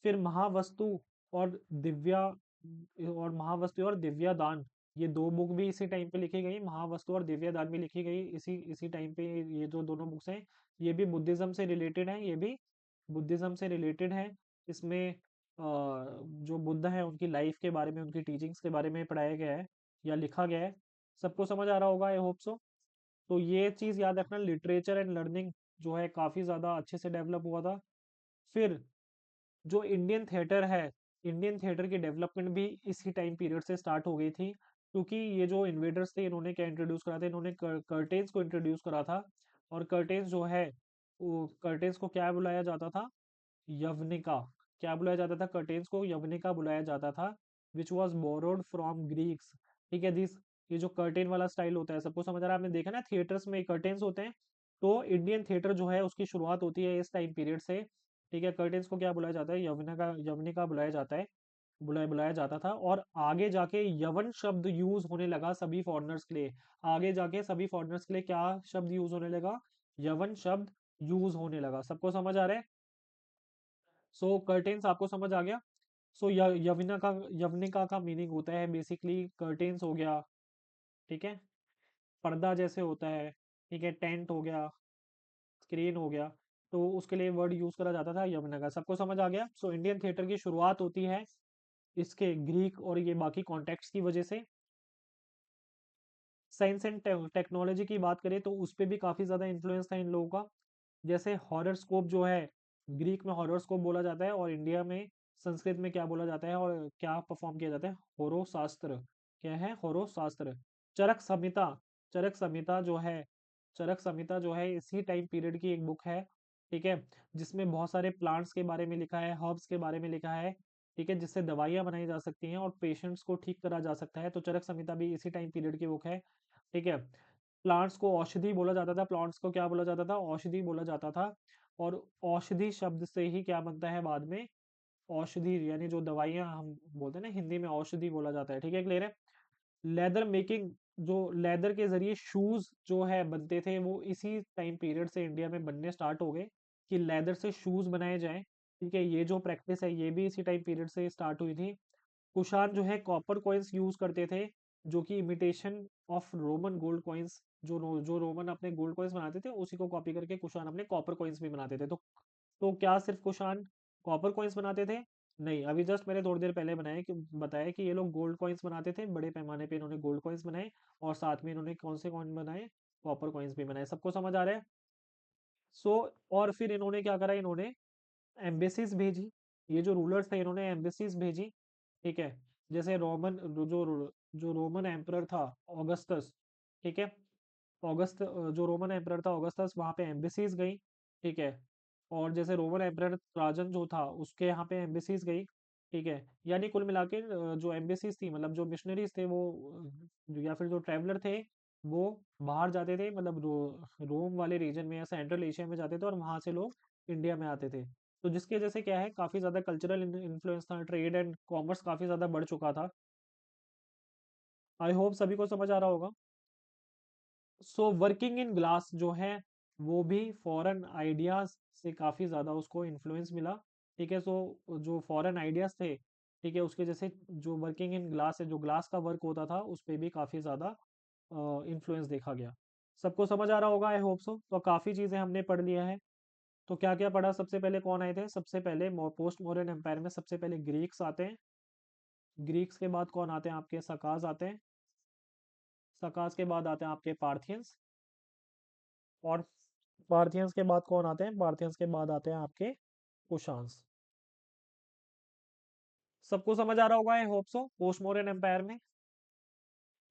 फिर महावस्तु और दिव्या और दिव्या दान, ये दो बुक भी इसी टाइम पे लिखी गई, महावस्तु और दिव्या दान भी लिखी गई इसी इसी टाइम पे। ये जो दोनों बुक्स हैं ये भी बुद्धिज्म से रिलेटेड है, ये भी बुद्धिज्म से रिलेटेड है। इसमें जो बुद्ध है उनकी लाइफ के बारे में, उनकी टीचिंग्स के बारे में पढ़ाया गया है या लिखा गया है। सबको समझ आ रहा होगा, आई होप सो। तो ये चीज़ याद रखना, लिटरेचर एंड लर्निंग जो है काफ़ी ज़्यादा अच्छे से डेवलप हुआ था। फिर जो इंडियन थिएटर है, इंडियन थिएटर की डेवलपमेंट भी इसी टाइम पीरियड से स्टार्ट हो गई थी। क्योंकि ये जो इन्वेडर्स थे इन्होंने क्या इंट्रोड्यूस करा था, इन्होंने कर्टेन्स को इंट्रोड्यूस करा था। और कर्टेन्स जो है, वो कर्टेन्स को क्या बुलाया जाता था, यवनिका। क्या बुलाया जाता था कर्टेन्स को, यवनिका बुलाया जाता था, which was borrowed from Greeks. ठीक है, दिस ये जो कर्टेन वाला स्टाइल होता है, सबको समझ आ रहा है, आपने देखा ना थिएटर्स में कर्टेन्स होते हैं, तो इंडियन थिएटर जो है उसकी शुरुआत होती है इस टाइम पीरियड से। ठीक है, कर्टेन्स को क्या बुलाया जाता है, यवनिका, यवनिका बुलाया जाता है, बुलाया जाता था। और आगे जाके यवन शब्द यूज होने लगा सभी फॉरेनर्स के लिए। आगे जाके सभी फॉरेनर्स के लिए क्या शब्द यूज होने लगा, यवन शब्द यूज होने लगा। सबको समझ आ रहा है? सो कर्टेन्स आपको समझ आ गया। सो यवनिका का, यवनिका का मीनिंग होता है बेसिकली कर्टेन्स हो गया, ठीक है, पर्दा जैसे होता है, ठीक है, टेंट हो गया, स्क्रीन हो गया, तो उसके लिए वर्ड यूज करा जाता था यवनिका। सबको समझ आ गया? सो इंडियन थिएटर की शुरुआत होती है इसके ग्रीक और ये बाकी कॉन्टेक्ट्स की वजह से। साइंस एंड टेक्नोलॉजी की बात करें तो उस पर भी काफ़ी ज़्यादा इन्फ्लुएंस था इन लोगों का। जैसे हॉरोस्कोप जो है, ग्रीक में हॉरोस्कोप बोला जाता है, और इंडिया में संस्कृत में क्या बोला जाता है और क्या परफॉर्म किया जाता है, होरो शास्त्र। क्या है, होरो शास्त्र। चरक संहिता, चरक संहिता जो है, चरक संहिता जो है इसी टाइम पीरियड की एक बुक है, ठीक है, जिसमें बहुत सारे प्लांट्स के बारे में लिखा है, हर्ब्स के बारे में लिखा है, ठीक है, जिससे दवाइयाँ बनाई जा सकती हैं और पेशेंट्स को ठीक करा जा सकता है। तो चरक संहिता भी इसी टाइम पीरियड की बुक है, ठीक है। प्लांट्स को औषधि बोला जाता था, प्लांट्स को क्या बोला जाता था, औषधि बोला जाता था। और औषधि शब्द से ही क्या बनता है बाद में, औषधि, यानी जो दवाइयाँ हम बोलते हैं ना, हिंदी में औषधि बोला जाता है, ठीक है, क्लियर है। लेदर मेकिंग, जो लेदर के जरिए शूज जो है बनते थे, वो इसी टाइम पीरियड से इंडिया में बनने स्टार्ट हो गए, कि लेदर से शूज बनाए जाएं, ठीक है। ये जो प्रैक्टिस है ये भी इसी टाइम पीरियड से स्टार्ट हुई थी। कुषाण जो है कॉपर कॉइन्स यूज करते थे, जो कि imitation of Roman gold coins, जो रोमन अपने गोल्ड कॉइन्स बनाते थे उसी को कॉपी करके कुषाण अपने कॉपर कॉइन्स भी बनाते थे। तो क्या सिर्फ कुषाण कॉपर कॉइन्स बनाते थे? नहीं, अभी जस्ट मैंने थोड़ी देर पहले बताया कि ये लोग गोल्ड कॉइन्स बनाते थे, बड़े पैमाने पे इन्होंने गोल्ड कॉइन्स बनाए, और साथ में इन्होंने कौन से कॉइन बनाए, कॉपर कॉइन्स भी बनाए। सबको समझ आ रहा है? सो और फिर इन्होंने क्या करा, इन्होंने एम्बेसीज भेजी। ये जो रूलर्स थे इन्होंने एम्बेसीज भेजी, ठीक है। जैसे रोमन, जो रोमन एम्परर था ऑगस्टस, ठीक है, जो रोमन एम्परर था ऑगस्टस, वहाँ पे एम्बेसीज गई, ठीक है। और जैसे रोमन एम्परर ट्राजन जो था उसके यहाँ पे एम्बेसीज गई, ठीक है। यानी कुल मिला के जो एम्बेसीज थी, मतलब जो मिशनरीज थे वो या फिर जो ट्रैवलर थे, वो बाहर जाते थे, मतलब रोम वाले रीजन में या सेंट्रल एशिया में जाते थे, और वहाँ से लोग इंडिया में आते थे। तो जिसकी वजह से क्या है, काफ़ी ज़्यादा कल्चरल इन्फ्लुएंस था, ट्रेड एंड कॉमर्स काफ़ी ज़्यादा बढ़ चुका था। आई होप सभी को समझ आ रहा होगा। सो वर्किंग इन ग्लास जो है, वो भी फॉरेन आइडियाज से काफ़ी ज़्यादा उसको इन्फ्लुएंस मिला, ठीक है। सो जो फॉरेन आइडियाज थे, ठीक है, उसके जैसे जो वर्किंग इन ग्लास है, जो ग्लास का वर्क होता था उस पर भी काफ़ी ज़्यादा इन्फ्लुएंस देखा गया। सबको समझ आ रहा होगा, आई होप सो। तो काफ़ी चीज़ें हमने पढ़ लिया है। तो क्या क्या पढ़ा, सबसे पहले कौन आए थे, सबसे पहले पोस्ट मॉडर्न एम्पायर में सबसे पहले ग्रीक्स आते हैं। ग्रीक्स के बाद कौन आते हैं, आपके सकाज आते हैं। सकाज के बाद आते हैं आपके पार्थियंस। और पार्थियंस के बाद कौन आते हैं, पार्थियंस के बाद आते हैं आपके कुशान्स। सबको समझ आ रहा होगा, I hope so. Post modern empire में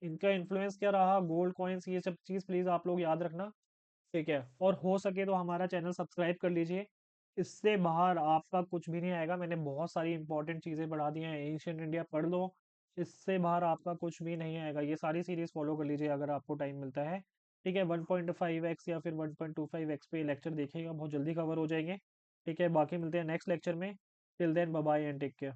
इनका इन्फ्लुएंस क्या रहा, गोल्ड कॉइन्स, ये सब चीज़ प्लीज़ आप लोग याद रखना, ठीक है। और हो सके तो हमारा चैनल सब्सक्राइब कर लीजिए। इससे बाहर आपका कुछ भी नहीं आएगा, मैंने बहुत सारी इंपॉर्टेंट चीज़ें पढ़ा दी हैं, एंशियंट इंडिया पढ़ लो। इससे बाहर आपका कुछ भी नहीं आएगा, ये सारी सीरीज फॉलो कर लीजिए अगर आपको टाइम मिलता है, ठीक है। 1.5x या फिर 1.25x पे लेक्चर देखिएगा, बहुत जल्दी कवर हो जाएंगे, ठीक है। बाकी मिलते हैं नेक्स्ट लेक्चर में। Till then bye bye and take care.